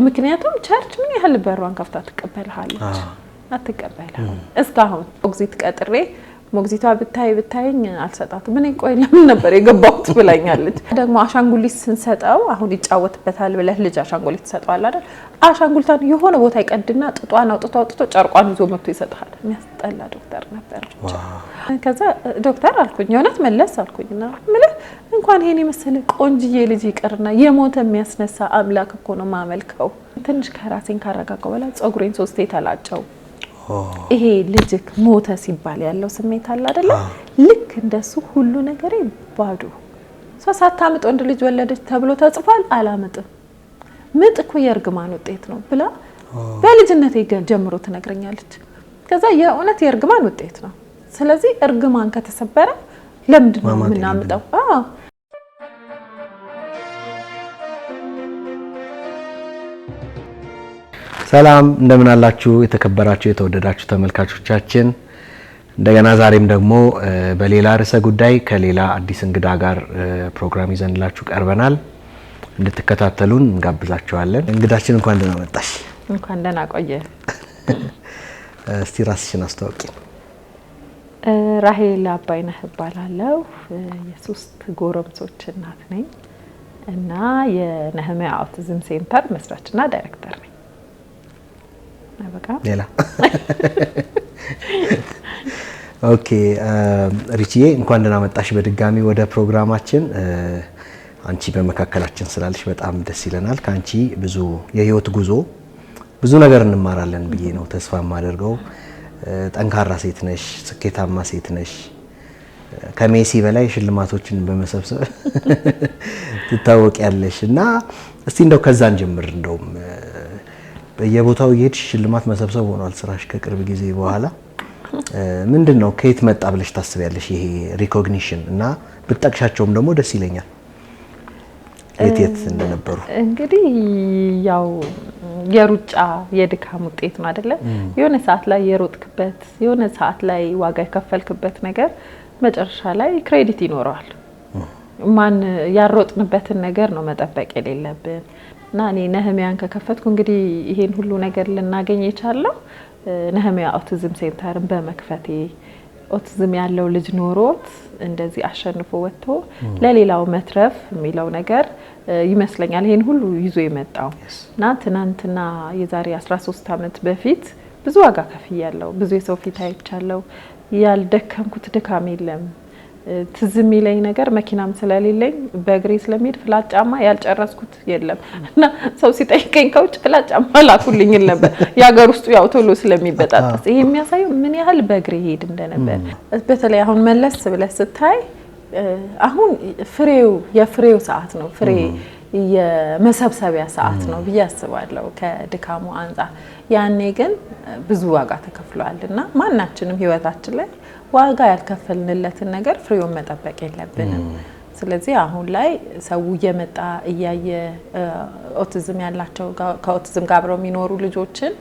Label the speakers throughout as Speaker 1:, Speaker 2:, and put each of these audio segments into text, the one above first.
Speaker 1: ምክንያቱም ቸርች ምን ያህል በሯን ከፍታ ተቀበልሃለች አትቀበልም እስካሁን ሞግዚት ቀጥሬ ሞግዚቷ ብታይኝ አልሰጣትም ምን ቆይ ለምን ነበር የገባሁት ብላኛለች ደግሞ አሻንጉሊት ስንሰጣው አሁን ይጫወትበታል ብለህ ልጅ አሻንጉሊት ተሰጣዋል አይደል አሻንጉሊቷን የሆነ ቦታ ይቀድና ጥጧን አውጥቶ ጨርቋን ይዞ መጥቶ ይሰጣል የሚያስጠላ ዶክተር ነበር ከዛ ዶክተር አልኩኝ የሆነት መለስ አልኩኝና ምልህ እንኳን ይሄን የመሰለ ቆንጅዬ ልጅ ይቀርና የሞተ የሚያስነሳ አምላክ እኮ ነው ማመልከው ትንሽ ከራሴን ካረጋጋው በኋላ ጾጉሬን 3 ተላጨው ይሄ ልጅክ ሞተ ሲባል ያለው ስሜት አለ አይደለ ልክ እንደሱ ሁሉ ነገሬ ባዶ ሳታምጥ ወንድ ልጅ ወለደች ተብሎ ተጽፏል አላመጥም ምጥ እኮ የእርግማን ውጤት ነው ብላ በልጅነቴ ጀምሮ ትነግረኛለች ከዛ የእውነት የእርግማን ውጤት ነው ስለዚህ እርግማን ከተሰበረ ለምንድን ነው ምናምጣው
Speaker 2: ሰላም እንደምን አላችሁ የተከበራችሁ የተወደዳችሁ ተመልካቾቻችን እንደገና ዛሬም ደግሞ በሌላ ርዕሰ ጉዳይ ከሌላ አዲስ እንግዳ ጋር ፕሮግራም ይዘንላችሁ ቀርበናል እንድትከታተሉን እንጋብዛችኋለን እንግዳችን እንኳን ደህና መጣሽ
Speaker 1: እንኳን ደህና ቆየ
Speaker 2: እስቲ ራስሽን አስተዋውቂ
Speaker 1: ራሄል አባይነህ እባላለሁ የሶስት ጎረምሶች እናት ነኝ እና የነህሚያ አውቲዝም ሴንተር መስራችና ዳይሬክተር ነኝ
Speaker 2: ሌላ ኦኬ ሪቺዬ እንኳን ደህና መጣሽ በድጋሚ ወደ ፕሮግራማችን አንቺ በመካከላችን ስላለሽ በጣም ደስ ይለናል ካንቺ ብዙ የህይወት ጉዞ ብዙ ነገር እንማራለን ብዬ ነው ተስፋ ማደርገው ጠንካራ ሴት ነሽ ስኬታማ ሴት ነሽ ከሜሲ በላይ ሽልማቶችን በመሰብሰብ ትታወቂያለሽ እና እስቲ እንደው ከዛን ጀምር እንደው በየቦታው እየሄድሽ ሽልማት መሰብሰብ ሆኗል ስራሽ ከቅርብ ጊዜ በኋላ ምንድነው ከየት መጣ ብለሽ ታስቢያለሽ ይሄ ሪኮግኒሽን እና ብትጠቅሻቸውም ደግሞ ደስ ይለኛል የት እንደነበሩ
Speaker 1: እንግዲህ ያው የሩጫ የድካም ውጤት ነው አይደለ የሆነ ሰዓት ላይ የሮጥክበት የሆነ ሰዓት ላይ ዋጋ የከፈልክበት ነገር መጨረሻ ላይ ክሬዲት ይኖረዋል ማን ያሮጥንበትን ነገር ነው መጠበቅ የሌለብን እና እኔ ነህሚያን ከከፈትኩ እንግዲህ ይሄን ሁሉ ነገር ልናገኝ የቻለው ነህሚያ አውቲዝም ሴንተርን በመክፈቴ ኦቲዝም ያለው ልጅ ኖሮት እንደዚህ አሸንፎ ወጥቶ ለሌላው መትረፍ የሚለው ነገር ይመስለኛል ይሄን ሁሉ ይዞ የመጣው እና ትናንትና የዛሬ 13 አመት በፊት ብዙ ዋጋ ከፍያለሁ ብዙ የሰው ፊት አይቻለሁ ያልደከምኩት ድካም የለም ትዝም ይለኝ ነገር መኪናም ስለሌለኝ በእግሬ ስለሚሄድ ፍላጫማ ያልጨረስኩት የለም እና ሰው ሲጠይቀኝ ከውጭ ፍላጫማ ላኩልኝ ነበር ያገር ውስጥ ያው ቶሎ ስለሚበጣጣስ ይሄ የሚያሳየው ምን ያህል በእግሬ ሄድ እንደነበር በተለይ አሁን መለስ ብለህ ስታይ አሁን የፍሬው ሰዓት ነው ፍሬ የመሰብሰቢያ ሰዓት ነው ብዬ አስባለሁ ከድካሙ አንፃር ያኔ ግን ብዙ ዋጋ ተከፍሏልና ማናችንም ህይወታችን ላይ ዋጋ ያልከፈልንለትን ነገር ፍሬውን መጠበቅ የለብንም ስለዚህ አሁን ላይ ሰው እየመጣ እያየ ኦቲዝም ያላቸው ከኦቲዝም ጋር አብረው የሚኖሩ ልጆችን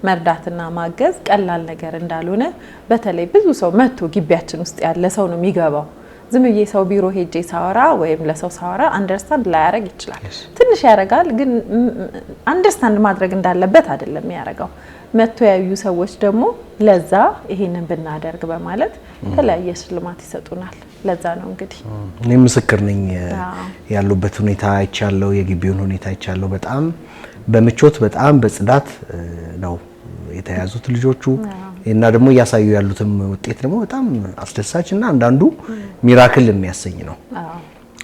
Speaker 1: መርዳትና ማገዝ ቀላል ነገር እንዳልሆነ በተለይ ብዙ ሰው መጥቶ ግቢያችን ውስጥ ያለ ሰው ነው የሚገባው ዝም ብዬ ሰው ቢሮ ሄጄ ሳወራ ወይም ለሰው ሳወራ አንደርስታንድ ላያረግ ይችላል ትንሽ ያረጋል ግን አንደርስታንድ ማድረግ እንዳለበት አይደለም ያረጋው መጥቶ ያዩ ሰዎች ደግሞ ለዛ ይሄንን ብናደርግ በማለት ተለያየ ሽልማት ይሰጡናል ለዛ ነው እንግዲህ
Speaker 2: እኔ ምስክር ነኝ ያሉበት ሁኔታ አይቻለው የግቢውን ሁኔታ አይቻለው በጣም በምቾት በጣም በጽዳት ነው የተያዙት ልጆቹ እና ደግሞ ያሳዩ ያሉትም ውጤት ደግሞ በጣም አስደሳችና አንዳንዱ ሚራክል የሚያሰኝ ነው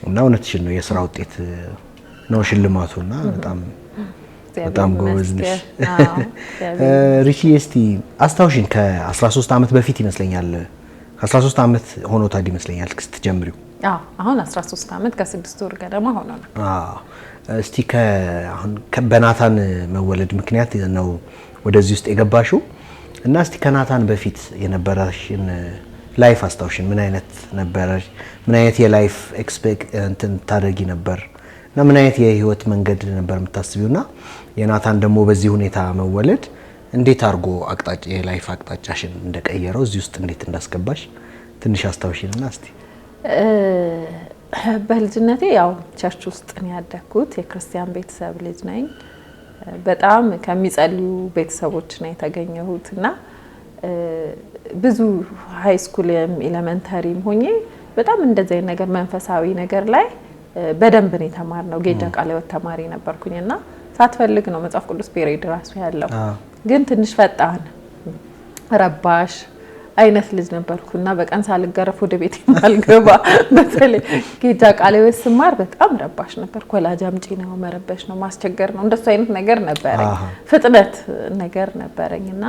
Speaker 2: እና እውነትሽን ነው የሥራ ውጤት ነው ሽልማቱና በጣም ጎበዝ ነሽ ሪቺ እስቲ አስታውሽን ከ13 አመት በፊት ይመስለኛል ከ13 አመት ሆኖታል ይመስለኛል ስትጀምሪው
Speaker 1: አሁን 13 አመት ከ6 ወር ገደማ ሆኗል
Speaker 2: እስቲ አሁን በናታን መወለድ ምክንያት ነው ወደዚህ ውስጥ የገባሽው እና እስቲ ከናታን በፊት የነበረሽን ላይፍ አስታውሽን ምን አይነት ነበርሽ ምን አይነት የላይፍ ኤክስፔክት ታደርጊ ነበር እና ምን አይነት የህይወት መንገድ ነበር የምታስቢውና የናታን ደግሞ በዚህ ሁኔታ መወለድ እንዴት አርጎ አቅጣጫ የላይፍ አቅጣጫሽን እንደቀየረው እዚህ ውስጥ እንዴት እንዳስገባሽ ትንሽ አስታውሽንና እስቲ
Speaker 1: በልጅነቴ ያው ቸርች ውስጥ ነው ያደኩት የክርስቲያን ቤተሰብ ልጅ ነኝ በጣም ከሚጸልዩ ቤተሰቦች ነው የተገኘሁትና ብዙ ሃይ ስኩልም ኤሌመንተሪም ሆኜ በጣም እንደዚህ ነገር መንፈሳዊ ነገር ላይ በደንብ ነው የተማርነው። ጌጃ ቃለ ሕይወት ተማሪ ነበርኩኝና ሳትፈልግ ነው መጽሐፍ ቅዱስ ፔሬድ ራሱ ያለው። ግን ትንሽ ፈጣን ረባሽ አይነት ልጅ ነበርኩና በቀን ሳልገረፍ ወደ ቤት ማልገባ በተለይ ጌጃ ቃለ ሕይወት ስማር በጣም ረባሽ ነበር። ኮላጅ አምጪ ነው፣ መረበሽ ነው፣ ማስቸገር ነው፣ እንደሱ አይነት ነገር ነበረኝ። ፍጥነት ነገር ነበረኝና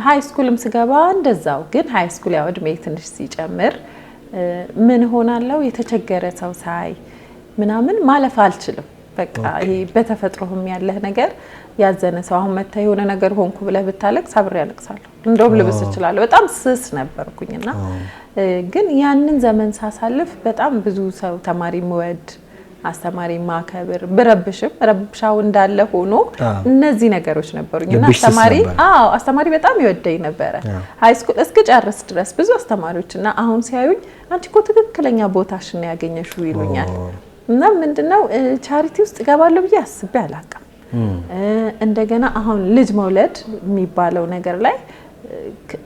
Speaker 1: ሃይ ስኩልም ስገባ እንደዛው። ግን ሃይ ስኩል ያው እድሜ ትንሽ ሲጨምር ምን ሆናለው የተቸገረ ሰው ሳይ ምናምን ማለፍ አልችልም። በቃ ይሄ በተፈጥሮም ያለህ ነገር ያዘነ ሰው አሁን መታ የሆነ ነገር ሆንኩ ብለህ ብታለቅስ አብሬ ያለቅሳለሁ። እንደውም ልብስ እችላለሁ። በጣም ስስ ነበርኩኝና ግን ያንን ዘመን ሳሳልፍ በጣም ብዙ ሰው ተማሪ ምወድ አስተማሪ ማከብር ብረብሽም ረብሻው እንዳለ ሆኖ እነዚህ ነገሮች ነበሩኝና አስተማሪ በጣም ይወደኝ ነበረ። ሃይ ስኩል እስክጨርስ ድረስ ብዙ አስተማሪዎችና አሁን ሲያዩኝ አንቺ እኮ ትክክለኛ ቦታሽን ያገኘሽው ይሉኛል። እና ምንድነው ቻሪቲ ውስጥ ገባለሁ ብዬ አስቤ አላውቅም። እንደገና አሁን ልጅ መውለድ የሚባለው ነገር ላይ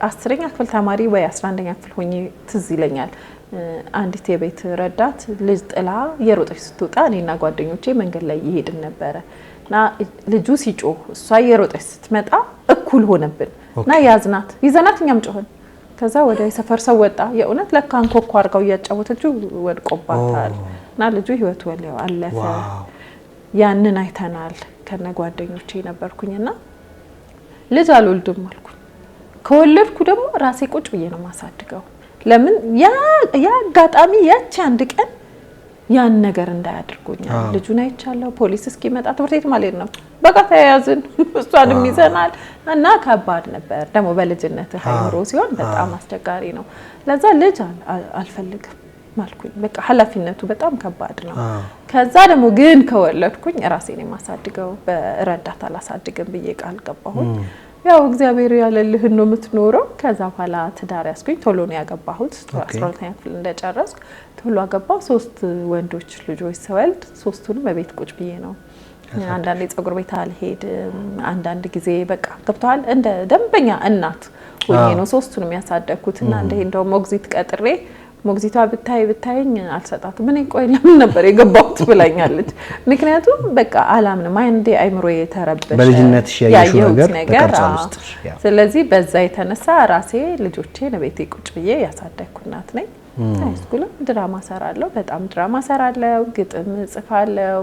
Speaker 1: 10ኛ ክፍል ተማሪ ወይ 11ኛ ክፍል ሆኜ ትዝ ይለኛል። አንዲት የቤት ረዳት ልጅ ጥላ የሮጠች ስትወጣ እኔና ጓደኞቼ መንገድ ላይ ይሄድን ነበረና ልጁ ሲጮህ እሷ የሮጠች ስትመጣ እኩል ሆነብን እና ያዝናት ይዘናት እኛም ጮህን። ከዛ ወደ ሰፈር ሰው ወጣ። የእውነት ለካ አንኮኳ አርጋው እያጫወተችው ወድቆባታል እና ልጁ ህይወቱ ወለው አለፈ። ያንን አይተናል። ከነ ጓደኞቼ ነበርኩኝና ልጅ አልወልድም አልኩ። ከወለድኩ ደግሞ ራሴ ቁጭ ብዬ ነው ማሳድገው። ለምን ያ አጋጣሚ ያቺ አንድ ቀን ያን ነገር እንዳያደርጉኛል። ልጁን አይቻለሁ። ፖሊስ እስኪመጣ ትምህርት ቤት ማለት ነው። በቃ ተያያዝን። እሷንም ይዘናል እና ከባድ ነበር። ደግሞ በልጅነት አይምሮ ሲሆን በጣም አስቸጋሪ ነው። ለዛ ልጅ አልፈልግም ማልኩኝ። በቃ ኃላፊነቱ በጣም ከባድ ነው። ከዛ ደግሞ ግን ከወለድኩኝ ራሴን የማሳድገው በረዳት አላሳድግም ብዬ ቃል ገባሁኝ። ያው እግዚአብሔር ያለልህን ነው የምትኖረው። ከዛ በኋላ ትዳር ያስኩኝ። ቶሎ ነው ያገባሁት። 12ኛ ክፍል እንደጨረስኩ ቶሎ አገባሁ። 3 ወንዶች ልጆች ስወልድ 3ቱንም በቤት ቁጭ ብዬ ነው። አንዳንዴ ጸጉር ቤት አልሄድም። አንዳንድ ጊዜ በቃ ገብተዋል እንደ ደንበኛ እናት ሆኜ ነው 3ቱንም ያሳደግኩትና እንደው ሞግዚት ቀጥሬ ሞግዚቷ ብታይኝ አልሰጣትም። ምን ቆይ ለምን ነበር የገባሁት ብላኛለች። ምክንያቱም በቃ አላምንም አንዴ አይምሮ የተረበሸ
Speaker 2: በልጅነትሽ ያየሽው ነገር ተቀርጿል።
Speaker 1: ስለዚህ በዛ የተነሳ ራሴ ልጆቼን ቤቴ ቁጭ ብዬ ያሳደግኩ እናት ነኝ። ሃይስኩልም ድራማ ሰራለሁ፣ በጣም ድራማ ሰራለሁ፣ ግጥም ጽፋለሁ።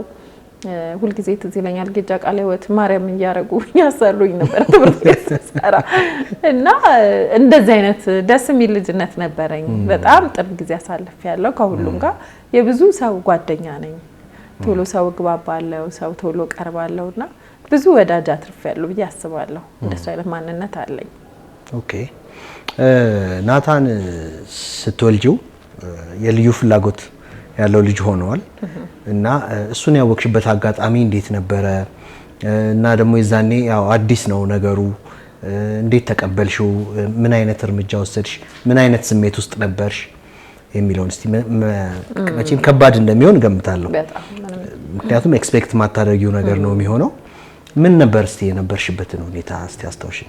Speaker 1: ሁልጊዜ ትዝ ይለኛል ጌጃ ቃለ ሕይወት ማርያም እያረጉ ያሰሩኝ ነበር ትምህርት ቤት ሰራ እና እንደዚህ አይነት ደስ የሚል ልጅነት ነበረኝ። በጣም ጥሩ ጊዜ አሳልፌያለሁ ከሁሉም ጋር። የብዙ ሰው ጓደኛ ነኝ። ቶሎ ሰው ግባባለሁ፣ ሰው ቶሎ ቀርባለሁና ብዙ ወዳጅ አትርፌያለሁ ብዬ አስባለሁ። እንደሱ አይነት ማንነት አለኝ።
Speaker 2: ኦኬ ናታን ስትወልጂው የልዩ ፍላጎት ያለው ልጅ ሆኗል እና እሱን ያወቅሽበት አጋጣሚ እንዴት ነበረ? እና ደግሞ የዛኔ ያው አዲስ ነው ነገሩ፣ እንዴት ተቀበልሽው? ምን አይነት እርምጃ ወሰድሽ? ምን አይነት ስሜት ውስጥ ነበርሽ የሚለውን እስቲ መቼም ከባድ እንደሚሆን ገምታለሁ። ምክንያቱም ኤክስፔክት ማታደርጊው ነገር ነው የሚሆነው። ምን ነበር እስቲ የነበርሽበትን ሁኔታ እስቲ አስታውሽ።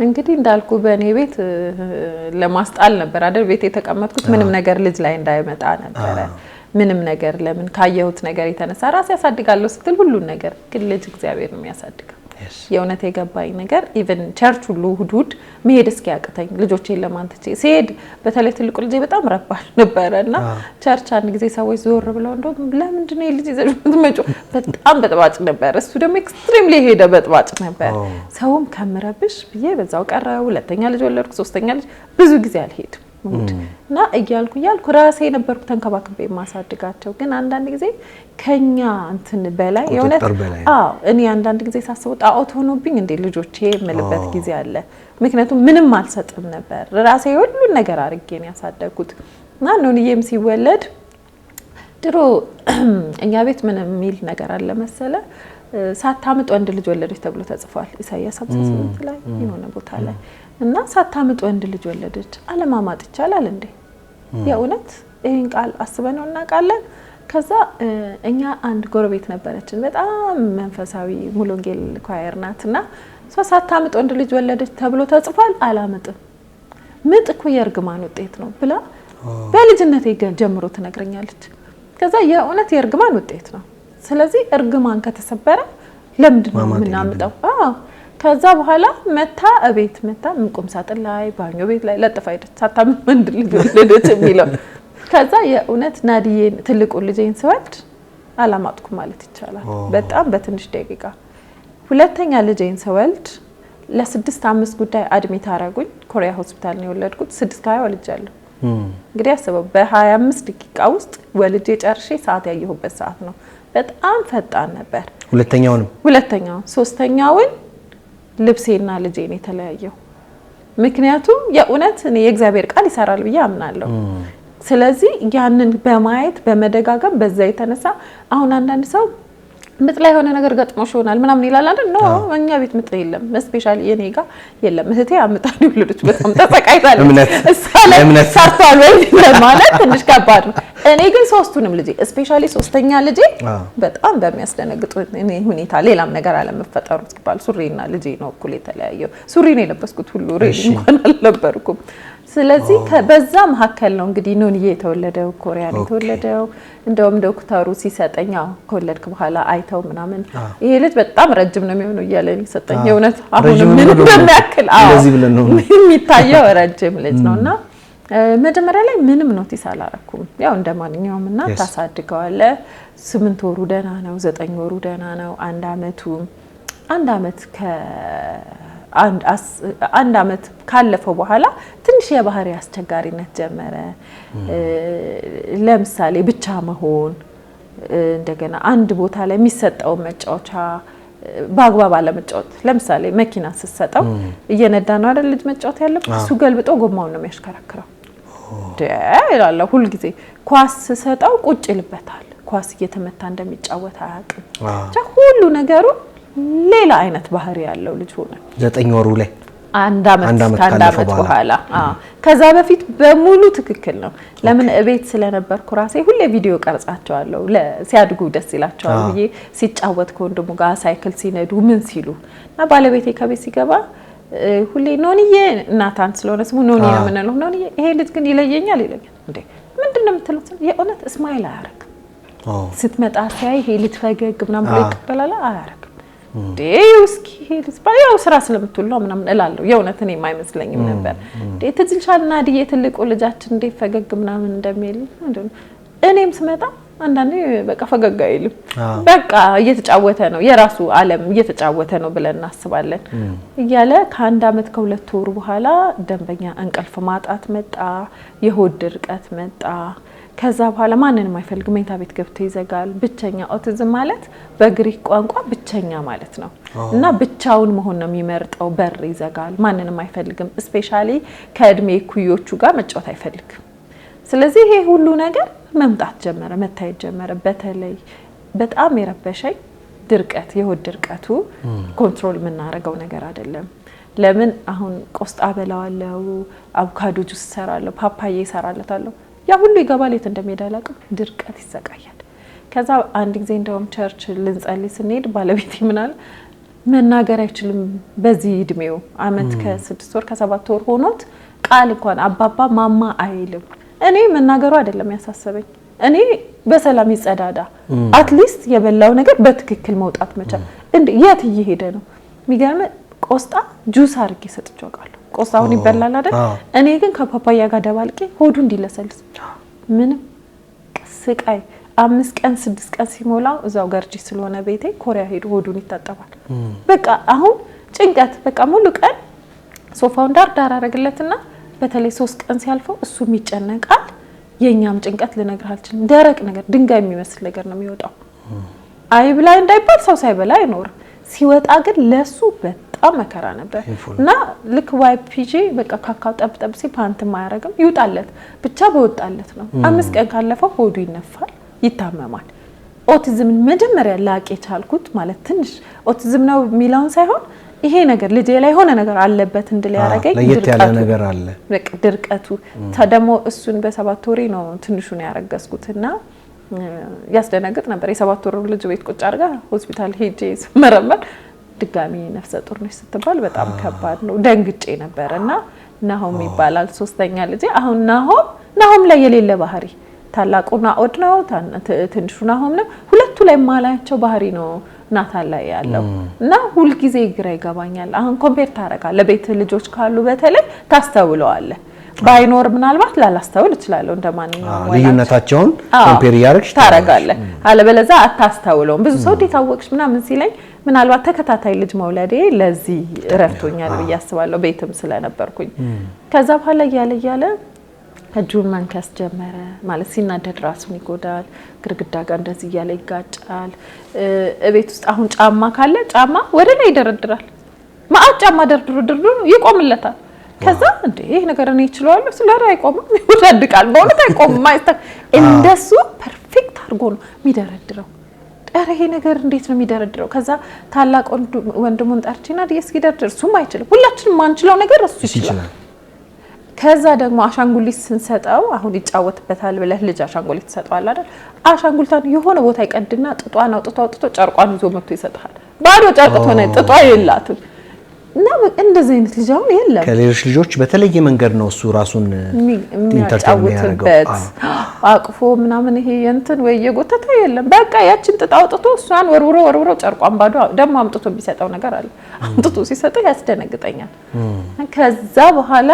Speaker 1: እንግዲህ እንዳልኩ በእኔ ቤት ለማስጣል ነበር አይደል ቤት የተቀመጥኩት። ምንም ነገር ልጅ ላይ እንዳይመጣ ነበር። ምንም ነገር ለምን ካየሁት ነገር የተነሳ ራሴ ያሳድጋለሁ ስትል ሁሉን ነገር ግን ልጅ እግዚአብሔር ነው የሚያሳድገው። የእውነት የገባኝ ነገር ኢቭን ቸርች ሁሉ እሑድ መሄድ እስኪያቅተኝ ልጆቼን ለማንተቼ ሲሄድ በተለይ ትልቁ ልጄ በጣም ረባሽ ነበረና ቸርች አንድ ጊዜ ሰዎች ዞር ብለው እንደው ለምንድን ነው ልጅ ይዘሽ የምትመጪው? በጣም በጥባጭ ነበር። እሱ ደግሞ ኤክስትሪምሊ ሄደ በጥባጭ ነበር። ሰውም ከምረብሽ ብዬ በዛው ቀረ። ሁለተኛ ልጅ ወለድኩ። 3ኛ ልጅ ብዙ ጊዜ አልሄድም እና እያልኩ ራሴ ነበርኩ ተንከባክቤ ማሳድጋቸው። ግን አንዳንድ ጊዜ ከኛ እንትን በላይ የሆነ እኔ አንዳንድ ጊዜ ሳስበው ጣዖት ሆኖብኝ እንደ ልጆቼ የምልበት ጊዜ አለ። ምክንያቱም ምንም አልሰጥም ነበር። ራሴ ሁሉን ነገር አድርጌ ነው ያሳደግኩት። እና ኖንዬም ሲወለድ ድሮ እኛ ቤት ምን የሚል ነገር አለ መሰለ፣ ሳታምጥ ወንድ ልጅ ወለደች ተብሎ ተጽፏል ኢሳይያስ 58 ላይ የሆነ ቦታ ላይ እና ሳታምጥ ወንድ ልጅ ወለደች። አለማማጥ ይቻላል እንዴ? የእውነት ይሄን ቃል አስበነው እናውቃለን? ከዛ እኛ አንድ ጎረቤት ነበረችን በጣም መንፈሳዊ ሙሉ ወንጌል ኳየር ናትና እሷ ሳታምጥ ወንድ ልጅ ወለደች ተብሎ ተጽፏል። አላምጥም ምጥ እኮ የእርግማን ውጤት ነው ብላ በልጅነቴ ጀምሮ ትነግረኛለች። ከዛ የእውነት የእርግማን ውጤት ነው። ስለዚህ እርግማን ከተሰበረ ለምንድን ነው የምናምጠው? ከዛ በኋላ እቤት መታ ቁም ሳጥን ላይ ባኞ ቤት ላይ ለጥፋ ሄደች ሳታምጥ ወንድ ልጅ ወለደች የሚለው። ከዛ የእውነት ናዲዬን ትልቁ ልጄን ስወልድ አላማጥኩ ማለት ይቻላል በጣም በትንሽ ደቂቃ። ሁለተኛ ልጄን ስወልድ ለ6-5 ጉዳይ አድሚት አረጉኝ። ኮሪያ ሆስፒታል ነው የወለድኩት። 6:20 ወልጃለሁ። እንግዲህ አስበው በ25 ደቂቃ ውስጥ ወልጄ ጨርሼ ሰዓት ያየሁበት ሰዓት ነው። በጣም ፈጣን ነበር። ሁለተኛው ሶስተኛውን ልብሴና ልጄን የተለያየው። ምክንያቱም የእውነት እኔ የእግዚአብሔር ቃል ይሰራል ብዬ አምናለሁ። ስለዚህ ያንን በማየት በመደጋገም በዛ የተነሳ አሁን አንዳንድ ሰው ምጥ ላይ የሆነ ነገር ገጥሞሽ ይሆናል ምናምን ይላል አይደል? ነው እኛ ቤት ምጥ የለም። ስፔሻሊ የኔ ጋር የለም። እህቴ አምጣኝ ወለደች በጣም ተሰቃይታለች። እምነት ሰርቷል ወይ ማለት ትንሽ ከባድ ነው። እኔ ግን ሶስቱንም ልጄ ስፔሻሊ ሶስተኛ ልጄ በጣም በሚያስደነግጥ ሁኔታ ሌላም ነገር አለመፈጠሩ ሲባል ሱሪና ልጄ ነው እኩል የተለያየው። ሱሪ ነው የለበስኩት ሁሉ ሬዲ እንኳን አልነበርኩም። ስለዚህ በዛ መሀከል ነው እንግዲህ ኖንዬ የተወለደው። ኮሪያ ነው የተወለደው። እንደውም ዶክተሩ ሲሰጠኛው ከወለድክ በኋላ አይተው ምናምን ይሄ ልጅ በጣም ረጅም ነው የሚሆነው እያለኝ ሰጠኝ። የእውነት አሁን ምን እንደሚያክል የሚታየው ረጅም ልጅ ነውና መጀመሪያ ላይ ምንም ኖቲስ አላረኩም። ያው እንደማንኛውም እናት ታሳድገዋለ። 8 ወሩ ደህና ነው፣ 9 ወሩ ደህና ነው። አንድ አመት ካለፈው በኋላ ትንሽ የባህሪ አስቸጋሪነት ጀመረ። ለምሳሌ ብቻ መሆን፣ እንደገና አንድ ቦታ ላይ የሚሰጠው መጫወቻ በአግባብ አለመጫወት። ለምሳሌ መኪና ስትሰጠው እየነዳ ነው አይደል ልጅ መጫወት ያለበት፣ እሱ ገልብጦ ጎማውን ነው የሚያሽከረክረው ይላል። ሁሉ ጊዜ ኳስ ስሰጠው ቁጭ ይልበታል። ኳስ እየተመታ እንደሚጫወት አያውቅም። ሁሉ ነገሩ ሌላ አይነት ባህሪ ያለው ልጅ ሆነ 9 ወሩ ላይ አንድ አመት በኋላ። ከዛ በፊት በሙሉ ትክክል ነው። ለምን እቤት ስለነበርኩ ራሴ ሁሌ ቪዲዮ ቀርጻቸዋለሁ ሲያድጉ ደስ ይላቸዋል ብዬ ሲጫወት ከወንድሙ ጋር ሳይክል ሲነዱ ምን ሲሉ እና ባለቤቴ ከቤት ሲገባ ሁሌ ኖንዬ እናታን ስለሆነ ስሙ ኖንዬ ምንለው ኖንዬ ይሄ ልጅ ግን ይለየኛል ይለኛል። እንዴ ምንድነው የምትሉት? የእውነት እስማኤል አያረግ ስትመጣ ሲያይ ይሄ ልጅ ፈገግ ምናምን ብሎ ይቀበላል አያረግ እስኪ ሄድስ ባያው ስራ ስለምትውል ነው ምናምን እላለሁ። የእውነት እኔ የማይመስለኝም ነበር። ትዝልሻልና ዲዬ ትልቁ ልጃችን እንዴት ፈገግ ምናምን እንደሚል እኔም ስመጣ አንዳንዴ በቃ ፈገግ አይልም። በቃ እየተጫወተ ነው የራሱ ዓለም እየተጫወተ ነው ብለን እናስባለን እያለ ከ1 አመት ከ2 ወር በኋላ ደንበኛ እንቅልፍ ማጣት መጣ፣ የሆድ ድርቀት መጣ። ከዛ በኋላ ማንንም አይፈልግም፣ መኝታ ቤት ገብቶ ይዘጋል። ብቸኛ ኦቲዝም ማለት በግሪክ ቋንቋ ብቸኛ ማለት ነው እና ብቻውን መሆን ነው የሚመርጠው። በር ይዘጋል፣ ማንንም አይፈልግም። ስፔሻሊ ከእድሜ ኩዮቹ ጋር መጫወት አይፈልግም። ስለዚህ ይሄ ሁሉ ነገር መምጣት ጀመረ፣ መታየት ጀመረ። በተለይ በጣም የረበሸኝ ድርቀት፣ የሆድ ድርቀቱ ኮንትሮል የምናደርገው ነገር አይደለም። ለምን አሁን ቆስጣ በላዋለው፣ አቮካዶ ጁስ ሰራለሁ፣ ፓፓዬ ሰራለታለሁ፣ ያ ሁሉ ይገባል። የት እንደሚሄድ አላውቅም። ድርቀት ይሰቃያል። ከዛ አንድ ጊዜ እንደውም ቸርች ልንጸልይ ስንሄድ ባለቤቴ ምናል መናገር አይችልም። በዚህ እድሜው አመት ከ6 ወር ከ7 ወር ሆኖት ቃል እንኳን አባባ ማማ አይልም። እኔ መናገሩ አይደለም ያሳሰበኝ፣ እኔ በሰላም ይጸዳዳ አትሊስት የበላው ነገር በትክክል መውጣት መቻል። እንዴ የት እየሄደ ነው? የሚገርም ቆስጣ ጁስ አድርጌ ሰጥቼው ቃለሁ። ቆስጣውን ይበላል አይደል? እኔ ግን ከፓፓያ ጋር ደባልቄ ሆዱ እንዲለሰልስ ምንም ስቃይ 5 ቀን 6 ቀን ሲሞላው እዛው ገርጂ ስለሆነ ቤቴ ኮሪያ ሄዶ ሆዱን ይታጠባል። በቃ አሁን ጭንቀት በቃ ሙሉ ቀን ሶፋውን ዳር አረግለትና በተለይ 3 ቀን ሲያልፈው እሱም ይጨነቃል። የኛም ጭንቀት ልነግርህ አልችልም። ደረቅ ነገር ድንጋይ የሚመስል ነገር ነው የሚወጣው። አይብላ እንዳይባል ሰው ሳይበላ አይኖር። ሲወጣ ግን ለሱ በጣም መከራ ነበር እና ልክ ዋይፒጂ በቃ ካካው ጠብጠብ ሲ ፓንት ማያረግም ይውጣለት ብቻ በወጣለት ነው። 5 ቀን ካለፈው ሆዱ ይነፋል፣ ይታመማል። ኦቲዝም መጀመሪያ ላቅ የቻልኩት ማለት ትንሽ ኦቲዝም ነው የሚለውን ሳይሆን ይሄ ነገር ልጄ ላይ ሆነ ነገር አለበት እንድል ያረጋኝ ድርቀቱ ነገር አለ። በቃ ድርቀቱ ተደሞ እሱን በ7 ወሬ ነው ትንሹን ያረጋስኩትና ያስደነግጥ ነበር። የ7 ወር ልጅ ቤት ቁጭ አድርጋ ሆስፒታል ሄጄ ስመረመር ድጋሚ ነፍሰ ጡር ነሽ ስትባል በጣም ከባድ ነው። ደንግጬ ነበር እና ናሆም ይባላል 3ኛ ልጄ። አሁን ናሆም ላይ የሌለ ባህሪ ታላቁ ናኦድ ነው፣ ትንሹ ናሆም ነው። ሁለቱ ላይ ማላያቸው ባህሪ ነው ናታን ላይ ያለው እና ሁሉ ጊዜ ግራ ይገባኛል። አሁን ኮምፔር ታረጋለህ፣ ለቤት ልጆች ካሉ በተለይ ታስተውለዋለህ። ባይኖር ምናልባት ላላስተውል እችላለሁ እንደማንኛውም ወላጅ
Speaker 2: ልዩነታቸውን ኮምፔር ያርክሽ
Speaker 1: ታረጋለህ። አለበለዛ አታስተውለውም። ብዙ ሰው ታወቅሽ ምናምን ሲለኝ ምናልባት ተከታታይ ልጅ መውለዴ ለዚህ ረፍቶኛል ብዬ አስባለሁ፣ ቤትም ስለነበርኩኝ። ከዛ በኋላ እያለ እጁን መንከስ ጀመረ። ማለት ሲናደድ ራሱን ይጎዳል፣ ግርግዳ ጋር እንደዚህ እያለ ይጋጫል። ቤት ውስጥ አሁን ጫማ ካለ ጫማ ወደ ላይ ይደረድራል። ማአት ጫማ ደርድሩ ይቆምለታል። ከዛ እንዴ ይሄ ነገር እኔ እችላለሁ ስለራ አይቆምም፣ ይወዳድቃል። በእውነት አይቆምም። እንደሱ ፐርፌክት አድርጎ ነው የሚደረድረው። ኧረ ይሄ ነገር እንዴት ነው የሚደረድረው? ከዛ ታላቅ ወንድሙን ጠርቼና እስኪ ደርድር። እሱም አይችልም። ሁላችንም ማንችለው ነገር እሱ ይችላል። ከዛ ደግሞ አሻንጉሊት ስንሰጠው አሁን ይጫወትበታል ብለህ ልጅ አሻንጉሊት ትሰጠዋል አይደል? አሻንጉሊቷን የሆነ ቦታ ይቀድና ጥጧን አውጥቶ ጨርቋን ይዞ መጥቶ ይሰጣል። ባዶ ጨርቅ ሆነ ጥጧ የላትም። እና እንደዚህ አይነት ልጅ አሁን የለም። ከሌሎች
Speaker 2: ልጆች በተለየ መንገድ ነው እሱ ራሱን
Speaker 1: የሚያጫውትበት አቅፎ ምናምን ይሄ እንትን ወይ የጎተተ የለም። በቃ ያችን ጥጣ አውጥቶ እሷን ወርውሮ ጨርቋን ባዶ ደግሞ አምጥቶ የሚሰጠው ነገር አለ። አምጥቶ ሲሰጠው ያስደነግጠኛል። ከዛ በኋላ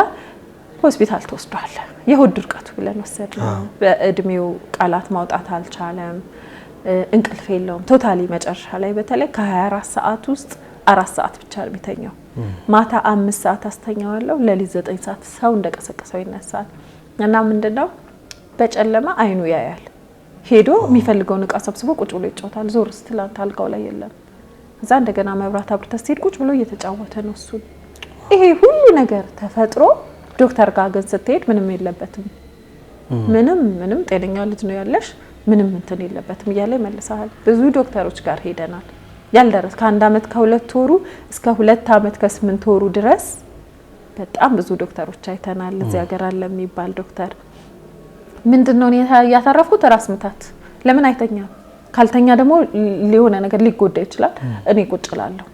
Speaker 1: ሆስፒታል ተወስዷል። የሆድ ድርቀቱ ብለን ወሰድነው። በእድሜው ቃላት ማውጣት አልቻለም። እንቅልፍ የለውም ቶታሊ። መጨረሻ ላይ በተለይ ከ24 ሰዓት ውስጥ 4 ሰዓት ብቻ ነው የሚተኛው። ማታ 5 ሰዓት አስተኛዋለሁ፣ ሌሊት 9 ሰዓት ሰው እንደቀሰቀሰው ይነሳል። እና ምንድነው በጨለማ አይኑ ያያል። ሄዶ የሚፈልገውን እቃ ሰብስቦ ቁጭ ብሎ ይጫወታል። ዞር ስትል አልጋው ላይ የለም። እዛ እንደገና መብራት አብርተህ ስትሄድ ቁጭ ብሎ እየተጫወተ ነው እሱ። ይሄ ሁሉ ነገር ተፈጥሮ ዶክተር ጋር ግን ስትሄድ ምንም የለበትም፣ ምንም ጤነኛ ልጅ ነው ያለሽ፣ ምንም እንትን የለበትም እያለ ይመልሳል። ብዙ ዶክተሮች ጋር ሄደናል። ያልደረስ ከ1 አመት ከ2 ወሩ እስከ 2 አመት ከ8 ወሩ ድረስ በጣም ብዙ ዶክተሮች አይተናል። እዚህ ሀገር አለ የሚባል ዶክተር ምንድነው ያተረፉት? ራስ ምታት። ለምን አይተኛም? ካልተኛ ደግሞ ሊሆነ ነገር ሊጎዳ ይችላል። እኔ ቁጭ እላለሁ።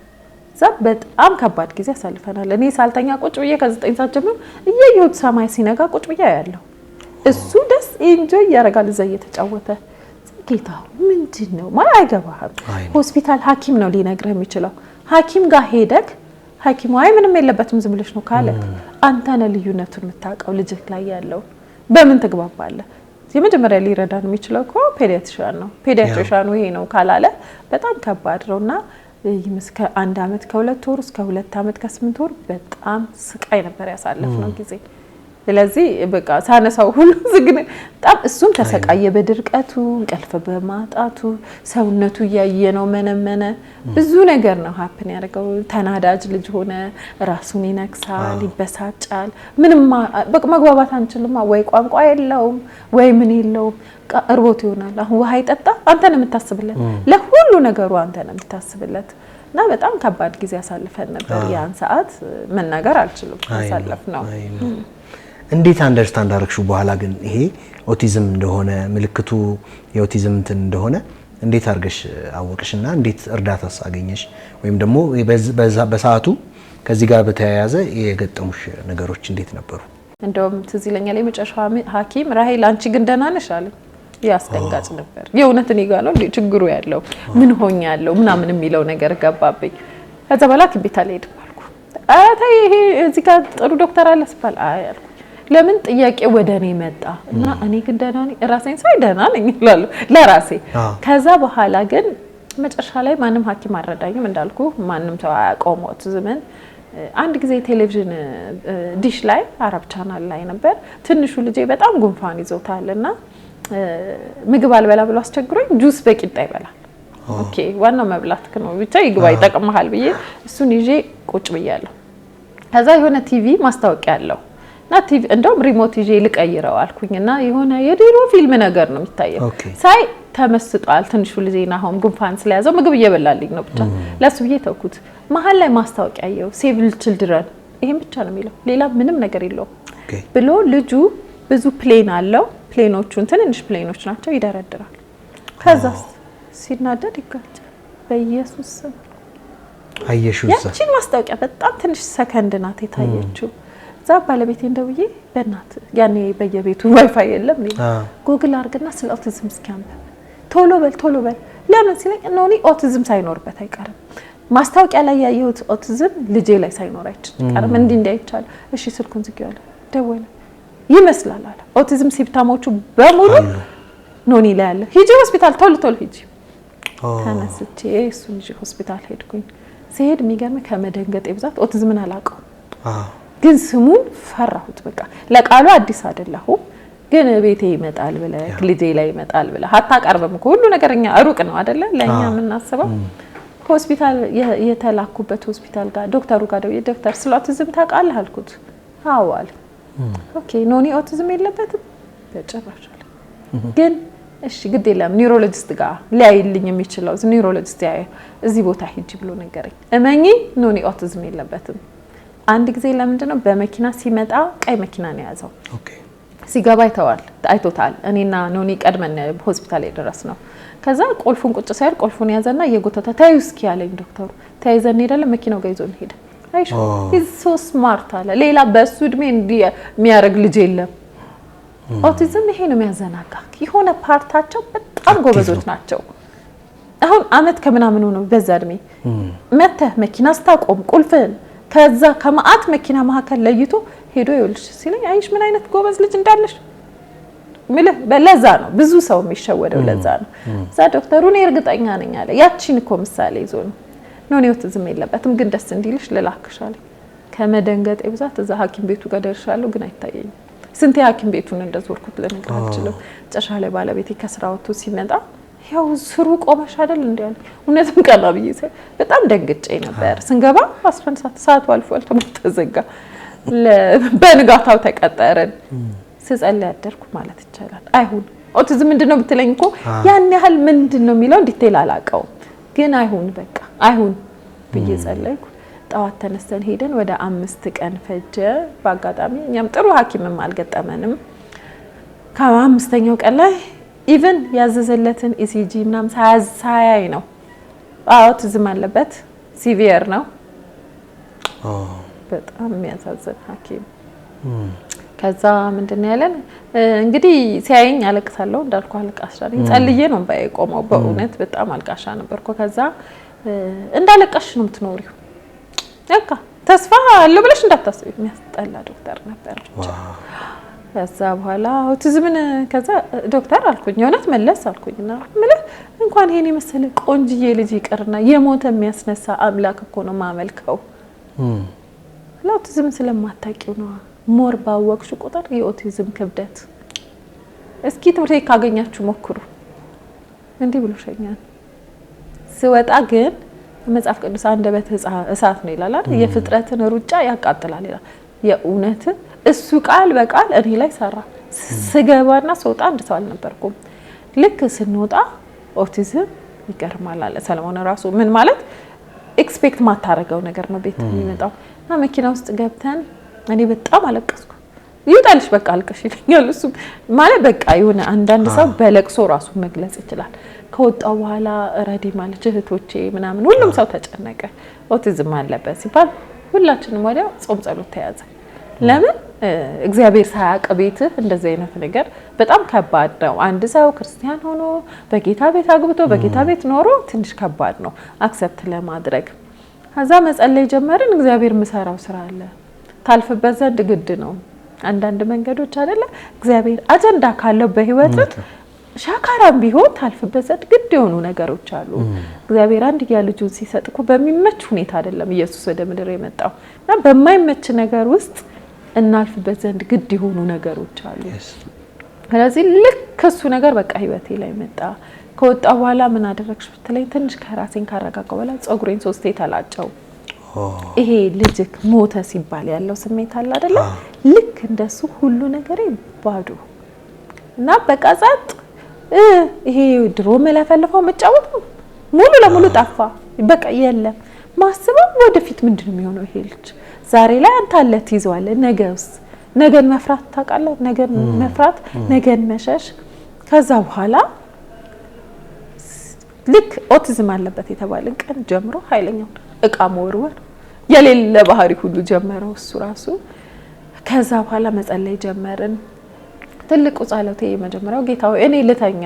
Speaker 1: እዛ በጣም ከባድ ጊዜ አሳልፈናል። እኔ ሳልተኛ ቁጭ ብዬ ከ9 ሰዓት ጀምሮ እየየሁት ሰማይ ሲነጋ ቁጭ ብዬ ያለው እሱ ደስ ኢንጆይ ያደርጋል እዛ እየተጫወተ። ጌታ ምንድነው ማለት አይገባህም። ሆስፒታል ሐኪም ነው ሊነግርህ የሚችለው። ሐኪም ጋር ሄደክ ሐኪሙ አይ ምንም የለበትም ዝም ብለሽ ነው ካለክ አንተ ነህ ልዩነቱን የምታውቀው ልጅህ ላይ ያለው። በምን ትግባባለህ? የመጀመሪያ ሊረዳን የሚችለው እኮ ፔዲያትሪሻን ነው። ፔዲያትሪሻኑ ይሄ ነው ካላለ በጣም ከባድ ነውና እስከ 1 አመት ከ2 ወር እስከ 2 አመት ከ8 ወር በጣም ስቃይ ነበር ያሳለፍነው ጊዜ። ስለዚህ በቃ ሳነሳው ሁሉ ዝግነ በጣም እሱም ተሰቃየ በድርቀቱ፣ እንቅልፍ በማጣቱ፣ ሰውነቱ ያየነው መነመነ። ብዙ ነገር ነው ሀፕን ያደርገው። ተናዳጅ ልጅ ሆነ፣ ራሱን ይነክሳል፣ ይበሳጫል። ምንም በቃ መግባባት አንችልም። ወይ ቋንቋ የለውም ወይ ምን የለውም። እርቦት ይሆናል። አሁን ውሃ ይጠጣ አንተ ነው የምታስብለት፣ ለሁሉ ነገሩ አንተ ነው የምታስብለት። እና በጣም ከባድ ጊዜ አሳልፈን ነበር። ያን ሰዓት መናገር አልችልም አሳልፍ ነው።
Speaker 2: እንዴት አንደርስታንድ አደረግሽው? በኋላ ግን ይሄ ኦቲዝም እንደሆነ ምልክቱ የኦቲዝም እንትን እንደሆነ እንዴት አድርገሽ አወቅሽና እንዴት እርዳታስ አገኘሽ? ወይም ደግሞ በሰዓቱ ከዚህ ጋር በተያያዘ የገጠሙሽ ነገሮች እንዴት ነበሩ?
Speaker 1: እንደውም ትዝ ይለኛል የመጨረሻው ሐኪም ራሄል አንቺ ግን ደህና ነሽ አለኝ። ያስደንጋጭ ነበር። የእውነት እኔ ጋር ነው እንዴ ችግሩ ያለው ምን ሆኛለሁ ምናምን የሚለው ነገር ገባብኝ። ከዛ በኋላ ቤት አልሄድም አልኩ። አታይ ይሄ እዚህ ጋር ጥሩ ዶክተር አለ ስባል አይ አልኩ። ለምን ጥያቄ ወደ እኔ መጣ እና እኔ ግን ደህና ነኝ ራሴን ሳይ ደህና ነኝ እላለሁ ለራሴ። ከዛ በኋላ ግን መጨረሻ ላይ ማንም ሐኪም አልረዳኝም እንዳልኩ ማንም ሰው አያውቀውም ኦቲዝምን። አንድ ጊዜ ቴሌቪዥን ዲሽ ላይ አረብ ቻናል ላይ ነበር ትንሹ ልጄ በጣም ጉንፋን ይዞታልና ምግብ አልበላ ብሎ አስቸግሮኝ ጁስ በቂጣ ይበላል። ኦኬ ዋናው መብላት ነው ብቻ ይግባ ይጠቅምሃል ብዬ እሱን ይዤ ቁጭ ብያለሁ። ከዛ የሆነ ቲቪ ማስታወቂያ አለው እና ቲቪ እንደውም ሪሞት ይዤ ልቀይረው አልኩኝና የሆነ የድሮ ፊልም ነገር ነው የሚታየው። ሳይ ተመስጧል ትንሹ ልጄና አሁን ጉንፋን ስለያዘው ምግብ እየበላልኝ ነው ብቻ ለሱ ብዬ ተውኩት። መሀል ላይ ማስታወቂያ ያየው ሴቭ ቺልድረን ይሄን ብቻ ነው የሚለው ሌላ ምንም ነገር የለውም ብሎ ልጁ ብዙ ፕሌን አለው ፕሌኖቹን ትንንሽ ፕሌኖች ናቸው ይደረድራል። ከዛ ሲናደድ ይጋጫል። በኢየሱስ ስም
Speaker 2: አየሽው
Speaker 1: ያቺን ማስታወቂያ በጣም ትንሽ ሰከንድ ናት የታየችው። እዛ ባለቤቴ እንደውዬ በእናት ያኔ በየቤቱ ዋይፋይ የለም ጉግል አድርግና ስለ ኦቲዝም እስኪያንብብ ቶሎ በል ለምን ሲለኝ ኖኒ ኦቲዝም ሳይኖርበት አይቀርም ማስታወቂያ ላይ ያየሁት ኦቲዝም ልጄ ላይ ሳይኖር አይቀርም እንዲህ እንዳይቻል እሺ ስልኩን ዝጊያለሁ ደወለ ይመስላል አለ ኦቲዝም ሲምፕተሞቹ በሙሉ ኖኒ ላይ አለ ሂጂ ሆስፒታል ቶሎ ሂጂ ተነስቼ እሱን ይዤ ሆስፒታል ሄድኩኝ ሲሄድ የሚገርም ከመደንገጤ ብዛት ኦቲዝምን አላውቀውም ግን ስሙን ፈራሁት በቃ ለቃሉ አዲስ አይደለሁም ግን ቤቴ ይመጣል ብለህ ልጄ ላይ ይመጣል ብለህ አታቀርብም እኮ ሁሉ ነገርኛ ሩቅ ነው አይደለ ለኛ የምናስበው ሆስፒታል የተላኩበት ሆስፒታል ጋር ዶክተሩ ጋር ደውዬ ዶክተር ስለ ኦቲዝም ታውቃለህ አልኩት አዎ አለ ኦኬ ኖኒ ኦቲዝም የለበትም በጭራሽ አለ ግን እሺ ግድ የለም ኒውሮሎጂስት ጋር ሊያይልኝ የሚችለው ኒውሮሎጂስት ያየ እዚህ ቦታ ሂጂ ብሎ ነገረኝ እመኚ ኖኒ ኦቲዝም የለበትም አንድ ጊዜ ለምንድነው በመኪና ሲመጣ ቀይ መኪና ነው ያዘው ኦኬ ሲገባ አይቶታል እኔና ኖኒ ቀድመን ሆስፒታል ድረስ ነው ከዛ ቁልፉን ቁጭ ሳይል ቁልፉን ያዘና የጎተተ ታዩ እስኪ ያለኝ ዶክተሩ ታይዘን ሄደለ መኪናው ጋር ይዞን ሄደ አይሽ ኢዝ ሶ ስማርት አለ ሌላ በሱ እድሜ እንዲህ የሚያረግ ልጅ የለም ኦቲዝም ይሄ ነው የሚያዘናጋ የሆነ ፓርታቸው በጣም ጎበዞች ናቸው አሁን አመት ከምናምን ነው በዛ እድሜ መተህ መኪና ስታቆም ቁልፍን ከዛ ከማአት መኪና መካከል ለይቶ ሄዶ ይልሽ ሲለኝ አይሽ ምን አይነት ጎበዝ ልጅ እንዳለሽ ምለ በለዛ ነው ብዙ ሰው የሚሸወደው ለዛ ነው እዛ ዶክተሩ ነው እርግጠኛ ነኝ አለ ያቺን እኮ ምሳሌ ይዞ ነው ኖኒ ኦቲዝም የለበትም ግን ደስ እንዲልሽ ልላክሻለ ከመደንገጤ ብዛት እዛ ሐኪም ቤቱ ጋር ደርሻለሁ ግን አይታየኝም ስንት ሐኪም ቤቱን እንደዞርኩት ለነገር አልችልም ጨሻ ላይ ባለቤቴ ከስራውቱ ሲመጣ ያው ስሩ ቆመሽ አይደል እንዴ እውነትም ቀላ ብዬ በጣም ደንግጬ ነበር ስንገባ 11 ሰዓት አልፏል ተዘጋ በንጋታው ተቀጠረን ስጸልይ አደርኩ ማለት ይቻላል አይሁን ኦቲዝም ምንድነው ብትለኝ እኮ ያን ያህል ምንድነው የሚለው ዲቴል አላቀው ግን አይሁን በቃ አይሁን ብዬ ጸለይኩ ጣዋት ተነስተን ሄደን ወደ 5 ቀን ፈጀ በአጋጣሚ እኛም ጥሩ ሐኪምም አልገጠመንም ከ5ኛው ቀን ላይ ኢቭን ያዘዘለትን ኢሲጂ ምናምን ሳያይ ነው ኦቲዝም አለበት ሲቪየር ነው በጣም የሚያሳዝን ሐኪም ከዛ ምንድነው ያለን እንግዲህ ሲያየኝ አለቅሳለሁ እንዳልኩ አልቃሻለኝ ጸልዬ ነው ባይቆመው በእውነት በጣም አልቃሻ ነበርኩ ከዛ እንዳለቀሽ ነው የምትኖሪው በቃ ተስፋ አለው ብለሽ እንዳታስቢ የሚያስጠላ ዶክተር ነበር ከዛ በኋላ ኦቲዝምን ከዛ ዶክተር አልኩኝ የሆነት መለስ አልኩኝና ማለት እንኳን ይሄኔ መሰለ ቆንጅዬ ልጅ ይቀርና የሞተ የሚያስነሳ አምላክ እኮ ነው ማመልከው ኦቲዝም ስለማታውቂው ነው ሞር ባወቅሽ ቁጥር የኦቲዝም ክብደት እስኪ ትምህርት ካገኛችሁ ሞክሩ እንዲህ ብሎ ሸኛል ስወጣ ግን መጽሐፍ ቅዱስ አንደበት እሳት ነው ይላል አይደል የፍጥረትን ሩጫ ያቃጥላል ይላል የእውነት እሱ ቃል በቃል እኔ ላይ ሰራ ስገባና ስወጣ አንድ ሰው አልነበርኩም ልክ ስንወጣ ኦቲዝም ይገርማል አለ ሰለሞን ራሱ ምን ማለት ኤክስፔክት ማታረገው ነገር ነው ቤት የሚመጣው እና መኪና ውስጥ ገብተን እኔ በጣም አለቀስኩ ይውጣልሽ በቃ አልቀሽ ይለኛል እሱ ማለት በቃ የሆነ አንዳንድ ሰው በለቅሶ ራሱ መግለጽ ይችላል ከወጣው በኋላ ረዲ ማለት እህቶቼ ምናምን ሁሉም ሰው ተጨነቀ ኦቲዝም አለበት ሲባል ሁላችንም ወዲያው ጾም ጸሎት ተያዘ ለምን እግዚአብሔር ሳያውቅ ቤት እንደዚህ አይነት ነገር በጣም ከባድ ነው አንድ ሰው ክርስቲያን ሆኖ በጌታ ቤት አግብቶ በጌታ ቤት ኖሮ ትንሽ ከባድ ነው አክሰፕት ለማድረግ ከዛ መጸለይ ጀመርን እግዚአብሔር ምሰራው ስራ አለ ታልፈበት ዘንድ ግድ ነው አንዳንድ መንገዶች አይደለ እግዚአብሔር አጀንዳ ካለው በህይወት ሻካራም ቢሆን ታልፈበት ዘንድ ግድ የሆኑ ነገሮች አሉ እግዚአብሔር አንድ ልጁን ሲሰጥኩ በሚመች ሁኔታ አይደለም ኢየሱስ ወደ ምድር የመጣው እና በማይመች ነገር ውስጥ እናልፍበት ዘንድ ግድ የሆኑ ነገሮች አሉ ስለዚህ ልክ እሱ ነገር በቃ ህይወቴ ላይ መጣ ከወጣ በኋላ ምን አደረግሽ ብትለኝ ትንሽ ከራሴን ካረጋጋው በኋላ ጸጉሬን 3 ተላጨው ይሄ ልጅክ ሞተ ሲባል ያለው ስሜት አለ አይደለ ልክ እንደሱ ሁሉ ነገር ባዶ እና በቃ ጸጥ ይሄ ድሮ መለፈልፈው መጫወት ሙሉ ለሙሉ ጠፋ በቃ የለም ማስበው ወደፊት ምንድነው የሚሆነው ይሄ ልጅ ዛሬ ላይ አንተ አለት ይዟል ነገስ ነገን መፍራት ታውቃለህ ነገን መፍራት ነገን መሸሽ ከዛ በኋላ ልክ ኦቲዝም አለበት የተባለን ቀን ጀምሮ ኃይለኛው እቃ መወርወር የሌለ ባህሪ ሁሉ ጀመረው እሱ ራሱ። ከዛ በኋላ መጸለይ ጀመርን። ትልቁ ጸሎቴ የመጀመሪያው ጌታው እኔ ልተኛ፣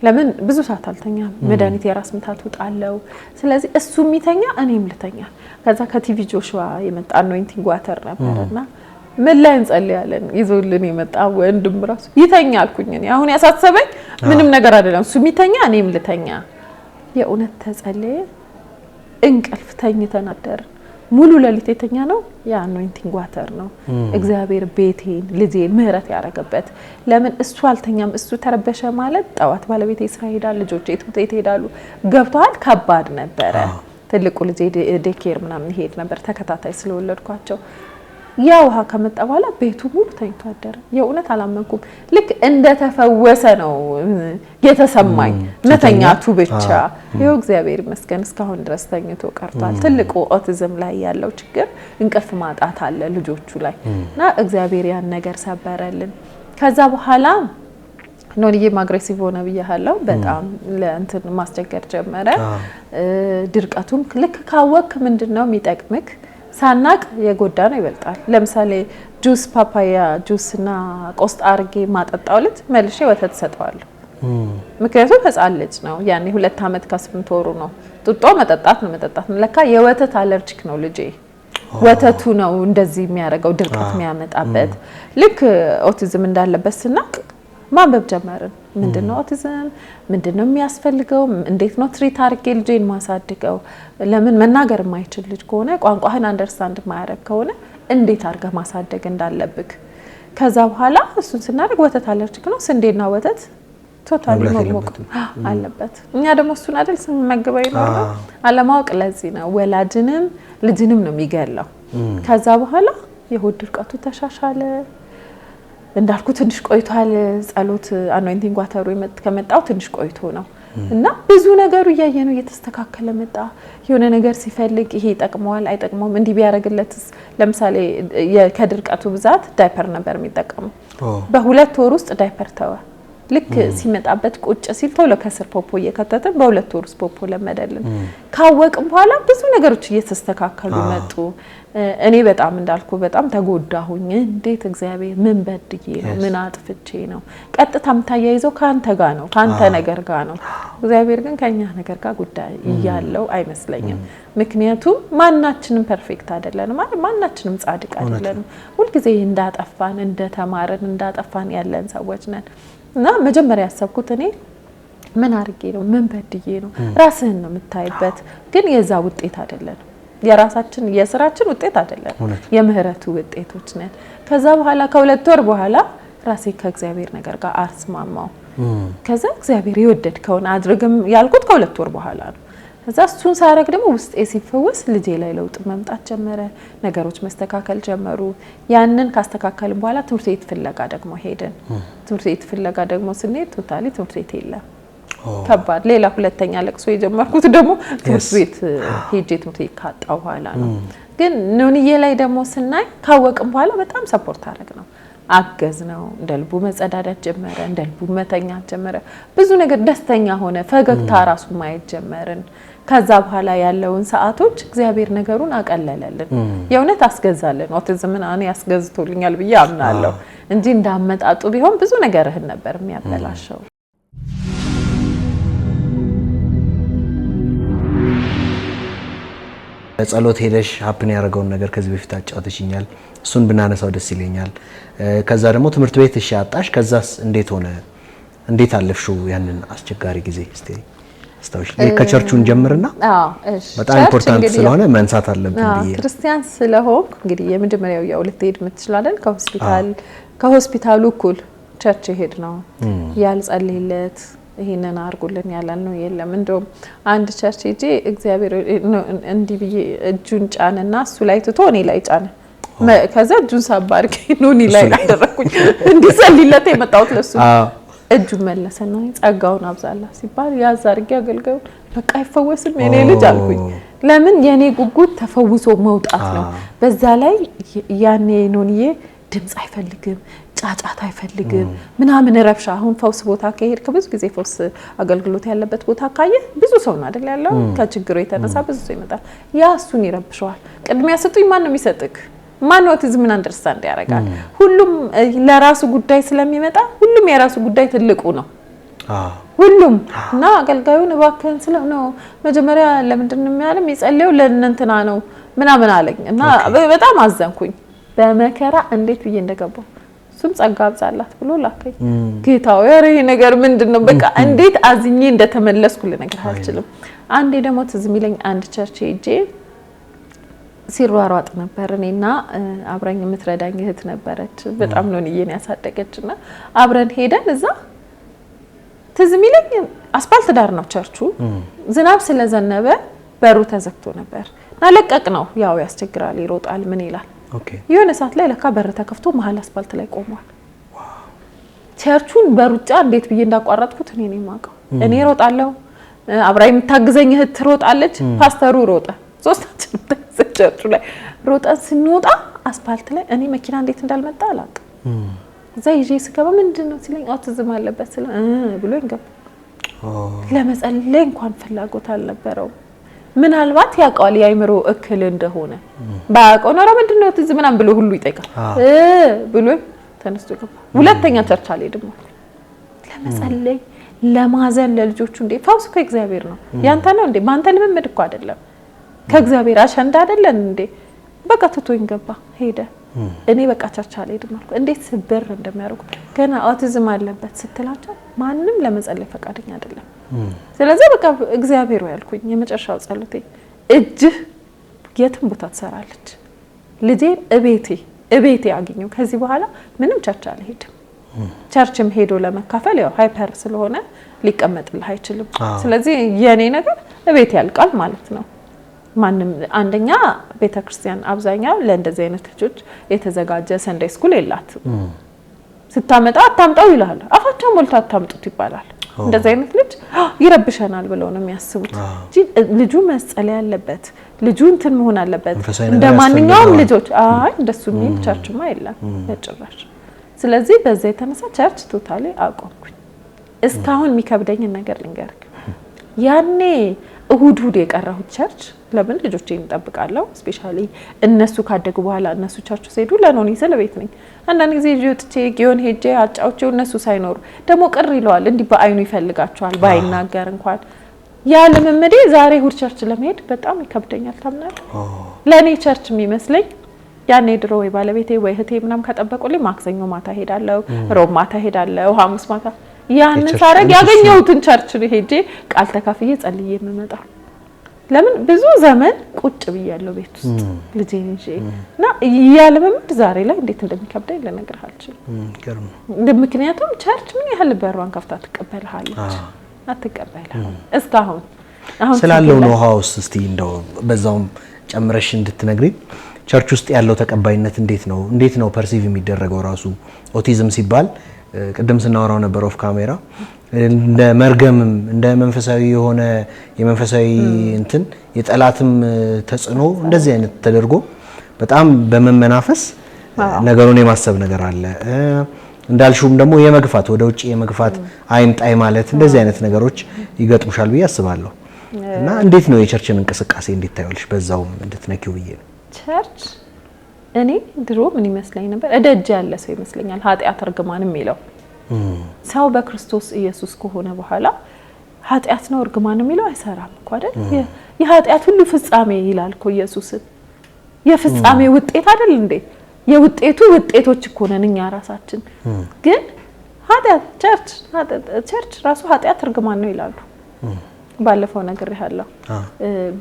Speaker 1: ለምን ብዙ ሰዓት አልተኛም፣ መድኃኒት የራስ ምታት ውጣለው፣ ስለዚህ እሱ የሚተኛ እኔም ልተኛ። ከዛ ከቲቪ ጆሹዋ የመጣ አኖይንቲንግ ዋተር ነበርና ምን ላይ እንጸልያለን ይዞልን የመጣ ወንድም ራሱ ይተኛ አልኩኝ። እኔ አሁን ያሳሰበኝ ምንም ነገር አይደለም፣ እሱ የሚተኛ እኔም ልተኛ። የእውነት ተጸለየ፣ እንቅልፍ ተኝተን አደርን። ሙሉ ለሊት የተኛ ነው ያ አኖይንቲንግ ዋተር ነው። እግዚአብሔር ቤቴን ልጄን ምህረት ያረጋበት። ለምን እሱ አልተኛም፣ እሱ ተረበሸ ማለት ጠዋት ባለቤቴ ስራ ሄዳል፣ ልጆቼ ትምህርት ቤት ይሄዳሉ። ገብቷል። ከባድ ነበረ። ትልቁ ልጄ ዴኬር ምናምን ይሄድ ነበር ተከታታይ ስለወለድኳቸው። ያ ውሃ ከመጣ በኋላ ቤቱ ሙሉ ተኝቶ አደረ። የእውነት አላመንኩም። ልክ እንደተፈወሰ ነው የተሰማኝ መተኛቱ ብቻ። ይኸው እግዚአብሔር ይመስገን እስካሁን ድረስ ተኝቶ ቀርቷል። ትልቁ ኦቲዝም ላይ ያለው ችግር እንቅልፍ ማጣት አለ ልጆቹ ላይ እና እግዚአብሔር ያን ነገር ሰበረልን። ከዛ በኋላ ኖንዬም አግሬሲቭ ሆነ ብያለሁ። በጣም ለእንትን ማስቸገር ጀመረ። ድርቀቱም ልክ ካወክ ምንድነው የሚጠቅምክ ሳናቅ የጎዳ ነው ይበልጣል። ለምሳሌ ጁስ ፓፓያ ጁስ እና ቆስጣ አርጌ ማጠጣው ልጅ መልሼ ወተት ሰጠዋለሁ። ምክንያቱም ህፃን ልጅ ነው ያኔ 2 አመት ከ8 ወሩ ነው። ጡጦ መጠጣት ነው። ለካ የወተት አለርጂክ ነው ልጄ። ወተቱ ነው እንደዚህ የሚያደርገው ድርቀት የሚያመጣበት። ልክ ኦቲዝም እንዳለበት ስናቅ ማንበብ ጀመርን። ምንድነው ኦቲዝም? ምንድነው የሚያስፈልገው? እንዴት ነው ትሪት አርጌ ልጄን ማሳድገው? ለምን መናገር የማይችል ልጅ ከሆነ ቋንቋህን አንደርስታንድ የማያደርግ ከሆነ እንዴት አርገ ማሳደግ እንዳለብክ። ከዛ በኋላ እሱን ስናደርግ ወተት አለርጂክ ነው። ስንዴና ወተት ቶታሊ መሞቅ አለበት። እኛ ደግሞ እሱን አይደል ስንመገበው ነው። አለማወቅ ለዚህ ነው ወላጅንም ልጅንም ነው የሚገላው። ከዛ በኋላ የሆድ ድርቀቱ ተሻሻለ። እንዳልኩ ትንሽ ቆይቷል። ጸሎት አኖይንቲንግ ዋተሩ ከመጣው ትንሽ ቆይቶ ነው እና ብዙ ነገሩ ያየነው እየተስተካከለ መጣ። የሆነ ነገር ሲፈልግ ይሄ ይጠቅመዋል አይጠቅመውም እንዲህ ቢያረግለትስ። ለምሳሌ ከድርቀቱ ብዛት ዳይፐር ነበር የሚጠቀመው። በ2 ወር ውስጥ ዳይፐር ተወ። ልክ ሲመጣበት ቁጭ ሲል ቶሎ ከስር ፖፖ እየከተተ በ2 ወር ውስጥ ፖፖ ለመደልን። ካወቅም በኋላ ብዙ ነገሮች እየተስተካከሉ መጡ። እኔ በጣም እንዳልኩ በጣም ተጎዳሁኝ። እንዴት እግዚአብሔር ምን በድዬ ነው ምን አጥፍቼ ነው? ቀጥታም ታያይዘው ካንተ ጋር ነው ካንተ ነገር ጋር ነው። እግዚአብሔር ግን ከኛ ነገር ጋር ጉዳይ ይያለው አይመስለኝም። ምክንያቱም ማናችንም ፐርፌክት አይደለንም ማለት ማናችንም ጻድቅ አይደለንም። ሁሉ ጊዜ እንዳጠፋን እንደተማረን እንዳጠፋን ያለን ሰዎች ነን። እና መጀመሪያ ያሰብኩት እኔ ምን አርጌ ነው ምን በድዬ ነው? ራስህን ነው የምታይበት። ግን የዛ ውጤት አይደለም የራሳችን የስራችን ውጤት አይደለም፣ የምህረቱ ውጤቶች ነን። ከዛ በኋላ ከ2 ወር በኋላ ራሴ ከእግዚአብሔር ነገር ጋር አስማማው። ከዛ እግዚአብሔር ይወደድከውን አድርግም ያልኩት ከ2 ወር በኋላ ነው። ከዛ እሱን ሳረግ ደግሞ ውስጤ ሲፈወስ ልጄ ላይ ለውጥ መምጣት ጀመረ። ነገሮች መስተካከል ጀመሩ። ያንን ካስተካከልን በኋላ ትምህርት ቤት ፍለጋ ደግሞ ሄድን። ትምህርት ቤት ፍለጋ ደግሞ ስንሄድ ቶታሊ ትምህርት ቤት የለም። ከባድ ሌላ ሁለተኛ ለቅሶ የጀመርኩት ደግሞ ትምህርት ቤት ሄጄ ትምህርት ቤት ካጣው በኋላ ነው። ግን ኖንዬ ላይ ደግሞ ስናይ ካወቅም በኋላ በጣም ሰፖርት አደረግ ነው አገዝ ነው። እንደልቡ መጸዳዳት ጀመረ፣ እንደልቡ መተኛት ጀመረ። ብዙ ነገር ደስተኛ ሆነ። ፈገግታ ራሱ ማየት ጀመርን። ከዛ በኋላ ያለውን ሰዓቶች እግዚአብሔር ነገሩን አቀለለልን። የእውነት አስገዛልን። ኦቲዝምን እኔ ያስገዝቶልኛል ብዬ አምናለሁ እንጂ እንዳመጣጡ ቢሆን ብዙ ነገርህን ነበር የሚያበላሸው።
Speaker 2: ጸሎት ሄደሽ ሀፕን ያደረገውን ነገር ከዚህ በፊት አጫውተሽኛል። እሱን ብናነሳው ደስ ይለኛል። ከዛ ደግሞ ትምህርት ቤት እሺ አጣሽ። ከዛስ እንዴት ሆነ? እንዴት አለፍሽው ያንን አስቸጋሪ ጊዜ? እስቲ አስታውሽ። ከቸርቹን ጀምርና በጣም ኢምፖርታንት ስለሆነ መንሳት አለብን ብዬ
Speaker 1: ክርስቲያን ስለሆንኩ እንግዲህ የመጀመሪያው ያው ልትሄድ የምትችላለን ከሆስፒታሉ እኩል ቸርች ሄድ ነው ያልጸልይለት ይሄንን አርጉልን ያላልነው የለም። እንደውም አንድ ቸርች ሄጄ እግዚአብሔር እንዲህ ብዬ እጁን ጫነና እሱ ላይ ትቶ እኔ ላይ ጫነ። ከዛ እጁን ሳባርክ ኖኒ ላይ አደረኩኝ። እንዲጸልይለት የመጣሁት ለሱ እጁን መለሰና ጸጋውን አብዛላ ሲባል ያዝ አድርጌ አገልጋዩን በቃ አይፈወስም የኔ ልጅ አልኩኝ። ለምን የኔ ጉጉት ተፈውሶ መውጣት ነው። በዛ ላይ ያኔ ኖኒዬ ድምጽ አይፈልግም፣ ጫጫታ አይፈልግም ምናምን ረብሻ። አሁን ፈውስ ቦታ ከሄድክ ብዙ ጊዜ ፈውስ አገልግሎት ያለበት ቦታ ካየ ብዙ ሰው ነው አይደል ያለው ከችግሩ የተነሳ ብዙ ሰው ይመጣል። ያ እሱን ይረብሸዋል። ቅድሚያ ሰጡኝ ማን ነው የሚሰጥክ? ማን ነው ኦቲዝምን አንደርስታንድ ያደርጋል? ሁሉም ለራሱ ጉዳይ ስለሚመጣ ሁሉም የራሱ ጉዳይ ትልቁ ነው ሁሉም እና አገልጋዩን እባክህን ነው መጀመሪያ ለምንድን ነው የሚያለም ይጸልየው ለእንትና ነው ምናምን አለኝ እና በጣም አዘንኩኝ። በመከራ እንዴት ብዬ እንደገባው እሱም ጸጋ አብዛላት ብሎ ላከኝ። ጌታው ያሬ ነገር ምንድነው በቃ እንዴት አዝኜ እንደተመለስኩ ልነግርህ አልችልም። አንዴ ደግሞ ትዝ የሚለኝ አንድ ቸርች ሄጄ ሲሯሯጥ ነበር እኔና አብራኝ የምትረዳኝ እህት ነበረች። በጣም ነው እኔን ያሳደገችና አብረን ሄደን እዛ ትዝ የሚለኝ አስፋልት ዳር ነው ቸርቹ። ዝናብ ስለዘነበ በሩ ተዘግቶ ነበር። አለቀቅ ነው ያው ያስቸግራል ይሮጣል ምን ይላል። የሆነ ሰዓት ላይ ለካ በር ተከፍቶ መሀል አስፋልት ላይ ቆሟል። ቸርቹን በሩጫ እንዴት ብዬ እንዳቋረጥኩት እኔ ነኝ የማውቀው። እኔ ሮጣለሁ፣ አብራኝ የምታግዘኝ እህት ትሮጣለች፣ ፓስተሩ ሮጠ። ሶስታችን ቸርቹ ላይ ሮጠን ስንወጣ አስፋልት ላይ እኔ መኪና እንዴት እንዳልመጣ አላውቅም። እዛ ይዤ ስገባ ምንድነው ሲለኝ ኦቲዝም አለበት ስለ ብሎ ይገባ ለመጸለይ እንኳን ፍላጎት አልነበረው። ምናልባት ያውቀዋል የአይምሮ እክል እንደሆነ ባያውቀው ነው ምንድነው ኦቲዝም ምናምን ብሎ ሁሉ ይጠይቃል ብሎ ተነስቶ ገባ። ሁለተኛ ቸርች አልሄድም ለመጸለይ ለማዘን ለልጆቹ እንዴ ፈውስ ከእግዚአብሔር ነው ያንተ ነው እንዴ ማንተ ልምምድ እኮ አይደለም ከእግዚአብሔር አሸንዳ አይደለን እንዴ በቃ ትቶኝ ገባ ሄደ። እኔ በቃ ቸርች አልሄድም አልኩ። እንዴት ስብር እንደሚያደርጉ ገና ኦቲዝም አለበት ስትላቸው ማንም ለመጸለይ ፈቃደኛ አይደለም። ስለዚህ በቃ እግዚአብሔር ያልኩኝ የመጨረሻው ጸሎቴ እጅህ የትም ቦታ ትሰራለች ልጄን እቤቴ አግኘው ከዚህ በኋላ ምንም ቸርች አልሄድም። ቸርችም ሄዶ ለመካፈል ያው ሃይፐር ስለሆነ ሊቀመጥልህ አይችልም። ስለዚህ የኔ ነገር እቤቴ ያልቃል ማለት ነው። ማንም አንደኛ ቤተክርስቲያን አብዛኛው ለእንደዚህ አይነት ልጆች የተዘጋጀ ሰንዴይ ስኩል የላትም። ስታመጣ አታምጣው ይላል አፋቸው ሞልታ አታምጡት ይባላል። እንደዚህ አይነት ልጅ ይረብሸናል ብለው ነው የሚያስቡት። ልጁ መጸለይ ያለበት ልጁ እንትን መሆን አለበት እንደማንኛውም ልጆች እንደሱ የሚል ቸርችማ የለም በጭራሽ። ስለዚህ በዛ የተነሳ ቸርች ቶታሊ አቆምኩኝ። እስካሁን የሚከብደኝ ነገር ልንገርክ ያኔ እሁድ የቀረሁት ቸርች ለምን ልጆቼን እንጠብቃለሁ ስፔሻሊ እነሱ ካደጉ በኋላ እነሱ ቸርች ሲሄዱ ለኖኒ ስለቤት ነኝ አንዳንድ ጊዜ ጆትቼ ጊዮን ሄጄ አጫውቼው እነሱ ሳይኖሩ ደግሞ ቅር ይለዋል እንዲህ በአይኑ ይፈልጋቸዋል ባይናገር እንኳን ያ ለምምዴ ዛሬ እሁድ ቸርች ለመሄድ በጣም ይከብደኛል። ታምናለህ ለኔ ቸርች የሚመስለኝ ያኔ ድሮ ወይ ባለቤቴ ወይ እህቴ ምናምን ከጠበቁልኝ ማክሰኞ ማታ ሄዳለሁ ሮብ ማታ ሄዳለሁ ሐሙስ ማታ ያን ሳረግ ያገኘሁትን ቸርች ሄጄ ቃል ተካፍዬ ጸልዬ የምመጣው። ለምን ብዙ ዘመን ቁጭ ብያለሁ ቤት ውስጥ ልጄን ይዤ እና ያለምምድ ዛሬ ላይ እንዴት እንደሚከብደኝ ልነግርህ አልችልም። ምክንያቱም ቸርች ምን ያህል በሯን ከፍታ ትቀበልሃለች አትቀበልህም። እስካሁን አሁን ስላለው ነው ሃውስ እስቲ እንደው በዛውም ጨምረሽ እንድትነግሪኝ ቸርች ውስጥ ያለው ተቀባይነት እንዴት ነው ፐርሲቭ የሚደረገው? ራሱ ኦቲዝም ሲባል ቅድም ስናወራው ነበር ኦፍ ካሜራ እንደ መርገምም እንደ መንፈሳዊ የሆነ የመንፈሳዊ እንትን የጠላትም ተጽዕኖ እንደዚህ አይነት ተደርጎ በጣም በመመናፈስ ነገሩን የማሰብ ነገር አለ። እንዳልሽውም ደግሞ የመግፋት ወደ ውጪ የመግፋት አይምጣይ ማለት እንደዚህ አይነት ነገሮች ይገጥሙሻል ብዬ አስባለሁ። እና እንዴት ነው የቸርችን እንቅስቃሴ እንዴት ታያለሽ? በዛውም እንድትነኪው ብዬ ነው። ቸርች እኔ ድሮ ምን ይመስለኝ ነበር እደጅ ያለ ሰው ይመስለኛል ኃጢአት እርግማን የሚለው ሰው በክርስቶስ ኢየሱስ ከሆነ በኋላ ኃጢአት ነው እርግማን የሚለው አይሰራም እኮ አይደል? የኃጢአት ሁሉ ፍጻሜ ይላል እኮ ኢየሱስ። የፍጻሜ ውጤት አይደል እንዴ? የውጤቱ ውጤቶች እኮ ነን እኛ ራሳችን። ግን ኃጢአት ቸርች ራሱ ኃጢአት እርግማን ነው ይላሉ። ባለፈው ነገር ያለው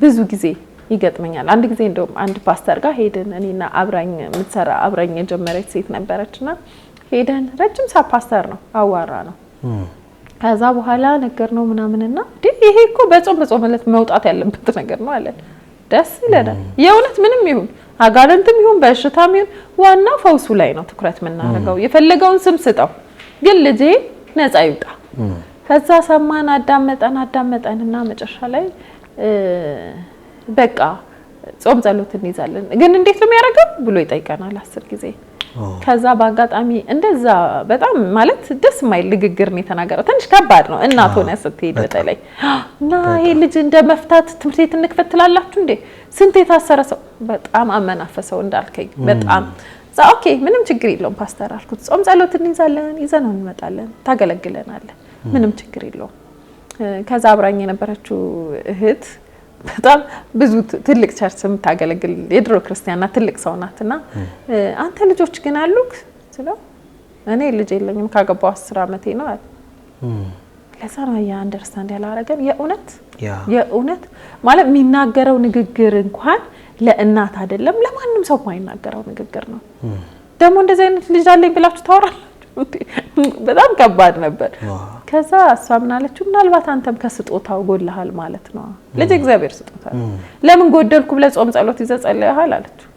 Speaker 1: ብዙ ጊዜ ይገጥመኛል። አንድ ጊዜ እንደውም አንድ ፓስተር ጋር ሄደን እኔና አብራኝ የምትሰራ አብራኝ የጀመረች ሴት ነበረችና ሄደን ረጅም ሰዓት ፓስተር ነው አዋራ ነው። ከዛ በኋላ ነገር ነው ምናምንና ይሄ እኮ በጾምለት መውጣት ያለበት ነገር ነው አለን። ደስ ይለናል የእውነት ምንም ይሁን አጋንንትም ይሁን በሽታም ይሁን ዋናው ፈውሱ ላይ ነው ትኩረት የምናደርገው። የፈለገውን ስም ስጠው ግን ልጄ ነፃ ይውጣ። ከዛ ሰማን አዳመጠንና መጨረሻ ላይ በቃ ጾም ጸሎት እንይዛለን። ግን እንዴት ነው የሚያደርገው ብሎ ይጠይቀናል 10 ጊዜ። ከዛ በአጋጣሚ እንደዛ በጣም ማለት ደስ የማይል ንግግር ነው የተናገረው። ትንሽ ከባድ ነው እናት ሆነ ስትሄድ በተለይ እና ይሄ ልጅ እንደመፍታት ትምህርት ቤት እንክፈት ትላላችሁ እንዴ ስንት የታሰረ ሰው በጣም አመናፈሰው እንዳልከኝ በጣም ኦኬ ምንም ችግር የለውም ፓስተር አልኩት። ጾም ጸሎት እንይዛለን ይዘነው እንመጣለን ታገለግለናለህ ምንም ችግር የለውም። ከዛ አብራኝ የነበረችው እህት በጣም ብዙ ትልቅ ቸርች የምታገለግል የድሮ ክርስቲያና ትልቅ ሰው ናትና አንተ ልጆች ግን አሉክ ስለው እኔ ልጅ የለኝም ካገባው 10 አመቴ ነው አለ። ለዛ ነው ያ አንደርስታንድ ያላረገን የእውነት ማለት የሚናገረው ንግግር እንኳን ለእናት አይደለም ለማንም ሰው ማይናገረው ንግግር ነው። ደግሞ እንደዚህ አይነት ልጅ አለኝ ብላችሁ ታወራላችሁ በጣም ከባድ ነበር። ከዛ እሷ ምን አለችው ምናልባት አንተም ከስጦታው ጎልሃል ማለት ነው ልጅ እግዚአብሔር ስጦታ ለምን ጎደልኩ ብለ ጾም ጸሎት ይዘጸልያል አለችው።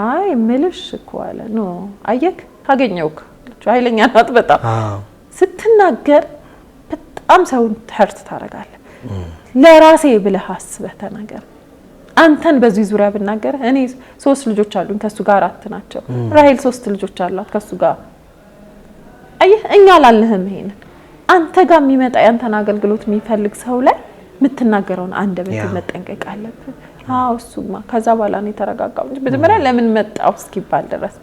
Speaker 1: አይ ምልሽ እኮ አለ ኖ አየክ ካገኘውክ አለችው። ኃይለኛ ናት በጣም ስትናገር በጣም ሰውን ተርት ታረጋለህ። ለራሴ ብለህ አስበህ ተናገር። አንተን በዚህ ዙሪያ ብናገር እኔ 3 ልጆች አሉኝ ከሱ ጋር 4 ናቸው። ራሄል 3 ልጆች አሏት ከሱ ጋር አየህ እኛ አላልንህም ይሄን አንተ ጋር የሚመጣ ያንተን አገልግሎት የሚፈልግ ሰው ላይ የምትናገረውን አንደበት መጠንቀቅ አለብህ። አዎ እሱማ ከዛ በኋላ ነው የተረጋጋው እንጂ በመጀመሪያ ለምን መጣው እስኪባል ድረስ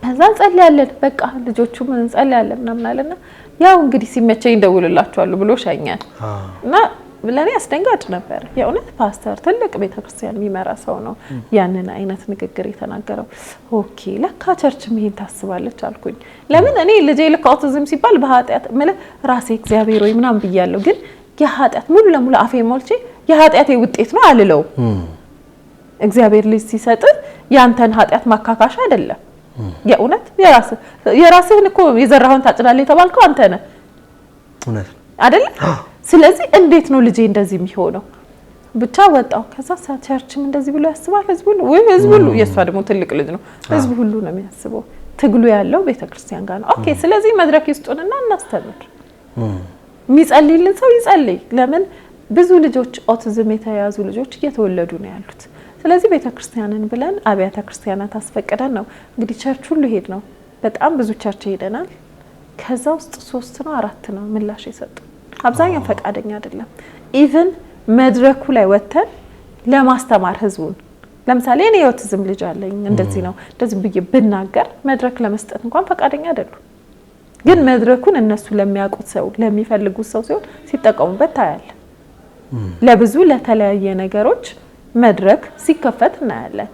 Speaker 1: ከዛ ጸልያለን በቃ ልጆቹ ምን ጸልያለን ምናምን አለና ያው እንግዲህ ሲመቸኝ ደውልላችኋለሁ ብሎ ሸኛል። እና ለኔ አስደንጋጭ ነበር የእውነት ፓስተር ትልቅ ቤተክርስቲያን የሚመራ ሰው ነው ያንን አይነት ንግግር የተናገረው። ኦኬ ለካ ቸርች ምን ታስባለች አልኩኝ። ለምን እኔ ልጄ ለካውቲዝም ሲባል በኃጢአት ማለት ራሴ እግዚአብሔር ወይ ምናምን ብያለሁ ግን የኃጢአት ሙሉ ለሙሉ አፌ ሞልቼ የኃጢአቴ ውጤት ነው አልለው። እግዚአብሔር ልጅ ሲሰጥ ያንተን ኃጢአት ማካካሽ አይደለም የእውነት የራስህን እኮ የዘራኸውን ታጭዳለህ የተባልከው አንተ ነህ እውነት አይደል? ስለዚህ እንዴት ነው ልጄ እንደዚህ የሚሆነው ብቻ ወጣው። ከዛ ቸርችም እንደዚህ ብሎ ያስባል ህዝብ ሁሉ የሷ ደግሞ ትልቅ ልጅ ነው ህዝብ ሁሉ ነው የሚያስበው። ትግሉ ያለው ቤተክርስቲያን ጋር ነው። ኦኬ ስለዚህ መድረክ ይስጡንና እናስተምር። የሚጸልይልን ሰው ይጸልይ። ለምን ብዙ ልጆች ኦቲዝም የተያዙ ልጆች እየተወለዱ ነው ያሉት። ስለዚህ ቤተክርስቲያንን ብለን አብያተ ክርስቲያናት አስፈቅደን ነው እንግዲህ ቸርች ሁሉ ሄድ ነው። በጣም ብዙ ቸርች ሄደናል። ከዛ ውስጥ 3 ነው 4 ነው ምላሽ የሰጡ አብዛኛው ፈቃደኛ አይደለም። ኢቭን መድረኩ ላይ ወተን ለማስተማር ህዝቡን ለምሳሌ እኔ የኦቲዝም ልጅ አለኝ እንደዚህ ነው እንደዚህ ብዬ ብናገር መድረክ ለመስጠት እንኳን ፈቃደኛ አይደሉም። ግን መድረኩን እነሱ ለሚያውቁት ሰው ለሚፈልጉት ሰው ሲሆን ሲጠቀሙበት ታያለ። ለብዙ ለተለያየ ነገሮች መድረክ ሲከፈት እናያለን።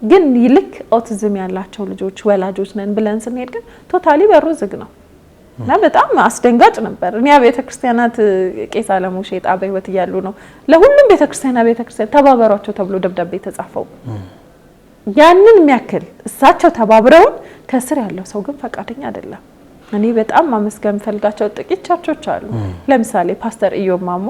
Speaker 1: ግን ይልክ ኦቲዝም ያላቸው ልጆች ወላጆች ነን ብለን ስንሄድ ግን ቶታሊ በሩ ዝግ ነው። እና በጣም አስደንጋጭ ነበር። እኛ ቤተክርስቲያናት ቄስ አለሙ ሼጣ በህይወት ያሉ ነው ለሁሉም ቤተክርስቲያን ተባበሯቸው ተብሎ ደብዳቤ ተጻፈው። ያንን የሚያክል እሳቸው ተባብረው ከስር ያለው ሰው ግን ፈቃደኛ አይደለም። እኔ በጣም ማመስገን ፈልጋቸው ጥቂት ቸርቾች አሉ። ለምሳሌ ፓስተር ኢዮብ ማሞ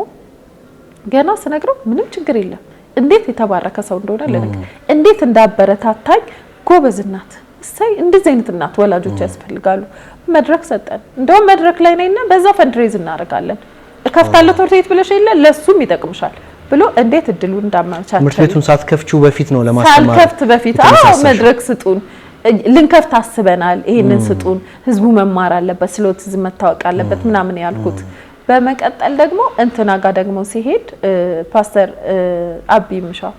Speaker 1: ገና ስነግረው ምንም ችግር የለም እንዴት የተባረከ ሰው እንደሆነ ለነገ እንዴት እንዳበረታታኝ ጎበዝ እናት እሰይ እንደዚህ አይነት እናት ወላጆች ያስፈልጋሉ። መድረክ ሰጠን። እንደውም መድረክ ላይ ነይና በዛ ፈንድሬዝ እናደርጋለን እከፍታለሁ ትምህርት ቤት ብለሽ የለ ለሱም ይጠቅምሻል ብሎ እንዴት እድሉን እንዳመቻቸ
Speaker 2: ትምህርት ቤቱን ሳትከፍቺው በፊት ነው ለማስተማር
Speaker 1: ሳልከፍት በፊት መድረክ ስጡን ልንከፍት አስበናል ይሄንን ስጡን ህዝቡ መማር አለበት ስለ ኦቲዝም መታወቅ አለበት ምናምን ያልኩት። በመቀጠል ደግሞ እንትና ጋር ደግሞ ሲሄድ ፓስተር አቢ ምሻው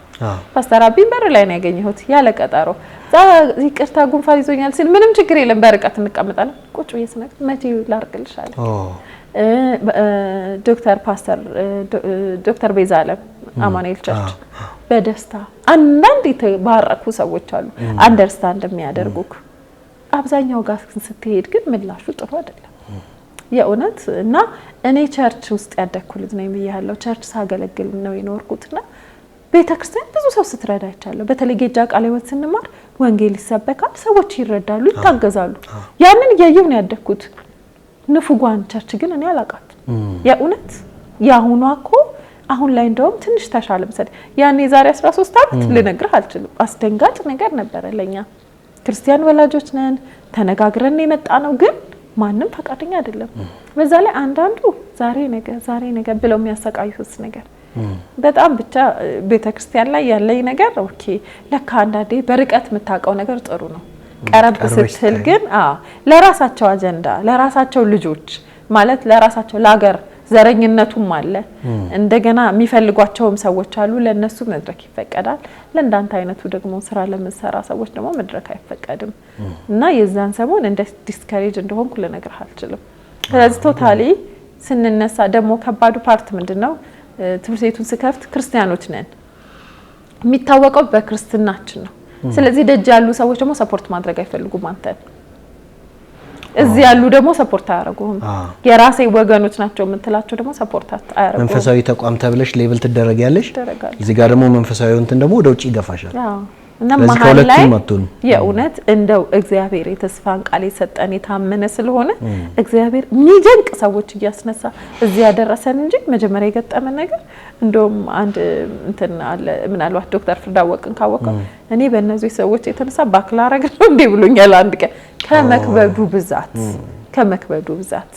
Speaker 1: ፓስተር አቢ በር ላይ ነው ያገኘሁት ያለ ቀጠሮ ይቅርታ ጉንፋን ይዞኛል ሲል ምንም ችግር የለም በርቀት እንቀመጣለን ቁጭ ብዬ ስነቅ መቼ ላርግልሻል። ዶክተር ቤዛለም አማኑኤል ቸርች በደስታ አንዳንድ የተባረኩ ሰዎች አሉ አንደርስታንድ የሚያደርጉክ። አብዛኛው ጋር ስትሄድ ግን ምላሹ ጥሩ አይደለም የእውነት። እና እኔ ቸርች ውስጥ ያደኩ ልጅ ነኝ ብያለሁ። ቸርች ሳገለግል ነው የኖርኩትና ቤተክርስቲያን ብዙ ሰው ስትረዳ አይቻለሁ። በተለይ ጌጃ ቃለ ሕይወት ስንማር ወንጌል ይሰበካል፣ ሰዎች ይረዳሉ፣ ይታገዛሉ። ያንን እያየሁ ነው ያደኩት። ንፉጓን ቸርች ግን እኔ አላውቃት የእውነት። ያሁኗ እኮ አሁን ላይ እንደውም ትንሽ ተሻለ መሰለኝ። ያኔ ዛሬ 13 አመት ልነግርህ አልችልም። አስደንጋጭ ነገር ነበረ ለኛ። ክርስቲያን ወላጆች ነን ተነጋግረን የመጣ ነው ግን ማንም ፈቃደኛ አይደለም። በዛ ላይ አንዳንዱ ዛሬ ነገ ብለው የሚያሰቃዩት ነገር በጣም ብቻ ቤተክርስቲያን ላይ ያለኝ ነገር ኦኬ ለካ አንዳንዴ በርቀት የምታውቀው ነገር ጥሩ ነው። ቀረብ ስትል ግን ለራሳቸው አጀንዳ ለራሳቸው ልጆች ማለት ለራሳቸው ለሀገር ዘረኝነቱም አለ እንደገና የሚፈልጓቸውም ሰዎች አሉ ለነሱ መድረክ ይፈቀዳል ለእንዳንተ አይነቱ ደግሞ ስራ ለምሰራ ሰዎች ደግሞ መድረክ አይፈቀድም እና የዛን ሰሞን እንደ ዲስከሬጅ እንደሆንኩ ልነግርህ አልችልም ስለዚህ ቶታሊ ስንነሳ ደግሞ ከባዱ ፓርት ምንድነው ትምህርት ቤቱን ስከፍት ክርስቲያኖች ነን የሚታወቀው በክርስትናችን ነው ስለዚህ ደጅ ያሉ ሰዎች ደግሞ ሰፖርት ማድረግ አይፈልጉም አንተን እዚህ ያሉ ደግሞ ሰፖርት አያረጉም የራሴ ወገኖች ናቸው የምትላቸው ደግሞ ሰፖርት አያረጉም
Speaker 2: መንፈሳዊ ተቋም ተብለሽ ሌብል ትደረጊያለሽ እዚህ ጋር ደግሞ መንፈሳዊ እንትን ደግሞ ወደ ውጪ ይገፋሻል
Speaker 1: እና መሀል ላይ የእውነት እንደው እግዚአብሔር የተስፋን ቃል የሰጠን የታመነ ስለሆነ እግዚአብሔር የሚደንቅ ሰዎች እያስነሳ እዚህ ያደረሰን እንጂ መጀመሪያ የገጠመን ነገር እንደውም አንድ እንትን አለ ምናልባት ዶክተር ፍርዳወቅን ካወቀው እኔ በእነዚህ ሰዎች የተነሳ ባክላረግ ነው እንዴ ብሎኛል አንድ ቀን ከመክበዱ ብዛት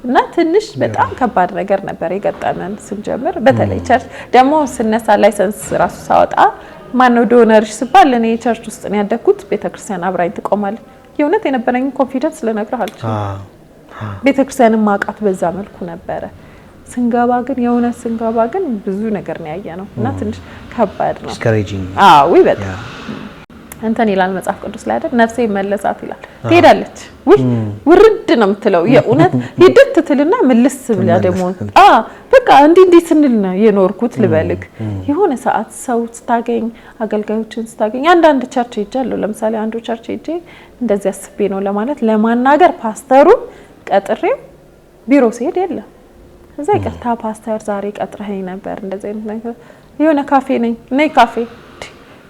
Speaker 1: እና ትንሽ በጣም ከባድ ነገር ነበር የገጠመን ስንጀምር በተለይ ቸርች ደግሞ ስነሳ ላይሰንስ ራሱ ሳወጣ ማነው ዶነርሽ ሲባል እኔ ቸርች ውስጥ ነው ያደኩት ቤተክርስቲያን አብራኝ ትቆማለች የእውነት የነበረኝ ኮንፊደንስ ልነግርህ አልችልም ቤተክርስቲያንን ማቃት በዛ መልኩ ነበረ ስንገባ ግን ብዙ ነገር ነው ያየነው እና ትንሽ ከባድ ነው ወይ በጣም እንተን ይላል መጽሐፍ ቅዱስ ላይ አይደል ነፍሴ መለሳት ይላል ትሄዳለች ውርድ ነው የምትለው የእውነት ሂደት ትልና ምልስ ብላ ደግሞ በቃ እንዴ ስንል ነው የኖርኩት ልበልክ የሆነ ሰዓት ሰው ስታገኝ አገልጋዮችን ስታገኝ አንዳንድ ቸርች ሄጃለሁ ለምሳሌ አንዱ ቸርች ሄጄ እንደዚህ አስቤ ነው ለማለት ለማናገር ፓስተሩን ቀጥሬ ቢሮ ሲሄድ የለም እዛ ይቀርታ ፓስተር ዛሬ ቀጥረኸኝ ነበር እንደዚህ አይነት ነገር የሆነ ካፌ ነኝ ካፌ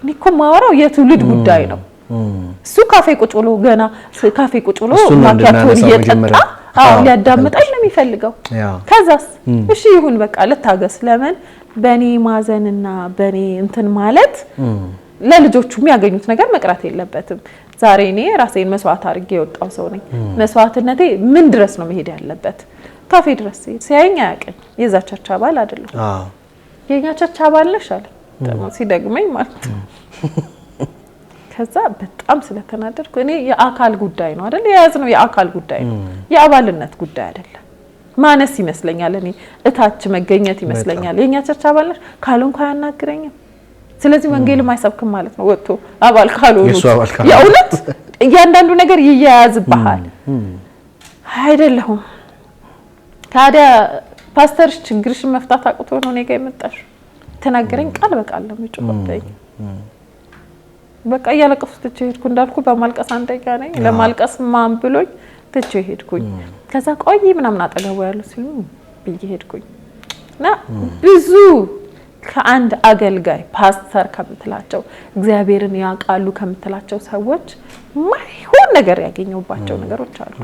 Speaker 1: ኒኮ ማወራው የትውልድ ጉዳይ ነው እሱ ካፌ ቁጭ ብሎ ገና ካፌ ቁጭ ብሎ ማኪያቶን እየጠጣ ሊያዳምጣኝ ነው የሚፈልገው ከዛስ እሺ ይሁን በቃ ልታገስ ለምን በኔ ማዘንና በኔ እንትን ማለት ለልጆቹ የሚያገኙት ነገር መቅራት የለበትም ዛሬ እኔ ራሴን መስዋዕት አድርጌ የወጣው ሰው ነኝ መስዋዕትነቴ ምን ድረስ ነው መሄድ ያለበት ካፌ ድረስ ሲያየኝ አያውቅም የዛ ቸርች አባል አይደለም የኛ ቸርች አባል ነሽ አለ ደግሞ ሲደግመኝ ማለት ከዛ በጣም ስለተናደድኩ እኔ የአካል ጉዳይ ነው አይደል የያዝነው የአካል ጉዳይ ነው የአባልነት ጉዳይ አይደለም ማነስ ይመስለኛል እኔ እታች መገኘት ይመስለኛል የኛ ቸርች አባል ነሽ ካልሆንኩ አያናግረኝም ስለዚህ ወንጌል ማይሰብክም ማለት ነው ወጥቶ አባል ካልሆኑ የእውነት እያንዳንዱ ነገር ይያያዝብሃል አይደለም ታዲያ ፓስተርሽ ችግርሽን መፍታት አቅቶ ነው እኔ ጋር የመጣሽ ተናገረኝ ቃል በቃል ነው የሚጮህብኝ በቃ ያለቀስኩ ትቼ ሄድኩ እንዳልኩ በማልቀስ አንደኛ ነኝ ለማልቀስ ማን ብሎኝ ትቼ ሄድኩኝ ከዛ ቆይ ምናምን አጠገቡ ያሉ ሲሉ ብዬ ሄድኩኝ እና ብዙ ከአንድ አገልጋይ ፓስተር ከምትላቸው እግዚአብሔርን ያውቃሉ ከምትላቸው ሰዎች ማይሆን ነገር ያገኘውባቸው ነገሮች አሉ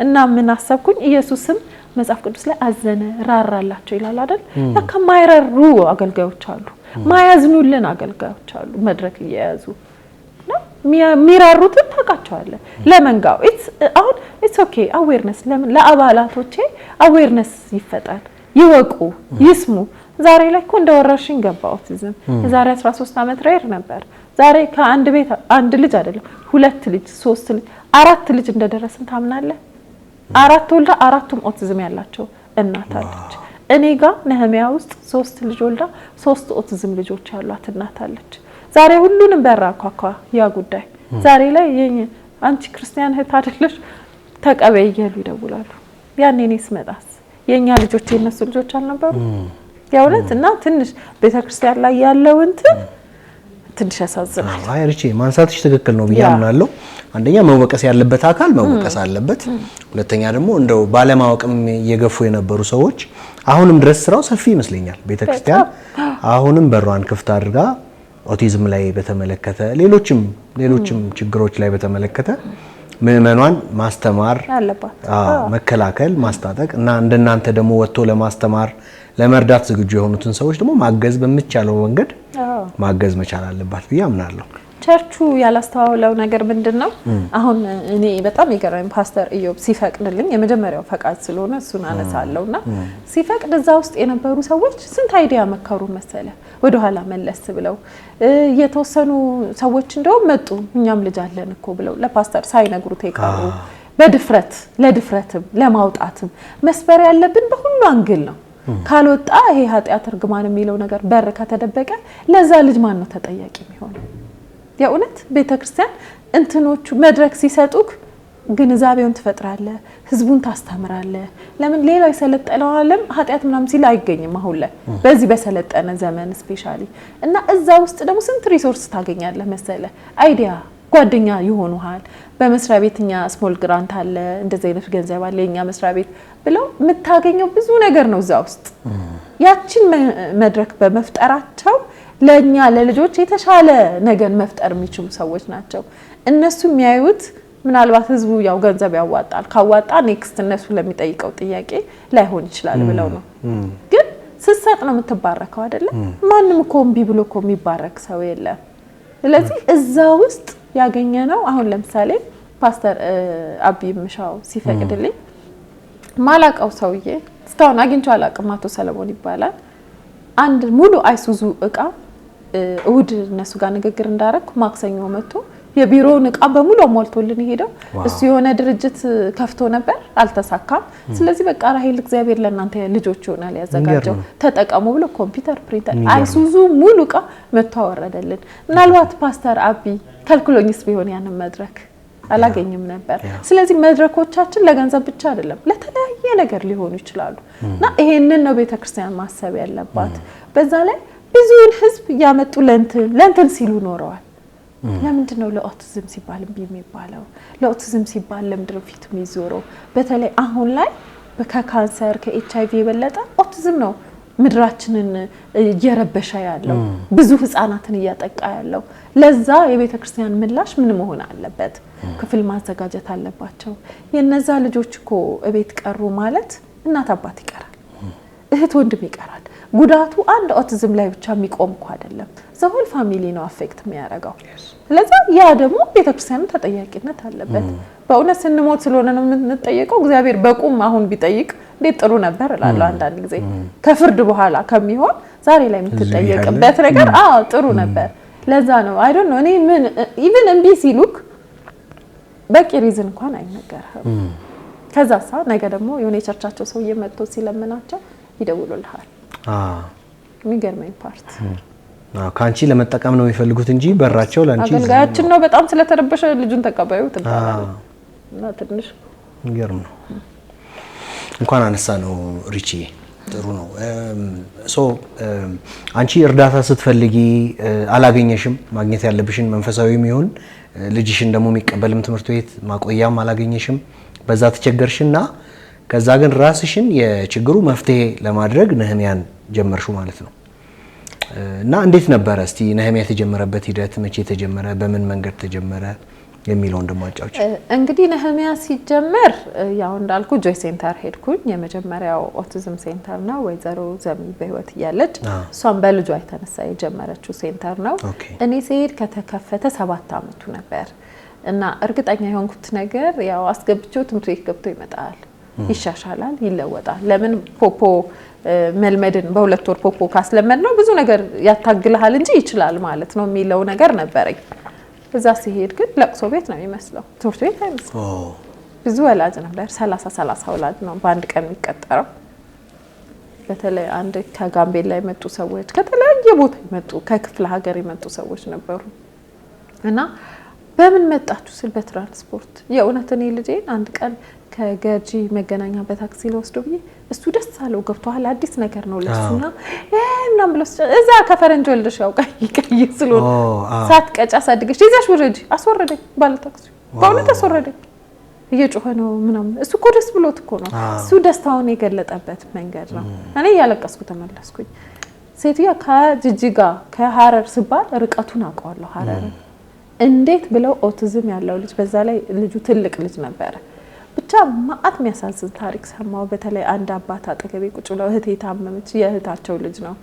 Speaker 1: እና ምን አሰብኩኝ ኢየሱስም መጽሐፍ ቅዱስ ላይ አዘነ ራራላቸው ይላል አይደል ለከማይራሩ አገልጋዮች አሉ ማያዝኑልን አገልጋዮች አሉ መድረክ እየያዙ ነው ሚራሩትን ታውቃቸዋለ ለመንጋው ኢትስ ኦኬ አዌርነስ ለምን ለአባላቶቼ አዌርነስ ይፈጣል ይወቁ ይስሙ ዛሬ ላይ እኮ እንደወራሽኝ ገባው ኦቲዝም ዛሬ 13 አመት ሬር ነበር ዛሬ ከአንድ ቤት አንድ ልጅ አይደለም ሁለት ልጅ ሶስት ልጅ አራት ልጅ እንደደረስን ታምናለህ አራት ወልዳ አራቱም ኦቲዝም ያላቸው እናት አለች እኔ ጋር ነህሚያ ውስጥ 3 ልጅ ወልዳ 3 ኦቲዝም ልጆች ያሏት እናት አለች ዛሬ ሁሉንም በራኳኳ ያ ጉዳይ ዛሬ ላይ አንቺ ክርስቲያን እህት አይደለሽ ተቀበይ እያሉ ይደውላሉ ያኔ እኔስ መጣስ የኛ ልጆች የነሱ ልጆች አልነበሩ ያውለት እና ትንሽ ቤተክርስቲያን ላይ ያለው እንትን ትንሽ ያሳዝናል
Speaker 2: አይርቼ ማንሳትሽ ትክክል ነው ብያምናለሁ አንደኛ መወቀስ ያለበት አካል መወቀስ አለበት ሁለተኛ ደግሞ እንደው ባለማወቅም የገፉ የነበሩ ሰዎች አሁንም ድረስ ስራው ሰፊ ይመስለኛል ቤተክርስቲያን አሁንም በሯን ክፍት አድርጋ ኦቲዝም ላይ በተመለከተ ሌሎችም ችግሮች ላይ በተመለከተ ምዕመናን ማስተማር አለባት መከላከል ማስታጠቅ እና እንደናንተ ደግሞ ወጥቶ ለማስተማር ለመርዳት ዝግጁ የሆኑትን ሰዎች ደግሞ ማገዝ በሚቻለው መንገድ ማገዝ መቻል አለባት ብዬ አምናለሁ
Speaker 1: ቸርቹ ያላስተዋወለው ነገር ምንድነው? አሁን እኔ በጣም የገረመኝ ፓስተር ኢዮብ ሲፈቅድልኝ የመጀመሪያው ፈቃድ ስለሆነ እሱን አነሳለሁና ሲፈቅድ እዛ ውስጥ የነበሩ ሰዎች ስንት አይዲያ መከሩ መሰለ ወደ ኋላ መለስ ብለው የተወሰኑ ሰዎች እንደው መጡ እኛም ልጅ አለን እኮ ብለው ለፓስተር ሳይነግሩት ይቀሩ በድፍረት ለድፍረትም ለማውጣትም መስበር ያለብን በሁሉ አንግል ነው ካልወጣ ይሄ ኃጢአት እርግማን የሚለው ነገር በር ከተደበቀ ለዛ ልጅ ማን ነው ተጠያቂ የሚሆነው? የእውነት ቤተክርስቲያን እንትኖቹ መድረክ ሲሰጡክ ግንዛቤውን ትፈጥራለህ፣ ህዝቡን ታስተምራለህ። ለምን ሌላው የሰለጠነው ዓለም ኃጢአት ምናምን ሲል አይገኝም አሁን ላይ በዚህ በሰለጠነ ዘመን ስፔሻሊ እና እዛ ውስጥ ደግሞ ስንት ሪሶርስ ታገኛለህ መሰለ አይዲያ ጓደኛ ይሆኑሃል። በመስሪያ ቤትኛ ስሞል ግራንት አለ እንደዚህ አይነት ገንዘብ አለ የኛ መስሪያ ቤት ብለው የምታገኘው ብዙ ነገር ነው እዛ ውስጥ ያቺን መድረክ በመፍጠራቸው ለኛ ለልጆች የተሻለ ነገር መፍጠር የሚችሉ ሰዎች ናቸው። እነሱ የሚያዩት ምናልባት ህዝቡ ያው ገንዘብ ያዋጣል ካዋጣ ኔክስት እነሱ ለሚጠይቀው ጥያቄ ላይሆን ይችላል ብለው ነው። ግን ስሰጥ ነው የምትባረከው አይደለ? ማንም እኮ እምቢ ብሎ እኮ የሚባረክ ሰው የለም። ስለዚህ እዛ ውስጥ ያገኘነው አሁን ለምሳሌ ፓስተር አቢ ምሻው ሲፈቅድልኝ ማላቀው ሰውዬ እስካሁን አግኝቼው አላቅም አቶ ሰለሞን ይባላል። አንድ ሙሉ አይሱዙ እቃ እሁድ እነሱ ጋር ንግግር እንዳረኩ ማክሰኞ መጥቶ የቢሮውን እቃ በሙሉ ሞልቶልን ሄደው እሱ የሆነ ድርጅት ከፍቶ ነበር አልተሳካም። ስለዚህ በቃ ራሄል እግዚአብሔር ለእናንተ ልጆች ይሆናል ያዘጋጀው ተጠቀሙ ብሎ ኮምፒውተር ፕሪንተር አይሱዙ ሙሉ እቃ መጥቶ አወረደልን። ምናልባት ፓስተር አቢ ከልክሎኝስ ቢሆን ያንን መድረክ አላገኝም ነበር። ስለዚህ መድረኮቻችን ለገንዘብ ብቻ አይደለም ለተለያየ ነገር ሊሆኑ ይችላሉ እና ይሄንን ነው ቤተክርስቲያን ማሰብ ያለባት። በዛ ላይ ብዙውን ህዝብ ያመጡ ለእንትን ሲሉ ኖረዋል። ለምንድን ነው ለኦቲዝም ሲባል እምቢ የሚባለው? ለኦቲዝም ሲባል ለምንድን ነው ፊት የሚዞረው? በተለይ አሁን ላይ ከካንሰር ከኤችአይቪ የበለጠ ኦቲዝም ነው ምድራችንን እየረበሸ ያለው ብዙ ህፃናትን እያጠቃ ያለው። ለዛ የቤተክርስቲያን ምላሽ ምን መሆን አለበት? ክፍል ማዘጋጀት አለባቸው። የነዛ ልጆች እኮ እቤት ቀሩ ማለት እናት አባት ይቀራል፣ እህት ወንድም ይቀራል። ጉዳቱ አንድ ኦቲዝም ላይ ብቻ የሚቆም እኮ አይደለም፣ ዘሆል ፋሚሊ ነው አፌክት የሚያደርገው። ስለዚህ ያ ደግሞ ቤተክርስቲያኑ ተጠያቂነት አለበት። በእውነት ስንሞት ስለሆነ ነው የምንጠየቀው። እግዚአብሔር በቁም አሁን ቢጠይቅ እንዴት ጥሩ ነበር እላለሁ አንዳንድ ጊዜ ከፍርድ በኋላ ከሚሆን ዛሬ ላይ የምትጠየቅበት ነገር ጥሩ ነበር። ለዛ ነው አይ ዶንት ኖ እኔ ምን ኢቭን እምቢ ሲሉክ በቂ ሪዝን እንኳን አይነገርህም። ከዛሳ ነገ ደግሞ የሆነ የቸርቻቸው ሰው እየመጥቶ ሲለምናቸው ይደውሉልሃል። የሚገርመኝ ፓርት
Speaker 2: ካንቺ ለመጠቀም ነው የሚፈልጉት እንጂ በራቸው ላንቺ
Speaker 1: አገልጋያችን ነው በጣም ስለተረበሸ ልጁን ተቀባዩ ትባላል እና ትንሽ
Speaker 2: የሚገርም ነው። እንኳን አነሳ ነው ሪቺ ጥሩ ነው። አንቺ እርዳታ ስትፈልጊ አላገኘሽም። ማግኘት ያለብሽን መንፈሳዊም ይሁን ልጅሽን ደግሞ የሚቀበልም ትምህርት ቤት ማቆያም አላገኘሽም። በዛ ተቸገርሽና ከዛ ግን ራስሽን የችግሩ መፍትሄ ለማድረግ ነህሚያን ጀመርሹ ማለት ነው። እና እንዴት ነበረ እስቲ ነህሚያ የተጀመረበት ሂደት መቼ ተጀመረ፣ በምን መንገድ ተጀመረ የሚለው እንደማጫውች?
Speaker 1: እንግዲህ ነህሚያ ሲጀመር ያው እንዳልኩ ጆይ ሴንተር ሄድኩኝ። የመጀመሪያው ኦቲዝም ሴንተር ነው። ወይዘሮ ዘሚ በህይወት እያለች እሷን በልጇ የተነሳ የጀመረችው ሴንተር ነው። እኔ ሲሄድ ከተከፈተ 7 አመቱ ነበር እና እርግጠኛ የሆንኩት ነገር ያው አስገብቼው ትምህርት ቤት ገብቶ ይመጣል፣ ይሻሻላል፣ ይለወጣል። ለምን ፖፖ መልመድን በ2 ወር ፖፖ ካስለመድ ነው ብዙ ነገር ያታግልሃል እንጂ ይችላል ማለት ነው የሚለው ነገር ነበረኝ። እዛ ሲሄድ ግን ለቅሶ ቤት ነው የሚመስለው፣ ትምህርት ቤት አይመስልም። ብዙ ወላጅ ነበር፣ 30 ወላጅ ነው በአንድ ቀን የሚቀጠረው። በተለይ አንድ ከጋምቤላ የመጡ ሰዎች፣ ከተለያየ ቦታ የመጡ ከክፍለ ሀገር የመጡ ሰዎች ነበሩ እና በምን መጣችሁ ስል በትራንስፖርት። የእውነት እኔ ልጄን አንድ ቀን ከገርጂ መገናኛ በታክሲ ለወስዶ ብዬ እሱ ደስ አለው ገብቷል፣ አዲስ ነገር ነው ለሱና ምናምን ብሎ እዛ ከፈረንጅ ወልደሽ ያው ቀይ ስለሆነ ሳትቀጭ አሳድገሽ ይዘሽ ወረጂ አስወረደኝ ባለ ታክሲ። በእውነት አስወረደኝ። እየጮኸ ነው ምናምን። እሱ እኮ ደስ ብሎት እኮ ነው። እሱ ደስታውን የገለጠበት መንገድ ነው። እኔ ያለቀስኩ ተመለስኩኝ። ሴትዮዋ ከጅጅጋ ከሐረር ሲባል ርቀቱን አውቀዋለሁ። ሐረር እንዴት ብለው ኦቲዝም ያለው ልጅ በዛ ላይ ልጁ ትልቅ ልጅ ነበረ። ብቻ ማአት የሚያሳዝን ታሪክ ሰማው። በተለይ አንድ አባት አጠገቤ ቁጭ ብለው እህቴ ታመመች፣ የእህታቸው ልጅ ነው፣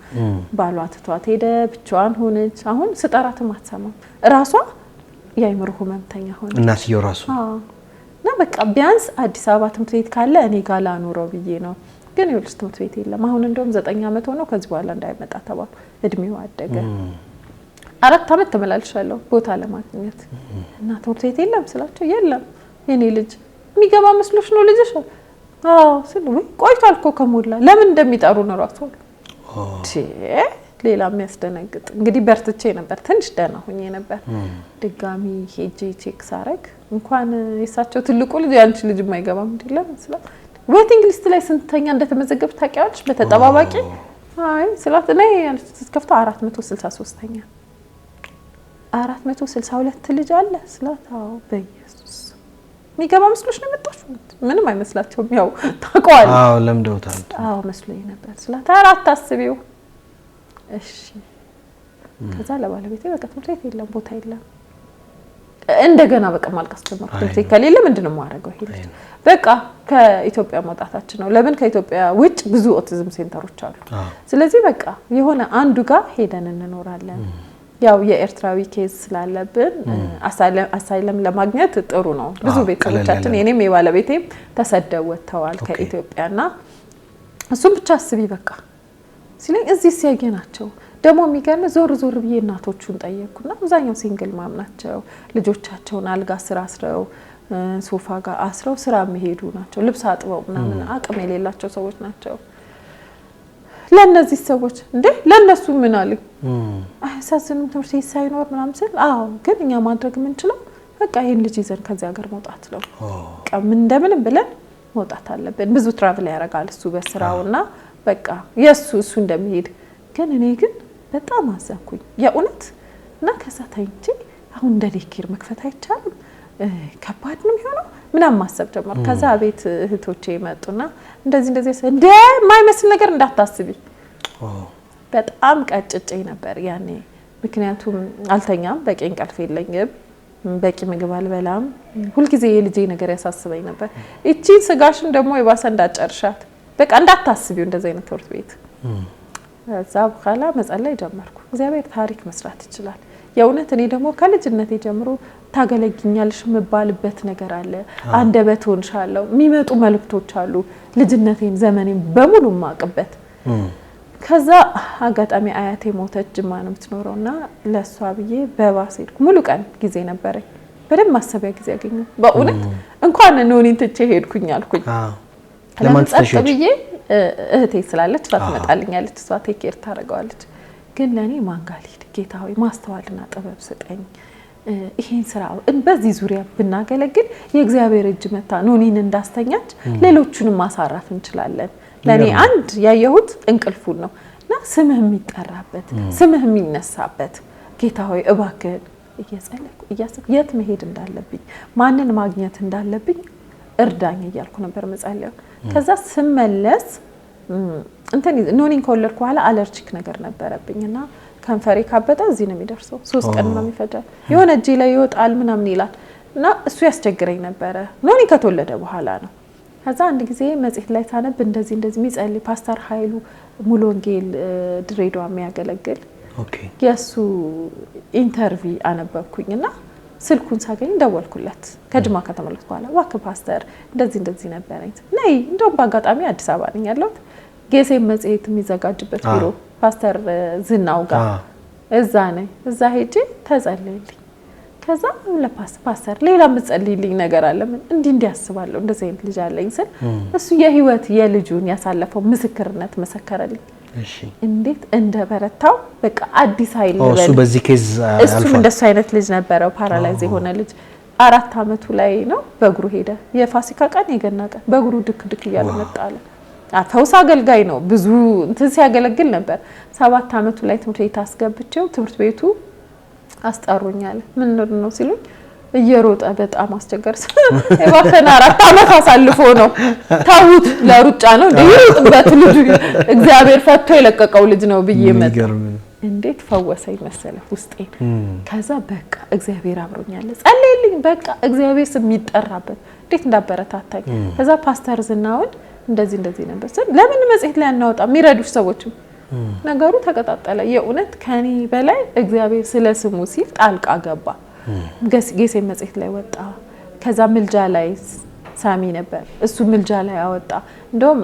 Speaker 1: ባሏ ትቷት ሄደ፣ ብቻዋን ሆነች። አሁን ስጠራትም አትሰማም። ራሷ የአይምሮ ህመምተኛ ሆነ
Speaker 2: እናትየው ራሱ
Speaker 1: እና በቃ ቢያንስ አዲስ አበባ ትምህርት ቤት ካለ እኔ ጋር ላኑረው ብዬ ነው። ግን ይኸውልሽ ትምህርት ቤት የለም። አሁን እንደውም 9 ዓመት ሆኖ ከዚህ በኋላ እንዳይመጣ ተባለ። እድሜው አደገ። 4 ዓመት ተመላልሻለሁ ቦታ ለማግኘት እና ትምህርት ቤት የለም ስላቸው የለም የኔ ልጅ የሚገባ መስሎሽ ነው ልጅሽ? አዎ ስል ወይ ቆይቷል እኮ ከሞላ ለምን እንደሚጠሩ ነው ራሱ ሌላ የሚያስደነግጥ። እንግዲህ በርትቼ ነበር፣ ትንሽ ደህና ሆኜ ነበር። ድጋሚ ሄጄ ቼክ ሳረግ እንኳን የሳቸው ትልቁ ልጅ ያንቺ ልጅ የማይገባም እንዲለም ስላ ዌቲንግ ሊስት ላይ ስንተኛ እንደተመዘገብ ታውቂያለሽ? በተጠባባቂ አይ ስላት እኔ ስትከፍታ 463ኛ 462 ልጅ አለ ስላት አዎ በኢየሱስ የሚገባ መስሎሽ ነው የመጣሽው? ምንም አይመስላቸውም፣ ያው ታውቀዋል።
Speaker 2: አዎ ለምደውታል።
Speaker 1: አዎ መስሎኝ ነበር ስላት አራት አስቢው እሺ። ከዛ ለባለቤቴ በቃ ትምህርት ቤት የለም ቦታ የለም። እንደገና በቃ ማልቀስ ጀመርኩ። ትምህርት ቤት ከሌለ ምንድነው የማደርገው? ይሄ በቃ ከኢትዮጵያ መውጣታችን ነው። ለምን ከኢትዮጵያ ውጭ ብዙ ኦቲዝም ሴንተሮች አሉ። ስለዚህ በቃ የሆነ አንዱ ጋር ሄደን እንኖራለን። ያው የኤርትራዊ ኬዝ ስላለብን አሳይለም ለማግኘት ጥሩ ነው። ብዙ ቤተሰቦቻችን የኔም የባለቤቴም ተሰደው ወጥተዋል ከኢትዮጵያና እሱም ብቻ አስቢ በቃ ሲለኝ እዚህ ሲያገናቸው ደግሞ የሚገርም ዞር ዞር ብዬ እናቶቹን ጠየቅኩና አብዛኛው ሲንግል ማም ናቸው። ልጆቻቸውን አልጋ ስራ አስረው ሶፋ ጋር አስረው ስራ የሚሄዱ ናቸው። ልብስ አጥበው ምናምን አቅም የሌላቸው ሰዎች ናቸው። ለነዚህ ሰዎች እንዴ ለነሱ ምን አለኝ አሳዝንም ትምህርት ቤት ሳይኖር ምናምን ስል አዎ ግን እኛ ማድረግ የምንችለው በቃ ይሄን ልጅ ይዘን ከዚያ ሀገር መውጣት ነው። በቃ ምን እንደምንም ብለን መውጣት አለብን። ብዙ ትራቭል ያደርጋል እሱ በስራውና በቃ እሱ እንደሚሄድ ግን እኔ ግን በጣም አዘንኩኝ የእውነት እና ከዛ ታይንጂ አሁን እንደ ዴኬር መክፈት አይቻልም ከባድ ነው የሚሆነው ምናምን ማሰብ ጀመርኩ። ከዛ ቤት እህቶቼ መጡና እንደዚህ እንደ የማይመስል ነገር እንዳታስቢ በጣም ቀጭጬ ነበር ያኔ። ምክንያቱም አልተኛም፣ በቂ እንቅልፍ የለኝም፣ በቂ ምግብ አልበላም። ሁልጊዜ የልጄ ነገር ያሳስበኝ ነበር። እቺ ስጋሽን ደግሞ የባሰ እንዳጨርሻት በቃ እንዳታስቢው እንደዚህ አይነት ትምህርት ቤት። እዛ በኋላ መጸለይ ጀመርኩ። እግዚአብሔር ታሪክ መስራት ይችላል። የእውነት እኔ ደግሞ ከልጅነቴ ጀምሮ ታገለግኛለሽ መባልበት ነገር አለ። አንደበት ሆንሻለሁ የሚመጡ መልእክቶች አሉ። ልጅነቴን ዘመኔን በሙሉ ማቅበት። ከዛ አጋጣሚ አያቴ ሞተች፣ ጅማ ነው የምትኖረውና ለሷ ብዬ በባስ ሄድኩ። ሙሉ ቀን ጊዜ ነበረኝ። በደንብ ማሰቢያ ጊዜ ያገኘው በእውነት እንኳን ኖኒን ትቼ ሄድኩኝ አልኩኝ። ለምን ብዬ እህቴ ስላለች ትመጣልኛለች፣ እሷ ቴክ ኬር ታደርገዋለች። ግን ለኔ ማንጋል ሄድ ጌታ ሆይ ማስተዋልና ጥበብ ስጠኝ። ይሄን ስራ በዚህ ዙሪያ ብናገለግል የእግዚአብሔር እጅ መታ ኖኒን እንዳስተኛች ሌሎቹንም ማሳረፍ እንችላለን። ለኔ አንድ ያየሁት እንቅልፉን ነው እና ስምህ የሚጠራበት ስምህ የሚነሳበት ጌታ ሆይ እባክህ እየጸለይኩ እያሰብኩ የት መሄድ እንዳለብኝ ማንን ማግኘት እንዳለብኝ እርዳኝ እያልኩ ነበር መጸለይ። ከዛ ስመለስ ኖኒን ከወለድኩ በኋላ አለርጂክ ነገር ነበረብኝና ከንፈሬ ካበጠ እዚህ ነው የሚደርሰው። 3 ቀን ነው የሚፈጀው። የሆነ እጄ ላይ ይወጣል ምናምን ይላል እና እሱ ያስቸግረኝ ነበረ። ኖኒ ከተወለደ በኋላ ነው። ከዛ አንድ ጊዜ መጽሔት ላይ ታነብ እንደዚህ የሚጸልይ ፓስተር ኃይሉ ሙሉ ወንጌል ድሬዳዋ የሚያገለግል የሱ ኢንተርቪው አነበብኩኝና ስልኩን ሳገኝ ደወልኩለት። ከጅማ ከተመለስኩ በኋላ እባክህ ፓስተር እንደዚህ ነበረኝ ነይ እንደውም በአጋጣሚ አዲስ አበባ ነኝ ያለሁት ጌሴም መጽሔት የሚዘጋጅበት ቢሮ ፓስተር ዝናው ጋር እዛ ነኝ። እዛ ሄጄ ተጸልይልኝ። ከዛ ለፓስተር ሌላ ምጸልይልኝ ነገር አለ ምን እንዲያስባለሁ እንደዚህ አይነት ልጅ አለኝ ስል እሱ የህይወት የልጁን ያሳለፈው ምስክርነት መሰከረልኝ። እሺ እንዴት እንደበረታው በቃ አዲስ ኃይል ነበር። እሱ
Speaker 2: በዚህ ኬዝ
Speaker 1: እሱ እንደሱ አይነት ልጅ ነበረው፣ ፓራላይዝ የሆነ ልጅ 4 አመቱ ላይ ነው በእግሩ ሄደ። የፋሲካ ቀን የገና ቀን በእግሩ ድክ እያለ መጣለ። ፈውስ አገልጋይ ነው፣ ብዙ እንትን ሲያገለግል ነበር። 7 አመቱ ላይ ትምህርት ቤት አስገብቼው ትምህርት ቤቱ አስጠሩኛል። ምን ነው ሲሉኝ እየሮጠ በጣም አስቸገር እባክህን 4 አመት አሳልፎ ነው ታውት ለሩጫ ነው እንዴ ይሩጥበት ልጅ እግዚአብሔር ፈቶ የለቀቀው ልጅ ነው ብዬ መጣ። እንዴት ፈወሰኝ መሰለ ውስጤን። ከዛ በቃ እግዚአብሔር አብሮኛል ጸልይልኝ በቃ እግዚአብሔር ስም ይጠራበት እንዴት እንዳበረታታኝ። ከዛ ፓስተር ዝናውን እንደዚህ ነበር ለምን መጽሔት ላይ አናወጣ የሚረዱሽ ሰዎችም ነገሩ ተቀጣጠለ። የእውነት ከኔ በላይ እግዚአብሔር ስለ ስሙ ሲል ጣልቃ ገባ። ጌሴ መጽሔት ላይ ወጣ። ከዛ ምልጃ ላይ ሳሚ ነበር እሱ ምልጃ ላይ አወጣ። እንደውም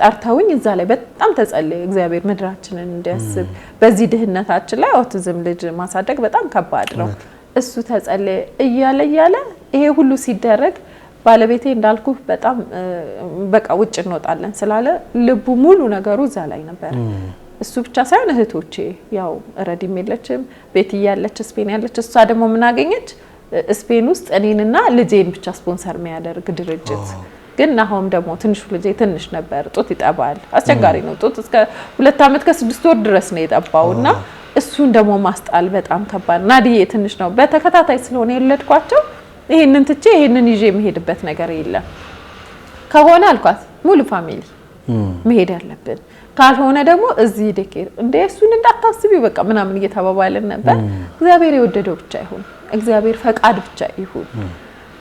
Speaker 1: ጠርተውኝ እዛ ላይ በጣም ተጸለየ እግዚአብሔር ምድራችንን እንዲያስብ። በዚህ ድህነታችን ላይ ኦቲዝም ልጅ ማሳደግ በጣም ከባድ ነው። እሱ ተጸለየ እያለ ይሄ ሁሉ ሲደረግ ባለቤቴ እንዳልኩ በጣም በቃ ውጭ እንወጣለን ስላለ ልቡ ሙሉ ነገሩ እዛ ላይ ነበር። እሱ ብቻ ሳይሆን እህቶቼ ያው ረዲም የለችም ቤት ያለች ስፔን ያለች እሷ ደግሞ ምን አገኘች ስፔን ውስጥ እኔንና ልጄን ብቻ ስፖንሰር የሚያደርግ ድርጅት። ግን አሁን ደግሞ ትንሹ ልጄ ትንሽ ነበር ጡት ይጠባል አስቸጋሪ ነው። ጡት እስከ 2 አመት ከ6 ወር ድረስ ነው የጠባውና እሱን ደግሞ ማስጣል በጣም ከባድ ናዲዬ ትንሽ ነው። በተከታታይ ስለሆነ የወለድኳቸው ይሄንን ትቼ ይሄንን ይዤ መሄድበት ነገር የለም። ከሆነ አልኳት ሙሉ ፋሚሊ መሄድ ያለብን ካልሆነ ደግሞ እዚህ ደኬር እንደ እሱን እንዳታስቢው በቃ ምናምን እየተባባልን ነበር። እግዚአብሔር የወደደው ብቻ ይሁን እግዚአብሔር ፈቃድ ብቻ ይሁን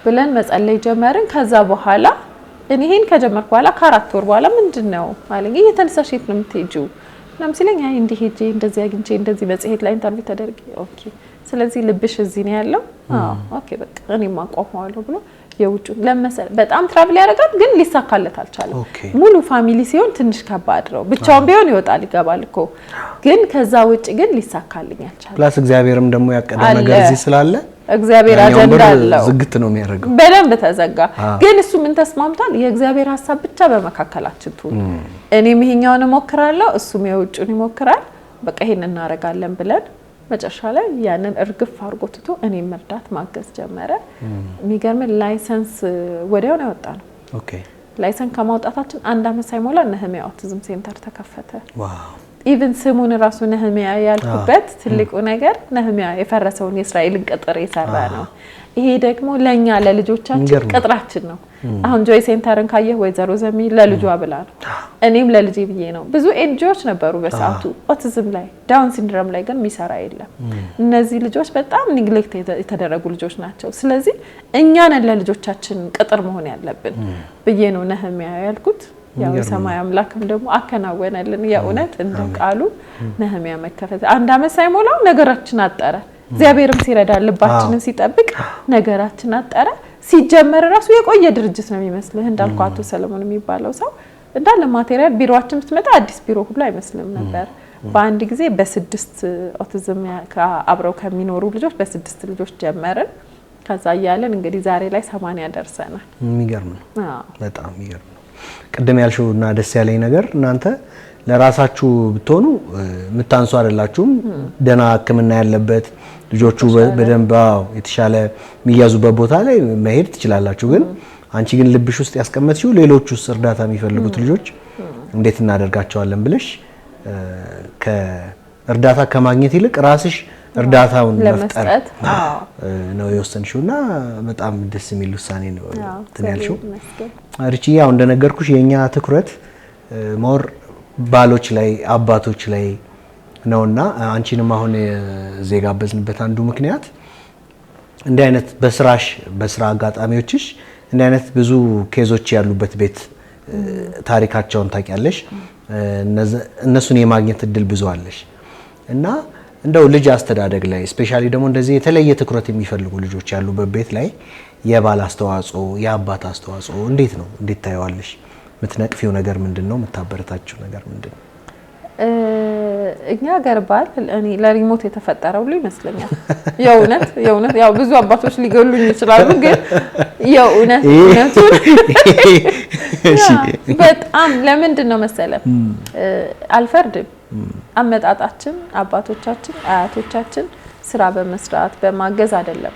Speaker 1: ብለን መጸለይ ጀመርን። ከዛ በኋላ እኔ ይሄን ከጀመርኩ በኋላ ከ4 ወር በኋላ ምንድነው አለኝ እየተነሳሽ የት ነው የምትሄጂው ምናምን ሲለኝ አይ እንዲህ ሄጄ እንደዚህ አግኝቼ እንደዚህ መጽሔት ላይ ኢንተርቪው ተደርጌ ኦኬ ስለዚህ ልብሽ እዚህ ነው ያለው ኦኬ በቃ እኔም አቋቋማለሁ ብሎ የውጭ ለምሳሌ በጣም ትራቭል ያደርጋል ግን ሊሳካለት አልቻለም። ሙሉ ፋሚሊ ሲሆን ትንሽ ከባድ ነው። ብቻውን ቢሆን ይወጣል ይገባል እኮ ግን ከዛ ውጭ ግን ሊሳካልኝ አልቻለም።
Speaker 2: ፕላስ እግዚአብሔርም ደግሞ ያቀደው ነገር እዚህ ስላለ
Speaker 1: እግዚአብሔር አጀንዳ አለው
Speaker 2: ዝግት ነው የሚያደርገው
Speaker 1: በደንብ ተዘጋ። ግን እሱ ምን ተስማምቷል የእግዚአብሔር ሐሳብ ብቻ በመካከላችን ትሁን እኔም ይሄኛውን እሞክራለሁ እሱም የውጭውን ይሞክራል በቃ ይሄን እናረጋለን ብለን መጨረሻ ላይ ያንን እርግፍ አድርጎ ትቶ እኔም መርዳት ማገዝ ጀመረ። የሚገርም ላይሰንስ ወዲያው ነው ያወጣነው። ኦኬ ላይሰንስ ከማውጣታችን 1 አመት ሳይሞላ ነህሚያ ኦቲዝም ሴንተር ተከፈተ። ዋው ኢቭን ስሙን ራሱ ነህሚያ ያልኩበት ትልቁ ነገር ነህሚያ የፈረሰውን የእስራኤልን ቅጥር የሰራ ነው። ይሄ ደግሞ ለኛ ለልጆቻችን ቅጥራችን ነው። አሁን ጆይ ሴንተርን ካየህ ወይዘሮ ዘሚ ለልጇ ብላ ነው እኔም ለልጄ ብዬ ነው። ብዙ ኤንጂኦዎች ነበሩ በሰዓቱ ኦቲዝም ላይ ዳውን ሲንድሮም ላይ ግን የሚሰራ የለም። እነዚህ ልጆች በጣም ኔግሌክት የተደረጉ ልጆች ናቸው። ስለዚህ እኛ ነን ለልጆቻችን ቅጥር መሆን ያለብን ብዬ ነው ነህሚያ ያልኩት። ያው የሰማይ አምላክም ደግሞ አከናወነልን የእውነት እንደ ቃሉ ነህሚያ መከፈተ 1 አመት ሳይሞላው ነገራችን አጠረ። እግዚአብሔርም ሲረዳ ልባችንን ሲጠብቅ ነገራችን አጠረ። ሲጀመር ራሱ የቆየ ድርጅት ነው የሚመስልህ እንዳልኩ አቶ ሰለሞን የሚባለው ሰው እንዳለ ማቴሪያል ቢሮአችን ብትመጣ አዲስ ቢሮ ሁሉ አይመስልም ነበር። በአንድ ጊዜ በ6 ኦቲዝም አብረው ከሚኖሩ ልጆች በ6 ልጆች ጀመርን። ከዛ ያያለን እንግዲህ ዛሬ ላይ 80 ደርሰናል።
Speaker 2: የሚገርም ነው በጣም የሚገርም ነው። ቅድም ያልሽውና ደስ ያለኝ ነገር እናንተ ለራሳችሁ ብትሆኑ ምታንሱ አይደላችሁም። ደና ሕክምና ያለበት ልጆቹ በደንብ የተሻለ የሚያዙበት ቦታ ላይ መሄድ ትችላላችሁ። ግን አንቺ ግን ልብሽ ውስጥ ያስቀመጥሽው ሌሎቹስ እርዳታ የሚፈልጉት ልጆች እንዴት እናደርጋቸዋለን ብለሽ ከእርዳታ ከማግኘት ይልቅ ራስሽ እርዳታውን መፍጠር ነው የወሰንሽውና በጣም ደስ የሚል ውሳኔ ነው ትኛልሽው። አርቺ ያው እንደነገርኩሽ የኛ ትኩረት ሞር ባሎች ላይ አባቶች ላይ ነውና አንቺንም አሁን ዜጋ በዝንበት አንዱ ምክንያት እንዲህ አይነት በስራ አጋጣሚዎችሽ እንዲህ አይነት ብዙ ኬዞች ያሉበት ቤት ታሪካቸውን ታውቂያለሽ። እነሱን የማግኘት እድል ብዙ አለሽ እና እንደው ልጅ አስተዳደግ ላይ ስፔሻሊ ደግሞ እንደዚህ የተለየ ትኩረት የሚፈልጉ ልጆች ያሉበት ቤት ላይ የባል አስተዋጽኦ የአባት አስተዋጽኦ እንዴት ነው? እንዴት ታየዋለሽ? ምትነቅፊው ነገር ምንድነው? ምታበረታችው ነገር ምንድነው?
Speaker 1: እኛ ጋር ባል እኔ ለሪሞት የተፈጠረው ሁሉ ይመስለኛል። የእውነት ያው ብዙ አባቶች ሊገሉኝ ይችላሉ ግን የእውነት በጣም ለምንድነው መሰለም አልፈርድም። አመጣጣችን አባቶቻችን አያቶቻችን ስራ በመስራት በማገዝ አይደለም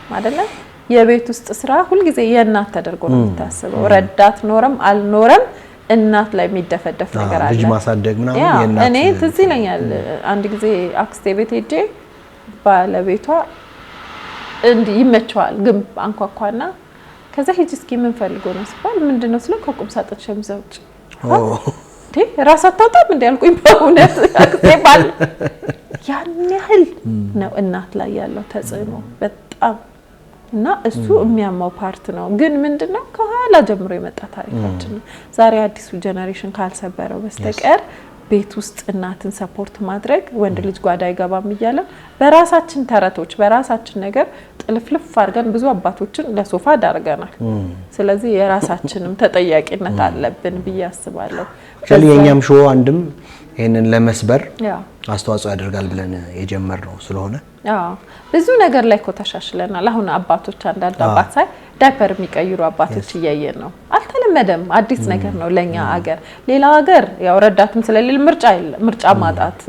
Speaker 1: የቤት ውስጥ ስራ ሁሉ ጊዜ የእናት ተደርጎ ነው የሚታሰበው። ረዳት ኖረም አልኖረም እናት ላይ የሚደፈደፍ ነገር አለ። ልጅ ማሳደግ ምናምን የእናት እኔ ትዝ ይለኛል አንድ ጊዜ አክስቴ ቤት ሄጄ ባለቤቷ እንዲህ ይመቸዋል ግን አንኳኳና ከዛ ሂጂ እስኪ ምን ፈልጎ ነው ሲባል ምንድነው ስለ ከቁም ሳጥን ሸምዛ ውጭ ራስ አታውጣም እንደ ያልኩኝ በእውነት አክስቴ ባል ያን ያህል ነው እናት ላይ ያለው ተጽዕኖ በጣም እና እሱ የሚያማው ፓርት ነው ግን ምንድነው ከኋላ ጀምሮ የመጣ ታሪካችን ነው ዛሬ አዲሱ ጄነሬሽን ካልሰበረው በስተቀር ቤት ውስጥ እናትን ሰፖርት ማድረግ ወንድ ልጅ ጓዳ አይገባም ይያለ በራሳችን ተረቶች በራሳችን ነገር ጥልፍልፍ አድርገን ብዙ አባቶችን ለሶፋ ዳርገናል ስለዚህ የራሳችንም ተጠያቂነት አለብን ብዬ አስባለሁ
Speaker 2: ስለኛም ሾው አንድም ይሄንን ለመስበር አስተዋጽኦ ያደርጋል ብለን የጀመርነው ስለሆነ
Speaker 1: ብዙ ነገር ላይ ተሻሽለናል አሁን አባቶች አንዳንድ አባት ሳይ ዳይፐር የሚቀይሩ አባቶች እያየን ነው አልተለመደም አዲስ ነገር ነው ለኛ ሀገር ሌላ ሀገር ያው ረዳትም ስለሌለ ምርጫ ማጣት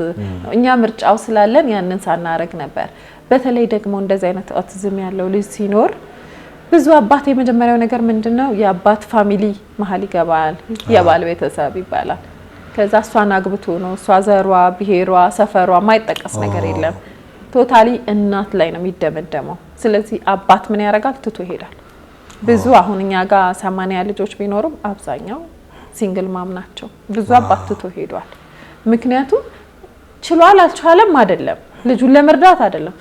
Speaker 1: እኛ ምርጫው ስላለን ያንን ሳናረግ ነበር በተለይ ደግሞ እንደዚህ አይነት ኦቲዝም ያለው ልጅ ሲኖር ብዙ አባት የመጀመሪያው ነገር ምንድነው የአባት ፋሚሊ መሀል ይገባል የባል ቤተሰብ ይባላል ከዛ እሷን አግብቶ ነው እሷ ዘሯ ብሄሯ ሰፈሯ ማይጠቀስ ነገር የለም ቶታሊ እናት ላይ ነው የሚደመደመው ስለዚህ አባት ምን ያረጋል ትቶ ይሄዳል ብዙ አሁንኛ ጋር 80 ልጆች ቢኖሩም አብዛኛው ሲንግል ማም ናቸው ብዙ አባት ትቶ ሄዷል ምክንያቱም ችሏል አልቻለም አይደለም ልጁን ለመርዳት አይደለም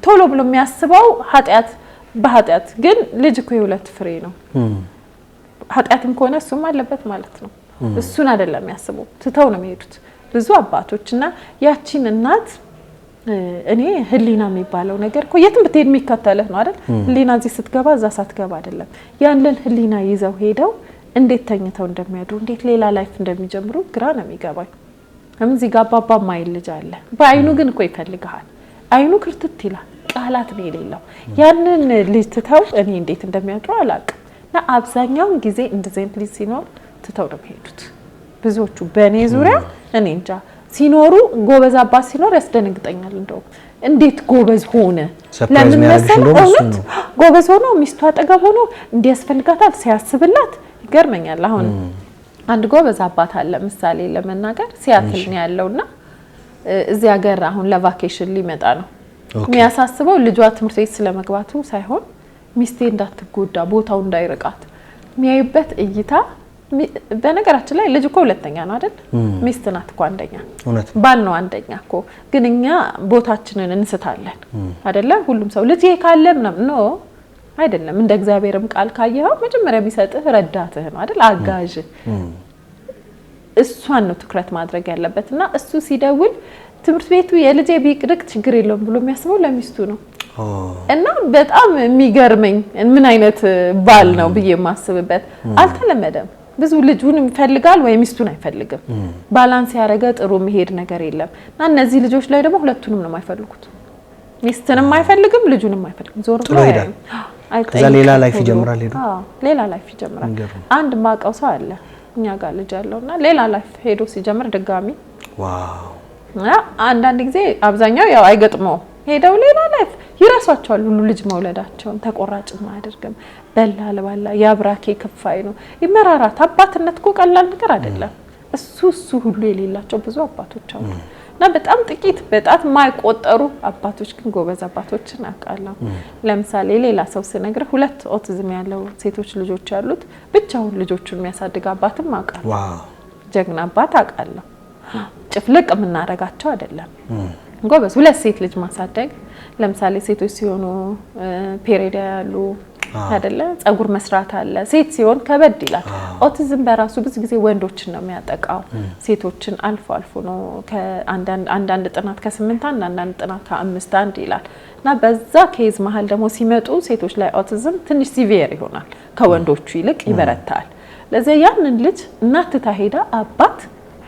Speaker 1: ቶሎ ብሎ የሚያስበው በኃጢአት ግን ልጅ እኮ የሁለት ፍሬ ነው ኃጢአትም ከሆነ እሱም አለበት ማለት ነው እሱን አይደለም ያስበው ትተው ነው የሚሄዱት ብዙ አባቶችና ያቺን እናት እኔ ህሊና የሚባለው ነገር እኮ የትም ብትሄድ የሚከተልህ ነው አይደል ህሊና እዚህ ስትገባ እዛ ሳትገባ አይደለም ያንን ህሊና ይዘው ሄደው እንዴት ተኝተው እንደሚያድሩ እንዴት ሌላ ላይፍ እንደሚጀምሩ ግራ ነው የሚገባኝ እዚህ ጋር አባባ ማይል ልጅ አለ በአይኑ ግን እኮ ይፈልጋል አይኑ ክርትት ይላል ቃላት ነው የሌለው ያንን ልጅ ትተው እኔ እንዴት እንደሚያድሩ አላውቅም እና አብዛኛው ጊዜ እንደዚህ አይነት ልጅ ሲኖር ትተው ነው የሚሄዱት ብዙዎቹ በእኔ ዙሪያ እኔ እንጃ ሲኖሩ ጎበዝ አባት ሲኖር ያስደነግጠኛል እንደው እንዴት ጎበዝ ሆነ ለምን መሰለው ጎበዝ ሆኖ ሚስቱ አጠገብ ሆኖ እንዲያስፈልጋታል ሲያስብላት ይገርመኛል አሁን አንድ ጎበዝ አባት አለ ምሳሌ ለመናገር ሲያትል ነው ያለውና እዚህ ሀገር አሁን ለቫኬሽን ሊመጣ ነው የሚያሳስበው ልጇ ትምህርት ቤት ስለመግባቱ ሳይሆን ሚስቴ እንዳትጎዳ ቦታው እንዳይርቃት የሚያዩበት እይታ በነገራችን ላይ ልጅ እኮ ሁለተኛ ነው አይደል ሚስት ናት እኮ አንደኛ ባል ነው አንደኛ እኮ ግን እኛ ቦታችንን እንስታለን አይደለ ሁሉም ሰው ልጅ ካለ ምናምን ነው አይደለም እንደ እግዚአብሔርም ቃል ካየው መጀመሪያ ቢሰጥህ ረዳትህ ነው አይደል አጋዥ እሷን ነው ትኩረት ማድረግ ያለበትና እሱ ሲደውል ትምህርት ቤቱ የልጄ ቢቅርቅ ችግር የለውም ብሎ የሚያስበው ለሚስቱ ነው እና በጣም የሚገርመኝ ምን አይነት ባል ነው ብዬ ማስብበት አልተለመደም ብዙ ልጁን ይፈልጋል ወይ ሚስቱን አይፈልግም ባላንስ ያረገ ጥሩ መሄድ ነገር የለም እና እነዚህ ልጆች ላይ ደግሞ ሁለቱንም ነው የማይፈልጉት ሚስትንም አይፈልግም ልጁንም አይፈልግም ዞር ብሎ ይሄዳል
Speaker 2: ከዛ ሌላ ላይፍ ይጀምራል
Speaker 1: ሌላ ላይፍ ይጀምራል አንድ ማቀው ሰው አለ እኛ ጋር ልጅ አለውና ሌላ ላይፍ ሄዶ ሲጀምር ድጋሚ ዋው አንዳንድ ጊዜ አብዛኛው ያው አይገጥመው ሄደው ሌላ ላይፍ ይራሳቸዋል ሁሉ ልጅ መውለዳቸውን ተቆራጭ ማያደርግም በላልባላ ያብራኬ ከፋይ ነው ይመራራት አባትነት እኮ ቀላል ነገር አይደለም እሱ ሁሉ የሌላቸው ብዙ አባቶች አሉ እና በጣም ጥቂት በጣት ማይቆጠሩ አባቶች ግን ጎበዝ አባቶችን አቃላው ለምሳሌ ሌላ ሰው ሲነግር ሁለት ኦቲዝም ያለው ሴቶች ልጆች ያሉት ብቻውን ልጆቹን የሚያሳድግ አባትም አቃላው ዋው ጀግና አባት አቃላው ጭፍልቅ ምናረጋቸው አይደለም ጎበዝ ሁለት ሴት ልጅ ማሳደግ ለምሳሌ ሴቶች ሲሆኑ ፔሪድ ያሉ አይደለ ጸጉር መስራት አለ ሴት ሲሆን ከበድ ይላል ኦቲዝም በራሱ ብዙ ጊዜ ወንዶችን ነው የሚያጠቃው ሴቶችን አልፎ ነው ከአንዳንድ ጥናት ከ8 አንዳንድ ጥናት ከ5 አንድ ይላል እና በዛ ኬዝ መሃል ደግሞ ሲመጡ ሴቶች ላይ ኦቲዝም ትንሽ ሲቪር ይሆናል ከወንዶቹ ይልቅ ይበረታል ለዚህ ያንን ልጅ እናት ታሄዳ አባት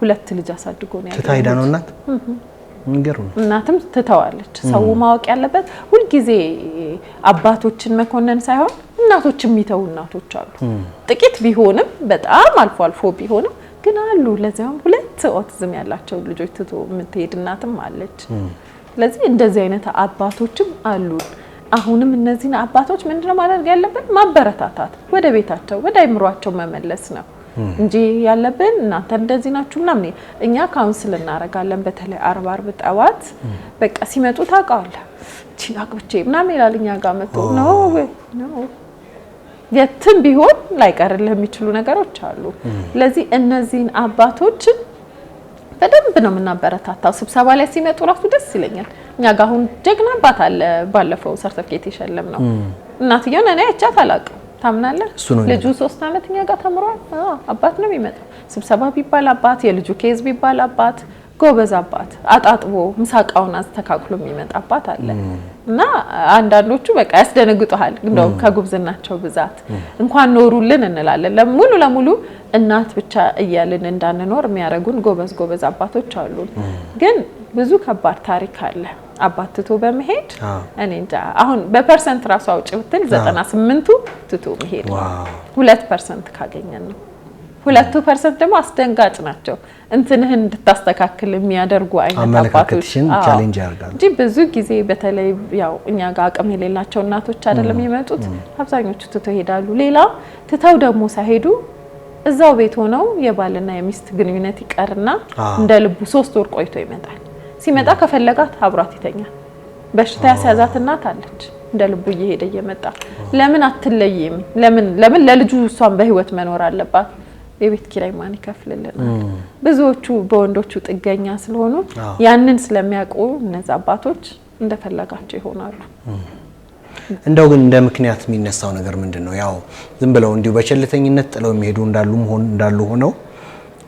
Speaker 1: ሁለት ልጅ አሳድጎ ነው ያለው
Speaker 2: ታሄዳ ነው እናት
Speaker 1: እናትም ትተዋለች ሰው ማወቅ ያለበት ሁሉ ጊዜ አባቶችን መኮነን ሳይሆን እናቶችም የሚተው እናቶች አሉ ጥቂት ቢሆንም በጣም አልፎ ቢሆንም ግን አሉ ለዚያም ሁለት ኦቲዝም ያላቸው ልጆች ትቶ የምትሄድ እናትም አለች ስለዚህ እንደዚህ አይነት አባቶችም አሉ አሁንም እነዚህን አባቶች ምንድነው ማድረግ ያለበት ማበረታታት ወደ ቤታቸው ወደ አይምሯቸው መመለስ ነው እንጂ ያለብን እናንተ እንደዚህ ናችሁ ምናምን እኛ ካውንስል እናረጋለን በተለይ አርብ ጠዋት በቃ ሲመጡ ታውቃለህ ቺናቅብቼ ምናምን ይላልኛ ጋር መጥቶ ነው የትም ቢሆን ላይቀርልህ የሚችሉ ነገሮች አሉ ስለዚህ እነዚህን አባቶችን በደንብ ነው የምናበረታታው። ስብሰባ ላይ ሲመጡ ራሱ ደስ ይለኛል። እኛ ጋር አሁን ጀግና አባት አለ። ባለፈው ሰርቲፊኬት የሸለም ነው እናትየውን እኔ አይቻት አላውቅም። ታምናለህ? ልጁ 3 አመት እኛ ጋር ተምሯል። አባት ነው የሚመጣው። ስብሰባ ቢባል አባት፣ የልጁ ኬዝ ቢባል አባት፣ ጎበዝ አባት፣ አጣጥቦ ምሳቃውን አስተካክሎ የሚመጣ አባት አለ። እና አንዳንዶቹ በቃ ያስደነግጡሃል። እንደው ከጉብዝናቸው ብዛት እንኳን ኖሩልን እንላለን። ሙሉ ለሙሉ እናት ብቻ እያልን እንዳንኖር የሚያረጉን ጎበዝ አባቶች አሉን። ግን ብዙ ከባድ ታሪክ አለ። አባት ትቶ በመሄድ እኔ እንጃ አሁን በፐርሰንት ራሱ አውጪ ብትል 98ቱ ትቶ መሄድ ነው። 2% ካገኘን ነው። 2% ደግሞ አስደንጋጭ ናቸው። እንትንህን እንድታስተካክል የሚያደርጉ አይነት አባቶች
Speaker 2: ቻሌንጅ ያርጋሉ
Speaker 1: እንጂ ብዙ ጊዜ በተለይ ያው እኛ ጋር አቅም የሌላቸው እናቶች አይደለም የሚመጡት። አብዛኞቹ ትቶ ይሄዳሉ። ሌላ ትተው ደግሞ ሳይሄዱ እዛው ቤት ሆነው የባልና የሚስት ግንኙነት ይቀርና እንደ ልቡ 3 ወር ቆይቶ ይመጣል። ሲመጣ ከፈለጋት አብሯት ይተኛል። በሽታ ያስያዛት እናት አለች። እንደ ልቡ እየሄደ እየመጣ ለምን አትለይም? ለምን ለልጁ እሷን በህይወት መኖር አለባት? የቤት ኪራይ ማን ይከፍልልናል? ብዙዎቹ በወንዶቹ ጥገኛ ስለሆኑ ያንን ስለሚያውቁ እነዛ አባቶች እንደፈለጋቸው ይሆናሉ።
Speaker 2: እንደው ግን እንደ ምክንያት የሚነሳው ነገር ምንድነው? ያው ዝም ብለው እንዲሁ በቸልተኝነት ጥለው የሚሄዱ እንዳሉ ሆነው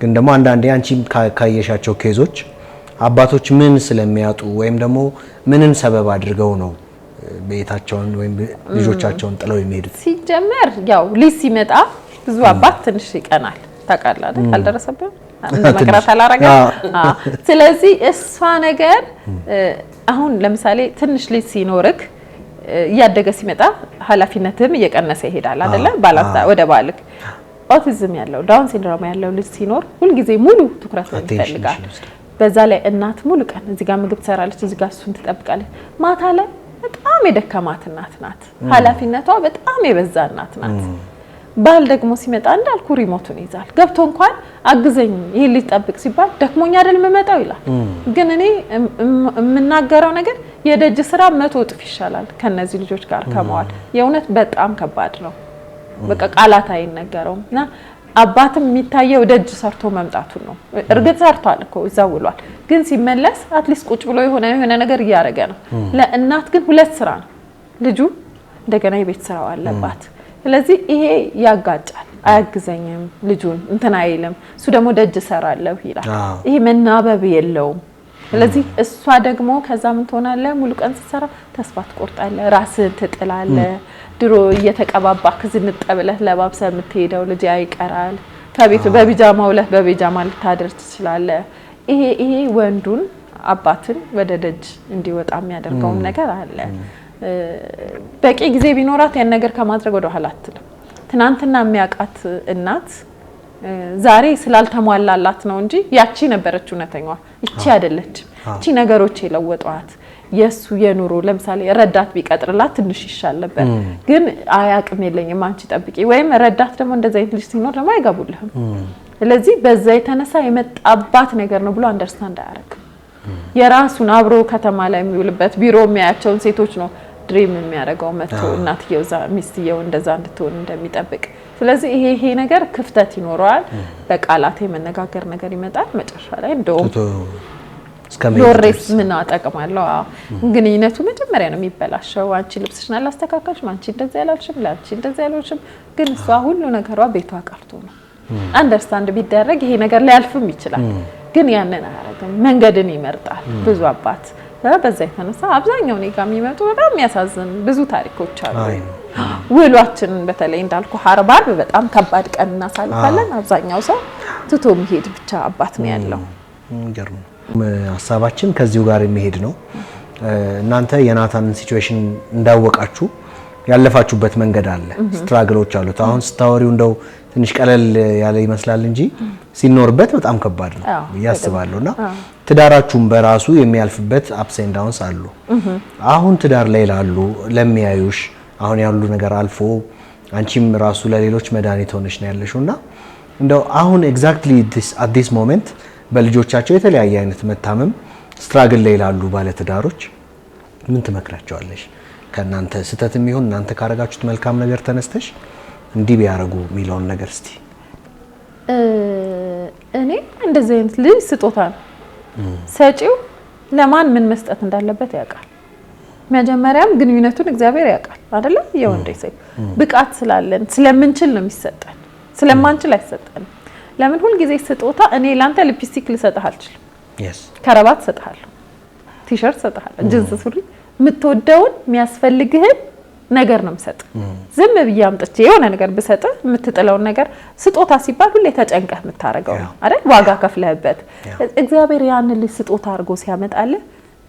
Speaker 2: ግን ደግሞ አንዳንዴ አንቺም ካየሻቸው ኬዞች አባቶች ምን ስለሚያጡ ወይም ደግሞ ምንን ሰበብ አድርገው ነው ቤታቸውን ወይም ልጆቻቸውን ጥለው የሚሄዱት?
Speaker 1: ሲጀመር ያው ልጅ ሲመጣ ብዙ አባት ትንሽ ይቀናል። ታውቃለህ አይደል? አልደረሰብህም እንደ መቅረት አላረጋ። ስለዚህ እሷ ነገር አሁን ለምሳሌ ትንሽ ልጅ ሲኖርክ እያደገ ሲመጣ ኃላፊነትም እየቀነሰ ይሄዳል አይደለ? ባላንስ ወደ ባልክ ኦቲዝም ያለው ዳውን ሲንድሮም ያለው ልጅ ሲኖር ሁልጊዜ ሙሉ ትኩረት ይፈልጋል። በዛ ላይ እናት ሙሉ ቀን እዚህ ጋር ምግብ ትሰራለች፣ እዚህ ጋር እሱን ትጠብቃለች። ማታ ላይ በጣም የደከማት እናት ናት። ኃላፊነቷ በጣም የበዛ እናት ናት። ባል ደግሞ ሲመጣ እንዳልኩ ሪሞቱን ይዛል። ገብቶ እንኳን አግዘኝ ይሄ ልጅ ጠብቅ ሲባል ደክሞኛ አይደል የምመጣው ይላል። ግን እኔ የምናገረው ነገር የደጅ ስራ 100 እጥፍ ይሻላል ከነዚህ ልጆች ጋር ከመዋል። የእውነት በጣም ከባድ ነው። በቃ ቃላት አይነገረውም። እና አባትም የሚታየው ደጅ ሰርቶ መምጣቱን ነው። እርግጥ ሰርቷል እኮ እዛው ውሏል። ግን ሲመለስ አትሊስት ቁጭ ብሎ የሆነ ነገር እያደረገ ነው። ለእናት ግን 2 ስራ ነው። ልጁ እንደገና የቤት ስራው አለባት። ስለዚህ ይሄ ያጋጫል። አያግዘኝም ልጁን እንትን አይልም፣ እሱ ደግሞ ደጅ ሰራለሁ ይላል። ይሄ መናበብ የለውም። ስለዚህ እሷ ደግሞ ከዛ ምን ትሆናለህ? ሙሉ ቀን ስትሰራ ተስፋ ትቆርጣለህ፣ ራስን ትጥላለህ። ድሮ እየተቀባባክ ዝንጠብለህ ለባብሰ የምትሄደው ልጅ አይቀራል። ከቤቱ በቢጃማ ውለህ በቢጃማ ልታደር ትችላለህ። ይሄ ወንዱን አባትን ወደ ደጅ እንዲወጣ የሚያደርገው ነገር አለ። በቂ ጊዜ ቢኖራት ያን ነገር ከማድረግ ወደ ኋላ አትልም። ትናንትና የሚያውቃት እናት ዛሬ ስላልተሟላላት ነው እንጂ ያቺ ነበረች እውነተኛዋ። እቺ አይደለችም። እቺ ነገሮች የለወጧት የሱ የኑሮ ለምሳሌ ረዳት ቢቀጥርላት ትንሽ ይሻል ነበር። ግን አያቅም የለኝም አንቺ ጠብቂ ወይም ረዳት ደግሞ እንደዛ ልጅ ሲኖር ደግሞ አይገቡልህም። ስለዚህ በዛ የተነሳ የመጣባት ነገር ነው ብሎ አንደርስታንድ አያረግም። የራሱን አብሮ ከተማ ላይ የሚውልበት ቢሮ የሚያያቸውን ሴቶች ነው ድሪም የሚያደርገው መጥቶ እናትየው ሚስትየው እንደዛ እንድትሆን እንደሚጠብቅ። ስለዚህ ይሄ ነገር ክፍተት ይኖረዋል። በቃላት የመነጋገር ነገር ይመጣል። መጨረሻ ላይ እንደውም ሎሬስ ምን አጠቅማለሁ? ግንኙነቱ መጀመሪያ ነው የሚበላሸው። አንቺ ልብስሽን አላስተካከልሽም፣ አንቺ እንደዛ ያላልሽም፣ ለአንቺ እንደዛ ያላልሽም። ግን እሷ ሁሉ ነገሯ ቤቷ ቀርቶ ነው። አንደርስታንድ ቢደረግ ይሄ ነገር ሊያልፍም ይችላል። ግን ያንን አያረግም። መንገድን ይመርጣል ብዙ አባት። በዛ የተነሳ አብዛኛው እኔ ጋር የሚመጡ በጣም የሚያሳዝን ብዙ ታሪኮች አሉ። ውሏችንን በተለይ እንዳልኩ ሀርባር በጣም ከባድ ቀን እናሳልፋለን። አብዛኛው ሰው ትቶ መሄድ ብቻ አባት ነው ያለው።
Speaker 2: ሀሳባችን ከዚሁ ጋር የሚሄድ ነው። እናንተ የናታንን ሲቹዌሽን እንዳወቃችሁ ያለፋችሁበት መንገድ አለ፣ ስትራግሎች አሉት። አሁን ስታወሪው እንደው ትንሽ ቀለል ያለ ይመስላል እንጂ ሲኖርበት በጣም ከባድ ነው ያስባለሁና ትዳራችሁም በራሱ የሚያልፍበት አፕስ ኤንድ ዳውንስ አሉ። አሁን ትዳር ላይ ላሉ ለሚያዩሽ አሁን ያሉ ነገር አልፎ አንቺም ራሱ ለሌሎች መድኃኒት ሆነሽ ነው ያለሽውና እንደው አሁን ኤግዛክትሊ አት ዲስ ሞመንት በልጆቻቸው የተለያየ አይነት መታመም ስትራግል ላይ ላሉ ባለ ትዳሮች ምን ትመክራቸዋለሽ? ከናንተ ስተትም ይሁን እናንተ ካረጋችሁት መልካም ነገር ተነስተሽ እንዲህ ቢያረጉ የሚለውን ነገር እስቲ።
Speaker 1: እኔ እንደ እንደዚህ አይነት ልጅ ስጦታ ነው። ሰጪው ለማን ምን መስጠት እንዳለበት ያውቃል። መጀመሪያም ግንኙነቱን እግዚአብሔር ያውቃል አይደለ? የወንዴ ሴት ብቃት ስላለን ስለምንችል ነው የሚሰጠን፣ ስለማንችል አይሰጠንም። ለምን ሁሉ ጊዜ ስጦታ እኔ ላንተ ሊፕስቲክ ልሰጥህ አልችልም። ከረባት ሰጥሃለሁ፣ ቲሸርት ሰጥሃለሁ፣ ጂንስ ሱሪ፣ የምትወደውን የሚያስፈልግህን ነገር ነው የምሰጥ። ዝም ብዬ አምጥቼ የሆነ ነገር ብሰጥህ የምትጥለውን ነገር ስጦታ ሲባል ሁሌ ተጨንቀህ የምታረገው አይደል? ዋጋ ከፍለህበት። እግዚአብሔር ያንን ልጅ ስጦታ አድርጎ ሲያመጣልህ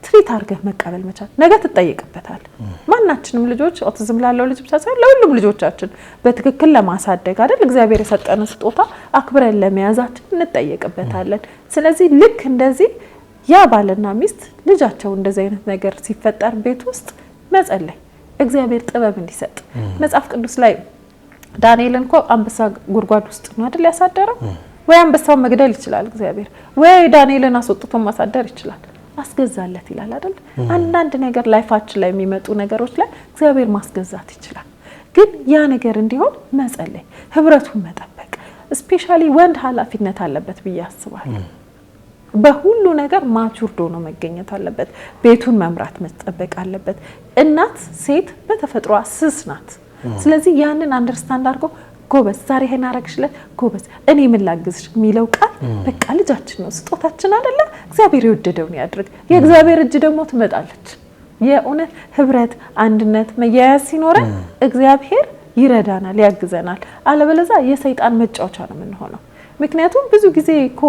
Speaker 1: ትሪት አድርገህ መቀበል መቻል። ነገ ትጠይቅበታለህ። ማናችንም ልጆች ኦቲዝም ላለው ልጅ ብቻ ሳይሆን ለሁሉም ልጆቻችን በትክክል ለማሳደግ አይደል እግዚአብሔር የሰጠን ስጦታ አክብረን ለመያዛችን እንጠየቅበታለን። ስለዚህ ልክ እንደዚህ ያ ባልና ሚስት ልጃቸው እንደዚህ አይነት ነገር ሲፈጠር ቤት ውስጥ መጸለይ እግዚአብሔር ጥበብ እንዲሰጥ። መጽሐፍ ቅዱስ ላይ ዳንኤልን እኮ አንበሳ ጉድጓድ ውስጥ ነው አይደል ያሳደረው? ወይ አንበሳውን መግደል ይችላል እግዚአብሔር፣ ወይ ዳንኤልን አስወጥቶ ማሳደር ይችላል። አስገዛለት ይላል አይደል? አንዳንድ ነገር ላይፋችን ላይ የሚመጡ ነገሮች ላይ እግዚአብሔር ማስገዛት ይችላል። ግን ያ ነገር እንዲሆን መጸለይ፣ ህብረቱን መጠበቅ፣ ስፔሻሊ ወንድ ኃላፊነት አለበት ብዬ አስባለሁ። በሁሉ ነገር ማቹርዶ ነው መገኘት አለበት። ቤቱን መምራት መጠበቅ አለበት። እናት ሴት በተፈጥሯ ስስ ናት። ስለዚህ ያንን አንደርስታንድ አድርጎ ጎበዝ ዛሬ ይሄን አረግሽለት ጎበዝ እኔ ምን ላግዝሽ የሚለው ቃል በቃ ልጃችን ነው፣ ስጦታችን አይደለ? እግዚአብሔር የወደደውን ያድርግ። የእግዚአብሔር እጅ ደግሞ ትመጣለች። የእውነት ህብረት፣ አንድነት፣ መያያዝ ሲኖረን እግዚአብሔር ይረዳናል፣ ያግዘናል። አለበለዚያ የሰይጣን መጫወቻ ነው የምንሆነው። ምክንያቱም ብዙ ጊዜ እኮ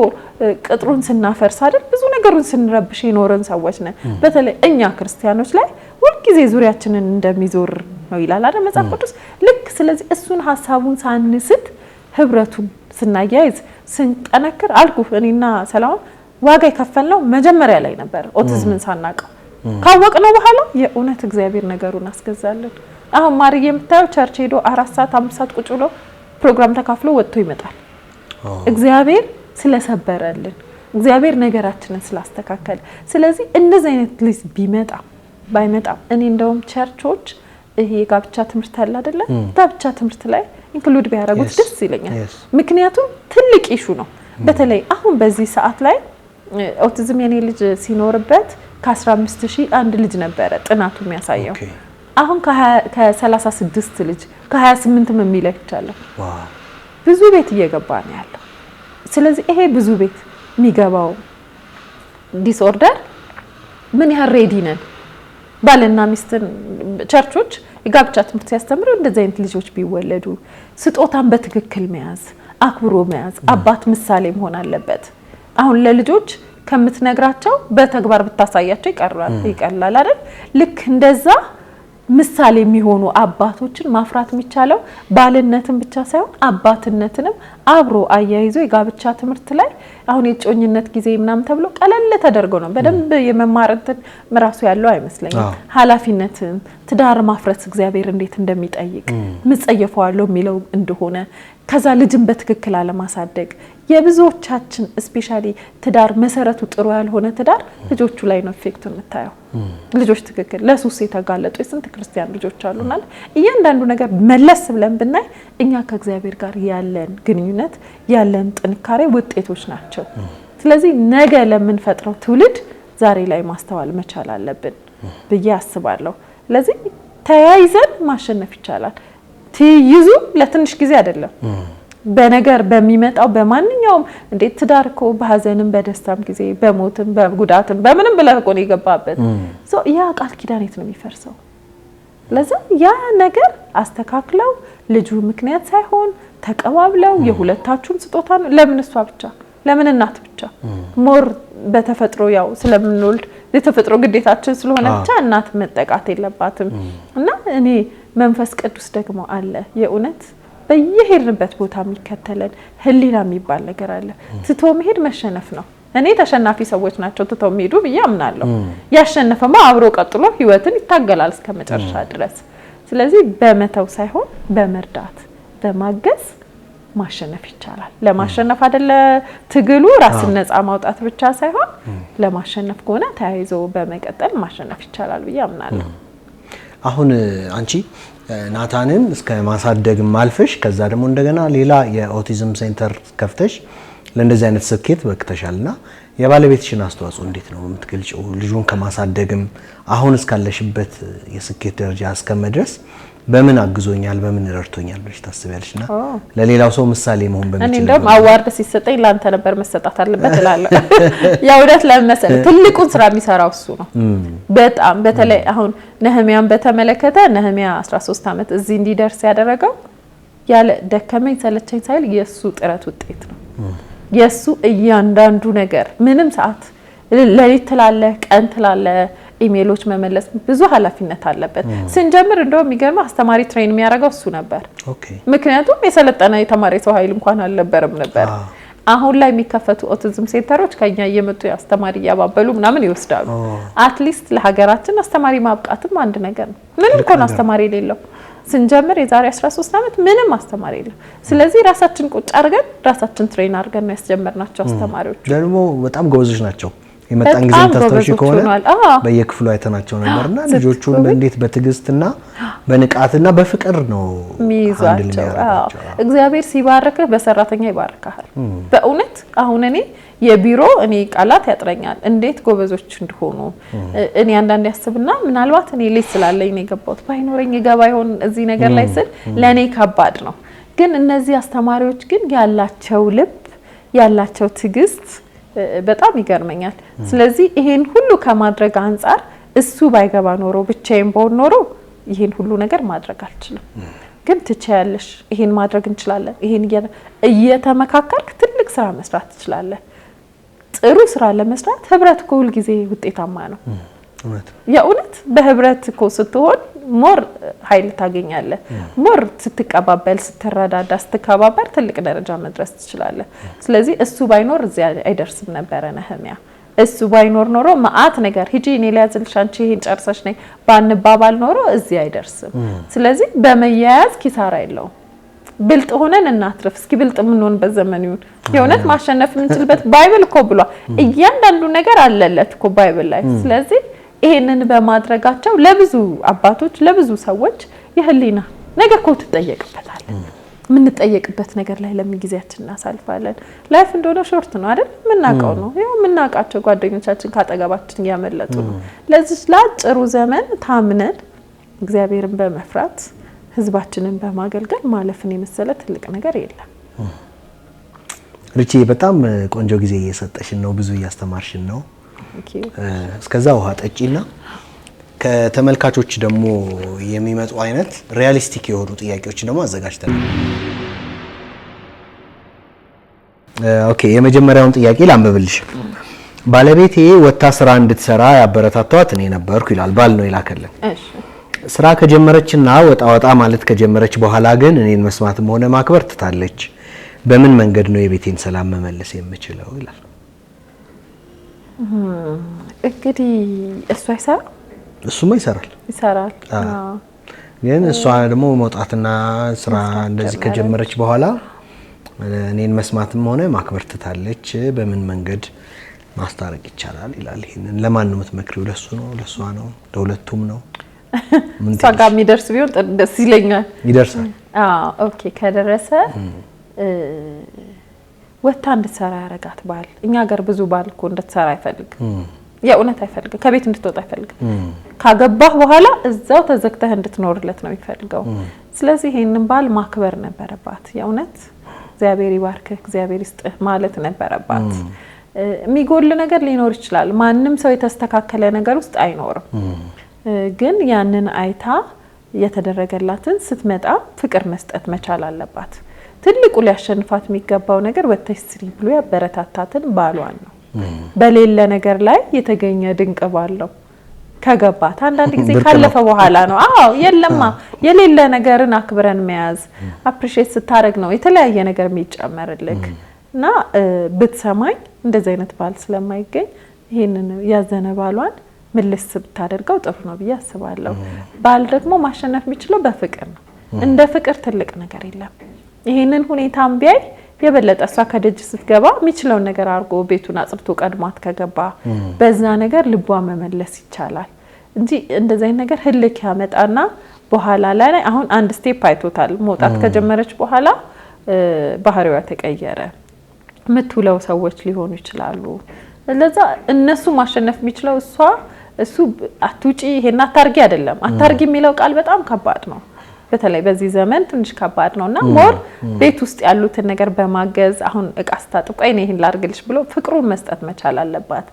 Speaker 1: ቅጥሩን ስናፈርስ አይደል ብዙ ነገሩን ስንረብሽ የኖረን ሰዎች ነን። በተለይ እኛ ክርስቲያኖች ላይ ሁልጊዜ ዙሪያችንን እንደሚዞር ነው ይላል አይደል መጽሐፍ ቅዱስ። ልክ ስለዚህ እሱን ሀሳቡን ሳንስት ህብረቱን ስናያይዝ ስንጠነክር አልኩ እኔና ሰላም ዋጋ የከፈልነው መጀመሪያ ላይ ነበር። ኦቲዝምን ሳናቀው ካወቅነው በኋላ የእውነት እግዚአብሔር ነገሩን አስገዛለን። አሁን ማርዬ የምታየው ቸርች ሄዶ 4 ሰዓት 5 ሰዓት ቁጭ ብሎ ፕሮግራም ተካፍሎ ወጥቶ ይመጣል። እግዚአብሔር ስለሰበረልን፣ እግዚአብሔር ነገራችንን ስላስተካከለ። ስለዚህ እንደዚህ አይነት ልጅ ባይመጣም እኔ እንደውም ቸርቾች ይሄ ጋብቻ ትምህርት አለ አይደለ? ጋብቻ ትምህርት ላይ ኢንክሉድ ቢያደርጉት ደስ ይለኛል። ምክንያቱም ትልቅ ኢሹ ነው። በተለይ አሁን በዚህ ሰዓት ላይ ኦቲዝም የኔ ልጅ ሲኖርበት ከ15000 አንድ ልጅ ነበረ ጥናቱ የሚያሳየው። አሁን ከ36 ልጅ ከ28 የሚለክቻለሁ። ብዙ ቤት እየገባ ነው ያለው። ስለዚህ ይሄ ብዙ ቤት የሚገባው ዲስኦርደር ምን ያህል ሬዲ ነን? ባልና ሚስትን ቸርቾች የጋብቻ ትምህርት ሲያስተምሩ እንደዚህ አይነት ልጆች ቢወለዱ ስጦታን በትክክል መያዝ፣ አክብሮ መያዝ፣ አባት ምሳሌ መሆን አለበት። አሁን ለልጆች ከምትነግራቸው በተግባር ብታሳያቸው ይቀላል አይደል? ልክ እንደዛ ምሳሌ የሚሆኑ አባቶችን ማፍራት የሚቻለው ባልነትን ብቻ ሳይሆን አባትነትንም አብሮ አያይዞ የጋብቻ ትምህርት ላይ አሁን የጮኝነት ጊዜ ምናምን ተብሎ ቀለል ተደርጎ ነው በደንብ የመማርንትን ምራሱ ያለው አይመስለኝም። ኃላፊነትን ትዳር ማፍረስ እግዚአብሔር እንዴት እንደሚጠይቅ ምጸየፈዋለሁ የሚለው እንደሆነ ከዛ ልጅን በትክክል አለማሳደግ የብዙዎቻችን ስፔሻሊ ትዳር መሰረቱ ጥሩ ያልሆነ ትዳር ልጆቹ ላይ ነው ኢፌክቱ የምታየው። ልጆች ትክክል ለሱስ የተጋለጡ የስንት ክርስቲያን ልጆች አሉና እያንዳንዱ ነገር መለስ ብለን ብናይ እኛ ከእግዚአብሔር ጋር ያለን ግንኙነት ያለን ጥንካሬ ውጤቶች ናቸው። ስለዚህ ነገ ለምንፈጥረው ትውልድ ዛሬ ላይ ማስተዋል መቻል አለብን ብዬ አስባለሁ። ስለዚህ ተያይዘን ማሸነፍ ይቻላል። ትይዙ ለትንሽ ጊዜ አይደለም በነገር በሚመጣው በማንኛውም እንዴት ትዳር እኮ በሐዘንም በደስታም ጊዜ በሞትም በጉዳትም በምንም ብለህ እኮ ነው የገባበት ያ ቃል ኪዳን የት ነው የሚፈርሰው? ለዛ ያ ነገር አስተካክለው ልጁ ምክንያት ሳይሆን ተቀባብለው የሁለታችሁም ስጦታ ነው። ለምን እሷ ብቻ ለምን እናት ብቻ ሞር በተፈጥሮ ያው ስለምንወልድ የተፈጥሮ ግዴታችን ስለሆነ ብቻ እናት መጠቃት የለባትም። እና እኔ መንፈስ ቅዱስ ደግሞ አለ የእውነት በየሄድንበት ቦታ የሚከተለን ህሊና የሚባል ነገር አለ። ትቶ መሄድ መሸነፍ ነው። እኔ ተሸናፊ ሰዎች ናቸው ትቶ መሄዱ ብዬ አምናለሁ። ያሸነፈማ አብሮ ቀጥሎ ህይወትን ይታገላል እስከ መጨረሻ ድረስ። ስለዚህ በመተው ሳይሆን በመርዳት በማገዝ ማሸነፍ ይቻላል። ለማሸነፍ አይደለ ትግሉ ራስን ነፃ ማውጣት ብቻ ሳይሆን ለማሸነፍ ከሆነ ተያይዞ በመቀጠል ማሸነፍ ይቻላል ብዬ አምናለሁ።
Speaker 2: አሁን አንቺ ናታንን እስከ ማሳደግም አልፈሽ ከዛ ደግሞ እንደገና ሌላ የኦቲዝም ሴንተር ከፍተሽ ለእንደዚህ አይነት ስኬት በቅተሻልና የባለቤትሽን አስተዋጽኦ እንዴት ነው የምትገልጪው? ልጁን ከማሳደግም አሁን እስካለሽበት የስኬት ደረጃ እስከመድረስ በምን አግዞኛል በምን ረድቶኛል ብለሽ ታስቢያለሽና ለሌላው ሰው ምሳሌ መሆን በሚችል
Speaker 1: እኔ እንደውም አዋርድ ሲሰጠኝ ላንተ ነበር መሰጣት አለበት እላለሁ። ያውደት ለመሰለ ትልቁን ስራ የሚሰራው እሱ ነው። በጣም በተለይ አሁን ነህሚያን በተመለከተ ነህሚያ 13 ዓመት እዚህ እንዲደርስ ያደረገው ያለ ደከመኝ ሰለቸኝ ሳይል የሱ ጥረት ውጤት ነው። የሱ እያንዳንዱ ነገር ምንም ሰዓት ለሊት ትላለ ቀን ትላለ ኢሜሎች መመለስ ብዙ ኃላፊነት አለበት። ስንጀምር እንደው የሚገርም አስተማሪ ትሬን የሚያደርገው እሱ ነበር። ምክንያቱም የሰለጠነ የተማሪ ሰው ኃይል እንኳን አልነበረም ነበር። አሁን ላይ የሚከፈቱ ኦቲዝም ሴንተሮች ከኛ እየመጡ አስተማሪ ያባበሉ ምናምን ይወስዳሉ። አትሊስት ለሀገራችን አስተማሪ ማብቃትም አንድ ነገር ነው። ምንም እኮ ነው አስተማሪ የሌለው። ስንጀምር የዛሬ 13 ዓመት ምንም አስተማሪ የለም። ስለዚህ ራሳችን ቁጭ አድርገን ራሳችን ትሬን አድርገን ነው ያስጀመርናቸው አስተማሪዎች። ደግሞ
Speaker 2: በጣም ጎበዞች ናቸው። የመጣን ጊዜ ተስተውሽ ከሆነ በየክፍሉ አይተናቸው ነበርና ልጆቹን እንዴት በትዕግስትና በንቃትና በፍቅር ነው
Speaker 1: የሚይዟቸው። እግዚአብሔር ሲባርክህ በሰራተኛ ይባርካል። በእውነት አሁን የቢሮ ቃላት ያጥረኛል እንዴት ጎበዞች እንደሆኑ። እኔ አንዳንዴ ያስብና ምናልባት ልጅ ስላለኝ ነው የገባሁት ባይኖረኝ ይገባ ይሆን እዚህ ነገር ላይ ስል ለኔ ከባድ ነው። ግን እነዚህ አስተማሪዎች ግን ያላቸው ልብ ያላቸው ትዕግስት በጣም ይገርመኛል። ስለዚህ ይሄን ሁሉ ከማድረግ አንፃር እሱ ባይገባ ኖሮ ብቻዬን በሆን ኖሮ ይሄን ሁሉ ነገር ማድረግ አልችልም። ግን ትችያለሽ፣ ይሄን ማድረግ እንችላለን፣ ይሄን እየተመካከርክ ትልቅ ስራ መስራት ትችላለህ። ጥሩ ስራ ለመስራት ህብረት ሁል ጊዜ ውጤታማ ነው። የእውነት በህብረት እኮ ስትሆን ሞር ኃይል ታገኛለህ። ሞር ስትቀባበል ስትረዳዳ ስትከባበር ትልቅ ደረጃ መድረስ ትችላለህ። ስለዚህ እሱ ባይኖር እዚያ አይደርስም ነበረ ነህሚያ። እሱ ባይኖር ኖሮ ማአት ነገር ሂጂ እኔ ሊያዝልሽ አንቺ ይሄን ጨርሰሽ ነይ ባንባባል ኖሮ እዚህ አይደርስም። ስለዚህ በመያያዝ ኪሳራ የለውም። ብልጥ ሆነን እናትርፍ። እስኪ ብልጥ የምንሆንበት ዘመን ይሁን። የእውነት ማሸነፍ የምንችልበት ባይብል እኮ ብሏል። እያንዳንዱ ነገር አለለት እኮ ባይብል ላይ። ስለዚህ ይሄንን በማድረጋቸው ለብዙ አባቶች ለብዙ ሰዎች የህሊና ነገር እኮ ትጠየቅበታለህ። የምንጠየቅበት ነገር ላይ ለምን ጊዜያችን እናሳልፋለን? ላይፍ እንደሆነ ሾርት ነው አይደል? የምናውቀው ነው። ያው የምናውቃቸው ጓደኞቻችን ካጠገባችን እያመለጡ ነው። ለዚህ ለአጭሩ ዘመን ታምነን እግዚአብሔርን በመፍራት ህዝባችንን በማገልገል ማለፍን የመሰለ ትልቅ ነገር የለም።
Speaker 2: ሪቺ በጣም ቆንጆ ጊዜ እየሰጠሽን ነው፣ ብዙ እያስተማርሽን ነው። እስከዛ ውሃ ጠጪና ከተመልካቾች ደግሞ የሚመጡ አይነት ሪያሊስቲክ የሆኑ ጥያቄዎች ደግሞ አዘጋጅተናል። ኦኬ፣ የመጀመሪያውን ጥያቄ ላንብብልሽ። ባለቤቴ ወታ ስራ እንድትሰራ ያበረታቷት እኔ ነበርኩ ይላል። ባል ነው ይላከልን። እሺ። ስራ ከጀመረችና ወጣ ማለት ከጀመረች በኋላ ግን እኔን መስማትም ሆነ ማክበር ትታለች። በምን መንገድ ነው የቤቴን ሰላም መመለስ የምችለው ይላል።
Speaker 1: እንግዲህ እሷ ይሰራል፣
Speaker 2: እሱማ ይሰራል። ግን እሷ ደግሞ መውጣትና ስራ እንደዚህ ከጀመረች በኋላ እኔን መስማትም ሆነ ማክበር ትታለች። በምን መንገድ ማስታረቅ ይቻላል ይላል። ይሄንን ለማን ነው የምትመክሪው? ለሱ ነው፣ ለሷ ነው፣ ለሁለቱም ነው?
Speaker 1: እሷ ጋር የሚደርስ ቢሆን ደስ ይለኛል።
Speaker 2: ይደርሳል።
Speaker 1: ኦኬ። ከደረሰ ወታ እንድትሰራ ያረጋት ባል። እኛ ሀገር ብዙ ባል እኮ እንድትሰራ አይፈልግም። የእውነት አይፈልግም። ከቤት እንድትወጣ አይፈልግም። ካገባህ በኋላ እዛው ተዘግተህ እንድትኖርለት ነው የሚፈልገው። ስለዚህ ይሄንን ባል ማክበር ነበረባት። የእውነት እግዚአብሔር ይባርክህ፣ እግዚአብሔር ይስጥህ ማለት ነበረባት። የሚጎል ነገር ሊኖር ይችላል። ማንም ሰው የተስተካከለ ነገር ውስጥ አይኖርም። ግን ያንን አይታ የተደረገላትን ስትመጣ ፍቅር መስጠት መቻል አለባት። ትልቁ ሊያሸንፋት የሚገባው ነገር ወተሽ ስሪ ብሎ ያበረታታትን ባሏን ነው። በሌለ ነገር ላይ የተገኘ ድንቅ ባለው ከገባት አንዳንድ ጊዜ ካለፈ በኋላ ነው። የለማ የሌለ ነገርን አክብረን መያዝ አፕሪሺየት ስታረግ ነው የተለያየ ነገር የሚጨመርልክ እና ብትሰማኝ እንደዚህ አይነት ባል ስለማይገኝ ይሄንን ያዘነ ባሏን ምልስ ብታደርገው ጥሩ ነው ብዬ አስባለሁ። ባል ደግሞ ማሸነፍ የሚችለው በፍቅር ነው። እንደ ፍቅር ትልቅ ነገር የለም። ይሄንን ሁኔታም ቢያይ የበለጠ እሷ ከደጅ ስትገባ የሚችለውን ነገር አድርጎ ቤቱን አጽድቶ ቀድሟት ከገባ በዛ ነገር ልቧ መመለስ ይቻላል እንጂ እንደዚህ አይነት ነገር ህልክ ያመጣና በኋላ ላይ አሁን አንድ ስቴፕ አይቶታል። መውጣት ከጀመረች በኋላ ባህሪዋ ተቀየረ። ምትውለው ሰዎች ሊሆኑ ይችላሉ። ለዛ እነሱ ማሸነፍ የሚችለው እሱ አትውጪ ይሄን አታርጊ አይደለም። አታርጊ የሚለው ቃል በጣም ከባድ ነው። በተለይ በዚህ ዘመን ትንሽ ከባድ ነውና ሞር ቤት ውስጥ ያሉትን ነገር በማገዝ አሁን እቃ ስታጥብ ቆይ እኔ ይሄን ላርግልሽ ብሎ ፍቅሩን መስጠት መቻል አለባት።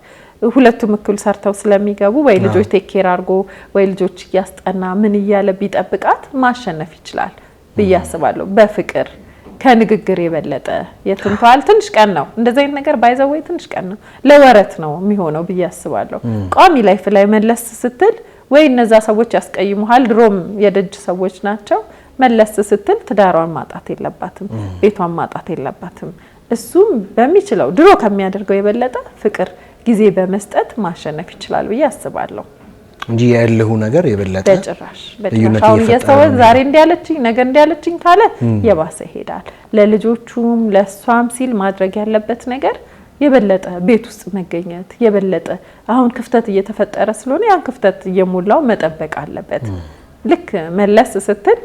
Speaker 1: ሁለቱም እኩል ሰርተው ስለሚገቡ ወይ ልጆች ቴክ ኬር አድርጎ ወይ ልጆች እያስጠና ምን እያለ ቢጠብቃት ማሸነፍ ይችላል ብዬ አስባለሁ። በፍቅር ከንግግር የበለጠ የትንቷል ትንሽ ቀን ነው እንደዚህ አይነት ነገር ባይዘው ወይ ትንሽ ቀን ነው ለወረት ነው የሚሆነው ብዬ አስባለሁ። ቋሚ ላይፍ ላይ መለስ ስትል ወይ እነዛ ሰዎች ያስቀይሙሃል ድሮም የደጅ ሰዎች ናቸው መለስ ስትል ትዳሯን ማጣት የለባትም ቤቷን ማጣት የለባትም። እሱም በሚችለው ድሮ ከሚያደርገው የበለጠ ፍቅር ጊዜ በመስጠት ማሸነፍ ይችላል ብዬ አስባለሁ
Speaker 2: እንጂ ያለሁ ነገር የበለጠ
Speaker 1: በጭራሽ አሁን የሰው ዛሬ እንዲያለችኝ ነገ እንዲያለችኝ ካለ የባሰ ይሄዳል። ለልጆቹም ለሷም ሲል ማድረግ ያለበት ነገር የበለጠ ቤት ውስጥ መገኘት የበለጠ አሁን ክፍተት እየተፈጠረ ስለሆነ ያን ክፍተት እየሞላው መጠበቅ አለበት። ልክ መለስ ስትል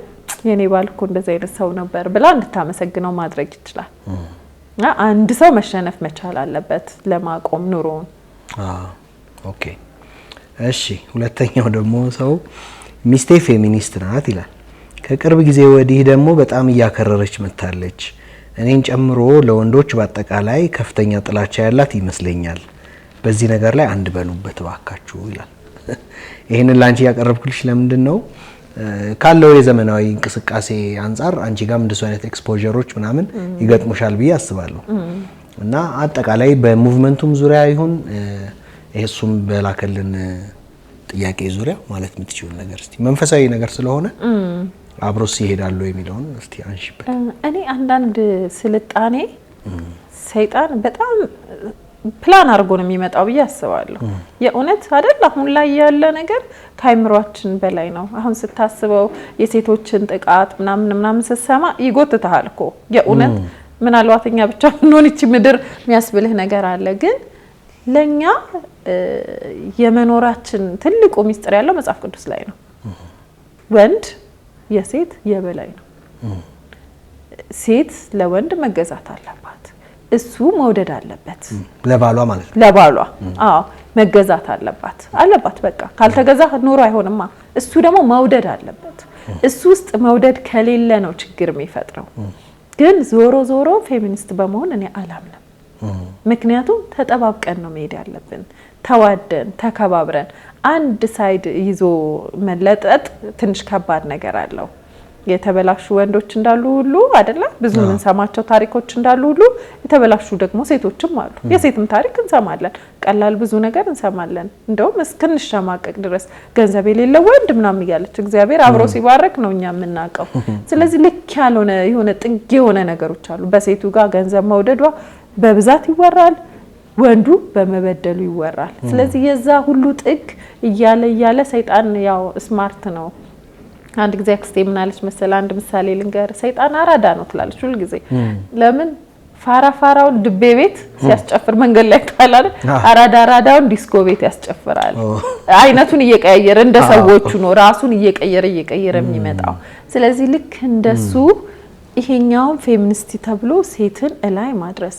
Speaker 1: የኔ ባል እኮ እንደዛ አይነት ሰው ነበር ብላ እንድታመሰግነው ማድረግ ይችላል። አንድ ሰው መሸነፍ መቻል አለበት ለማቆም ኑሮውን።
Speaker 2: ኦኬ እሺ። ሁለተኛው ደግሞ ሰው ሚስቴ ፌሚኒስት ናት ይላል። ከቅርብ ጊዜ ወዲህ ደግሞ በጣም እያከረረች መታለች። እኔን ጨምሮ ለወንዶች በአጠቃላይ ከፍተኛ ጥላቻ ያላት ይመስለኛል። በዚህ ነገር ላይ አንድ በሉበት ባካችሁ ይላል። ይሄንን ላንቺ ያቀርብኩልሽ ለምንድነው ካለው የዘመናዊ እንቅስቃሴ አንፃር አንቺ ጋር እንደሱ አይነት ኤክስፖዠሮች ምናምን ይገጥሙሻል ብዬ አስባለሁ። እና አጠቃላይ በሙቭመንቱም ዙሪያ ይሁን እሱም በላከልን ጥያቄ ዙሪያ ማለት የምትችይው ነገር እስቲ መንፈሳዊ ነገር ስለሆነ አብሮስ ይሄዳሉ የሚለውን እስቲ አንሺበት።
Speaker 1: እኔ አንዳንድ ስልጣኔ ሰይጣን በጣም ፕላን አድርጎ ነው የሚመጣው ብዬ አስባለሁ። የእውነት አይደል አሁን ላይ ያለ ነገር ከአይምሯችን በላይ ነው። አሁን ስታስበው የሴቶችን ጥቃት ምናምን ስትሰማ ይጎትታል እኮ የእውነት ምናልባት እኛ ብቻ ሆኖን እቺ ምድር የሚያስብልህ ነገር አለ። ግን ለኛ የመኖራችን ትልቁ ሚስጥር ያለው መጽሐፍ ቅዱስ ላይ ነው። ወንድ የሴት የበላይ ነው። ሴት ለወንድ መገዛት አለባት። እሱ መውደድ አለበት
Speaker 2: ለባሏ ማለት ነው።
Speaker 1: ለባሏ መገዛት አለባት በቃ ካልተገዛ ኑሮ አይሆንማ። እሱ ደግሞ መውደድ አለበት። እሱ ውስጥ መውደድ ከሌለ ነው ችግር የሚፈጥረው። ግን ዞሮ ፌሚኒስት በመሆን እኔ አላምንም። ምክንያቱም ተጠባብቀን ነው መሄድ ያለብን። ተዋደን ተከባብረን አንድ ሳይድ ይዞ መለጠጥ ትንሽ ከባድ ነገር አለው። የተበላሹ ወንዶች እንዳሉ ሁሉ አይደለ ብዙ ምን ሰማቸው ታሪኮች እንዳሉ ሁሉ የተበላሹ ደግሞ ሴቶችም አሉ። የሴትም ታሪክ እንሰማለን። ቀላል ብዙ ነገር እንሰማለን። እንደውም እስክንሸማቀቅ ድረስ ገንዘብ የሌለው ወንድ ምናምን እያለች እግዚአብሔር አብሮ ሲባረክ ነው እኛ የምናውቀው። ስለዚህ ልክ ያልሆነ የሆነ ጥግ የሆነ ነገሮች አሉ። በሴቱ ጋር ገንዘብ መውደዷ በብዛት ይወራል፣ ወንዱ በመበደሉ ይወራል። ስለዚህ የዛ ሁሉ ጥግ እያለ ሰይጣን ያው ስማርት ነው። አንድ ጊዜ አክስቴ ምን አለች መሰለ አንድ ምሳሌ ልንገር። ሰይጣን አራዳ ነው ትላለች ሁሉ ጊዜ። ለምን ፋራውን ድቤ ቤት ሲያስጨፍር መንገድ ላይ ታላለ አራዳውን ዲስኮ ቤት ያስጨፍራል። አይነቱን እየቀያየረ እንደ ሰዎቹ ነው ራሱን እየቀየረ የሚመጣው። ስለዚህ ልክ እንደሱ ይሄኛው ፌሚኒስት ተብሎ ሴትን እላይ ማድረስ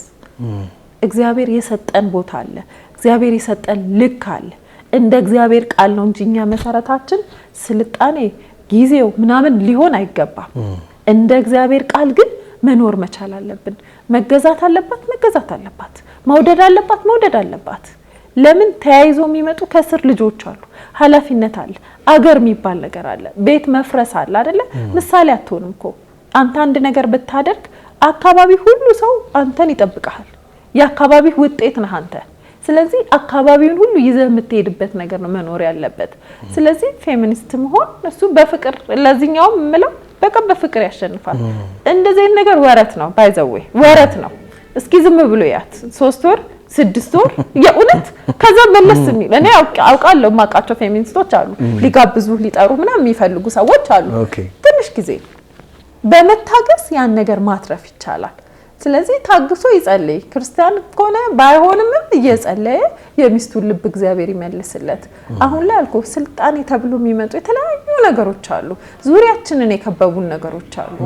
Speaker 1: እግዚአብሔር የሰጠን ቦታ አለ። እግዚአብሔር የሰጠን ልክ አለ። እንደ እግዚአብሔር ቃል ነው እንጂ እኛ መሰረታችን ስልጣኔ ጊዜው ምናምን ሊሆን አይገባም። እንደ እግዚአብሔር ቃል ግን መኖር መቻል አለብን። መገዛት አለባት፣ መውደድ አለባት። ለምን ተያይዞ የሚመጡ ከስር ልጆች አሉ፣ ኃላፊነት አለ፣ አገር የሚባል ነገር አለ፣ ቤት መፍረስ አለ አይደለ? ምሳሌ አትሆንም እኮ አንተ አንድ ነገር ብታደርግ አካባቢ ሁሉ ሰው አንተን ይጠብቃል። የአካባቢ ውጤት ነህ አንተ። ስለዚህ አካባቢውን ሁሉ ይዘህ የምትሄድበት ነገር ነው መኖር ያለበት። ስለዚህ ፌሚኒስት መሆን እሱ በፍቅር ለዚህኛው ምለው በቃ በፍቅር ያሸንፋል። እንደዚህ ነገር ወረት ነው ባይዘው ወረት ነው። እስኪ ዝም ብሎ ያት 3 ወር 6 ወር የእውነት ከዛ መለስ የሚል እኔ አውቃለሁ ማቃቸው ፌሚኒስቶች አሉ። ሊጋብዙ ሊጠሩ ምናምን የሚፈልጉ ሰዎች አሉ። ትንሽ ጊዜ በመታገስ ያን ነገር ማትረፍ ይቻላል። ስለዚህ ታግሶ ይጸልይ። ክርስቲያን ከሆነ ባይሆንም እየጸለየ የሚስቱን ልብ እግዚአብሔር ይመልስለት። አሁን ላይ አልኩ ስልጣኔ ተብሎ የሚመጡ የተለያዩ ነገሮች አሉ። ዙሪያችንን የከበቡን ነገሮች አሉ።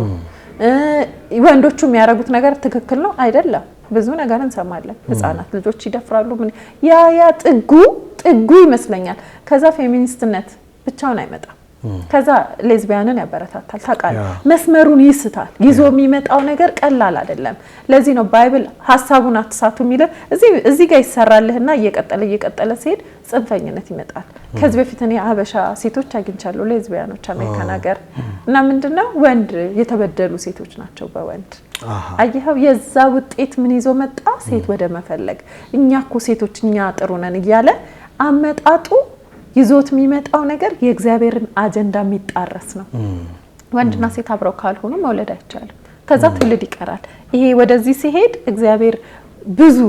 Speaker 1: ወንዶቹ የሚያረጉት ነገር ትክክል ነው አይደለም። ብዙ ነገር እንሰማለን። ህፃናት ልጆች ይደፍራሉ ምን ያ ጥጉ ይመስለኛል። ከዛ ፌሚኒስትነት ብቻውን አይመጣም። ከዛ ሌዝቢያንን ያበረታታል ታውቃለህ። መስመሩን ይስታል። ይዞ የሚመጣው ነገር ቀላል አይደለም። ለዚህ ነው ባይብል ሐሳቡን አትሳቱ የሚለው። እዚህ ጋር ይሰራልህና እየቀጠለ ሲሄድ ጽንፈኝነት ይመጣል። ከዚህ በፊት እኔ አበሻ ሴቶች አግኝቻለሁ ሌዝቢያኖች አሜሪካን ሀገር እና ምንድነው ወንድ የተበደሉ ሴቶች ናቸው በወንድ አየኸው። የዛ ውጤት ምን ይዞ መጣ? ሴት ወደ መፈለግ እኛ እኮ ሴቶች እኛ ጥሩ ነን እያለ አመጣጡ ይዞት የሚመጣው ነገር የእግዚአብሔርን አጀንዳ የሚጣረስ ነው። ወንድና ሴት አብረው ካልሆኑ መውለድ አይቻልም። ከዛ ትውልድ ይቀራል። ይሄ ወደዚህ ሲሄድ እግዚአብሔር ብዙ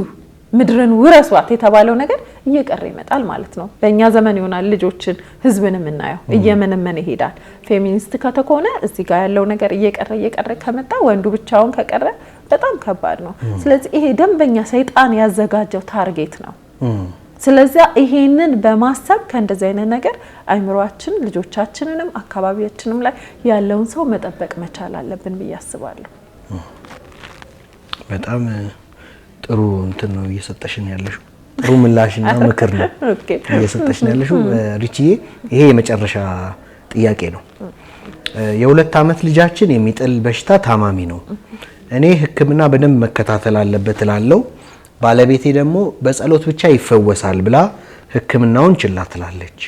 Speaker 1: ምድርን ውረሷት የተባለው ነገር እየቀረ ይመጣል ማለት ነው። በእኛ ዘመን ይሆናል ልጆችን ህዝብን የምናየው እየመነመነ ይሄዳል። ፌሚኒስት ከተኮነ እዚህ ጋር ያለው ነገር እየቀረ ከመጣ ወንዱ ብቻውን ከቀረ በጣም ከባድ ነው። ስለዚህ ይሄ ደንበኛ ሰይጣን ያዘጋጀው ታርጌት ነው። ስለዚህ ይሄንን በማሰብ ከእንደዚህ አይነት ነገር አይምሮአችን ልጆቻችንንም አካባቢያችንም ላይ ያለውን ሰው መጠበቅ መቻል አለብን ብዬ አስባለሁ።
Speaker 2: በጣም ጥሩ እንትን ነው እየሰጠሽን ያለሽው። ጥሩ ምላሽና ምክር ነው እየሰጠሽን ያለሽው ሪቺዬ። ይሄ የመጨረሻ ጥያቄ ነው። የ2 ዓመት ልጃችን የሚጥል በሽታ ታማሚ ነው። እኔ ሕክምና በደንብ መከታተል አለበት እላለሁ። ባለቤቴ ደግሞ በጸሎት ብቻ ይፈወሳል ብላ ሕክምናውን ችላ ትላለች።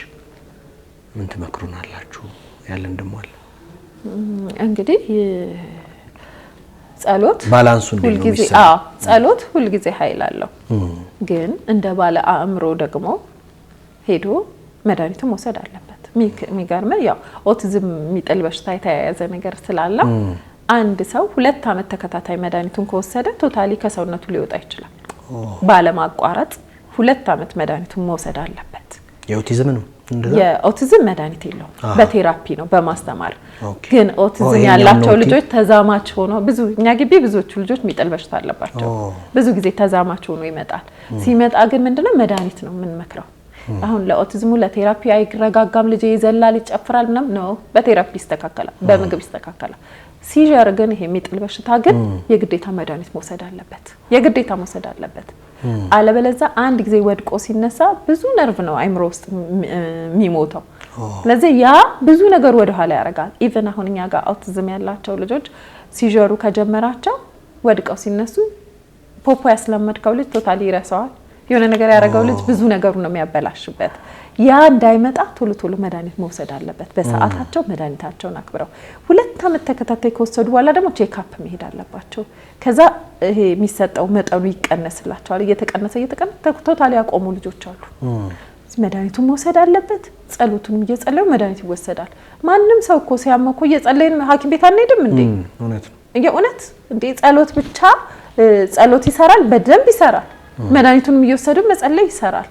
Speaker 2: ምን ትመክሩናላችሁ? ያለን ደሞ አለ
Speaker 1: እንግዲህ ጸሎት
Speaker 2: ባላንሱን
Speaker 1: ጸሎት ሁሉ ጊዜ ኃይል አለው። ግን እንደ ባለ አእምሮ ደግሞ ሄዶ መድኃኒቱን መውሰድ አለበት። የሚገርመው ያው ኦቲዝም የሚጥል በሽታ የተያያዘ ነገር ስላለ አንድ ሰው 2 ዓመት ተከታታይ መድኃኒቱን ከወሰደ ቶታሊ ከሰውነቱ ሊወጣ ይችላል። ባለማቋረጥ 2 ዓመት መድኃኒቱን መውሰድ አለበት።
Speaker 2: የኦቲዝም ነው እንደዛ።
Speaker 1: የኦቲዝም መድኃኒት የለውም፣ በቴራፒ ነው በማስተማር። ግን ኦቲዝም ያላቸው ልጆች ተዛማች ሆኖ ብዙ እኛ ግቢ ብዙዎቹ ልጆች የሚጥል በሽታ አለባቸው። ብዙ ጊዜ ተዛማች ሆኖ ይመጣል። ሲመጣ ግን ምንድነው መድኃኒት ነው የምንመክረው። አሁን ለኦቲዝሙ ለቴራፒ አይረጋጋም ልጅ ይዘላል ይጨፍራል ምናምን ነው፣ በቴራፒ ይስተካከላል፣ በምግብ ይስተካከላል። ሲጀር ግን ይሄ የሚጥል በሽታ ግን የግዴታ መድኃኒት መውሰድ አለበት፣ የግዴታ መውሰድ አለበት። አለበለዚያ አንድ ጊዜ ወድቆ ሲነሳ ብዙ ነርቭ ነው አይምሮ ውስጥ የሚሞተው። ስለዚህ ያ ብዙ ነገር ወደ ኋላ ያረጋል። ኢቭን አሁን እኛ ጋር ኦቲዝም ያላቸው ልጆች ሲጀሩ ከጀመራቸው ወድቀው ሲነሱ ፖፖ ያስለመድከው ልጅ ቶታሊ ይረሳዋል። የሆነ ነገር ያረጋው ልጅ ብዙ ነገሩ ነው የሚያበላሽበት። ያ እንዳይመጣ ቶሎ መድኃኒት መውሰድ አለበት። በሰዓታቸው መድኃኒታቸውን አክብረው 2 ዓመት ተከታታይ ከወሰዱ በኋላ ደግሞ ቼክ አፕ መሄድ አለባቸው። ከዛ ይሄ የሚሰጠው መጠኑ ይቀነስላቸዋል። እየተቀነሰ ቶታሊ ያቆሙ ልጆች አሉ። መድኃኒቱን መውሰድ አለበት። ጸሎቱንም እየጸለዩ መድኃኒት ይወሰዳል። ማንም ሰው እኮ ሲያመው እኮ እየጸለየን ሐኪም ቤት አንሄድም እንዴ? እውነት እንዴ? ጸሎት ብቻ ጸሎት ይሰራል፣ በደንብ ይሰራል። መድኃኒቱንም እየወሰዱ መጸለይ ይሰራል።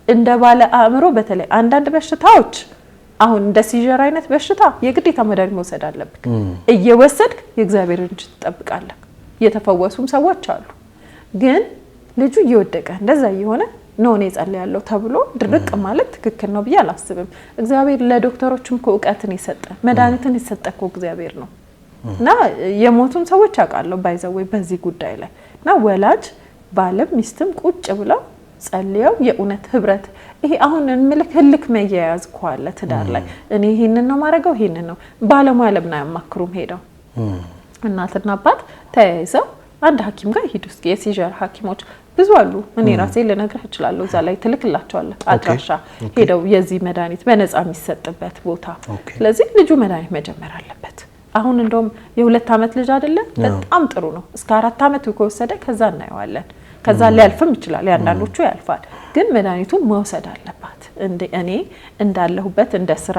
Speaker 1: እንደ ባለ አእምሮ በተለይ አንዳንድ በሽታዎች አሁን እንደ ሲጀር አይነት በሽታ የግዴታ መድኃኒት መውሰድ አለብክ። እየወሰድክ የእግዚአብሔርን እጅ ትጠብቃለህ። የተፈወሱም ሰዎች አሉ። ግን ልጁ እየወደቀ እንደዛ እየሆነ ነው እኔ ጸልያለሁ ተብሎ ድርቅ ማለት ትክክል ነው ብዬ አላስብም። እግዚአብሔር ለዶክተሮችም እውቀትን ይሰጠ መድኃኒትን ይሰጠው እግዚአብሔር ነው። እና የሞቱም ሰዎች አውቃለሁ ባይዘው በዚህ ጉዳይ ላይ እና ወላጅ ባለም ሚስትም ቁጭ ብለው ጸልየው የኡነት ህብረት ይሄ አሁን እንምልክ ህልክ መያያዝ ኳለ ትዳር ላይ እኔ ይሄንን ነው ማረጋው ይሄንን ነው ባለሙያ ለምን አያማክሩም? ሄደው እናትና አባት ተያይዘው አንድ ሐኪም ጋር ሄዱ። እስኪ የሲጀር ሐኪሞች ብዙ አሉ። እኔ ራሴ ልነግርህ እችላለሁ። እዛ ላይ ትልክላቸዋለህ አድራሻ ሄደው የዚህ መድኃኒት በነፃ የሚሰጥበት ቦታ። ስለዚህ ልጁ መድኃኒት መጀመር አለበት። አሁን እንደውም የ2 ዓመት ልጅ አይደለ? በጣም ጥሩ ነው። እስከ 4 ዓመት ከወሰደ ከዛ እናየዋለን። ከዛ ሊያልፍም ይችላል፣ ያንዳንዶቹ ያልፋል። ግን መድኃኒቱን መውሰድ አለባት። እኔ እንዳለሁበት እንደ ስራ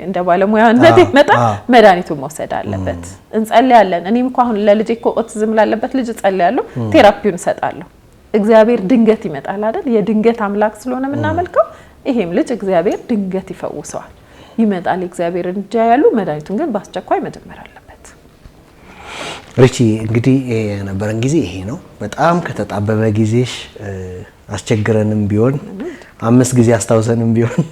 Speaker 1: እንደ ባለሙያነት መጣ መድኃኒቱን መውሰድ አለበት። እንጸልያለን። እኔም እኮ አሁን ለልጄ እኮ ኦቲዝም ላለበት ልጅ ጸልያለሁ፣ ቴራፒውን እሰጣለሁ። እግዚአብሔር ድንገት ይመጣል አይደል? የድንገት አምላክ ስለሆነ የምናመልከው ይሄም ልጅ እግዚአብሔር ድንገት ይፈውሰዋል። ይመጣል እግዚአብሔር እንጃ ያሉ መድኃኒቱን ግን በአስቸኳይ መጀመር አለበት።
Speaker 2: ሪቺ እንግዲህ የነበረን ጊዜ ይሄ ነው። በጣም ከተጣበበ ጊዜሽ አስቸግረንም ቢሆን 5 ጊዜ አስታውሰንም ቢሆን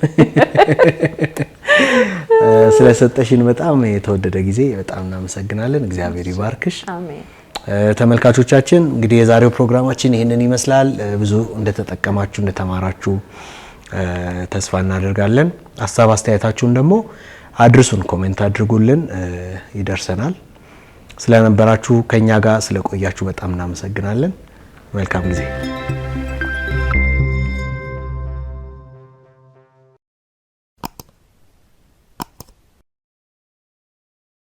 Speaker 2: ስለሰጠሽን በጣም የተወደደ ጊዜ በጣም እናመሰግናለን። እግዚአብሔር ይባርክሽ።
Speaker 1: አሜን።
Speaker 2: ተመልካቾቻችን እንግዲህ የዛሬው ፕሮግራማችን ይሄንን ይመስላል። ብዙ እንደተጠቀማችሁ እንደተማራችሁ ተስፋ እናደርጋለን። ሀሳብ አስተያየታችሁን ደግሞ አድርሱን፣ ኮሜንት አድርጉልን፣ ይደርሰናል። ስለነበራችሁ ከኛ ጋር ስለቆያችሁ በጣም እናመሰግናለን። መልካም ጊዜ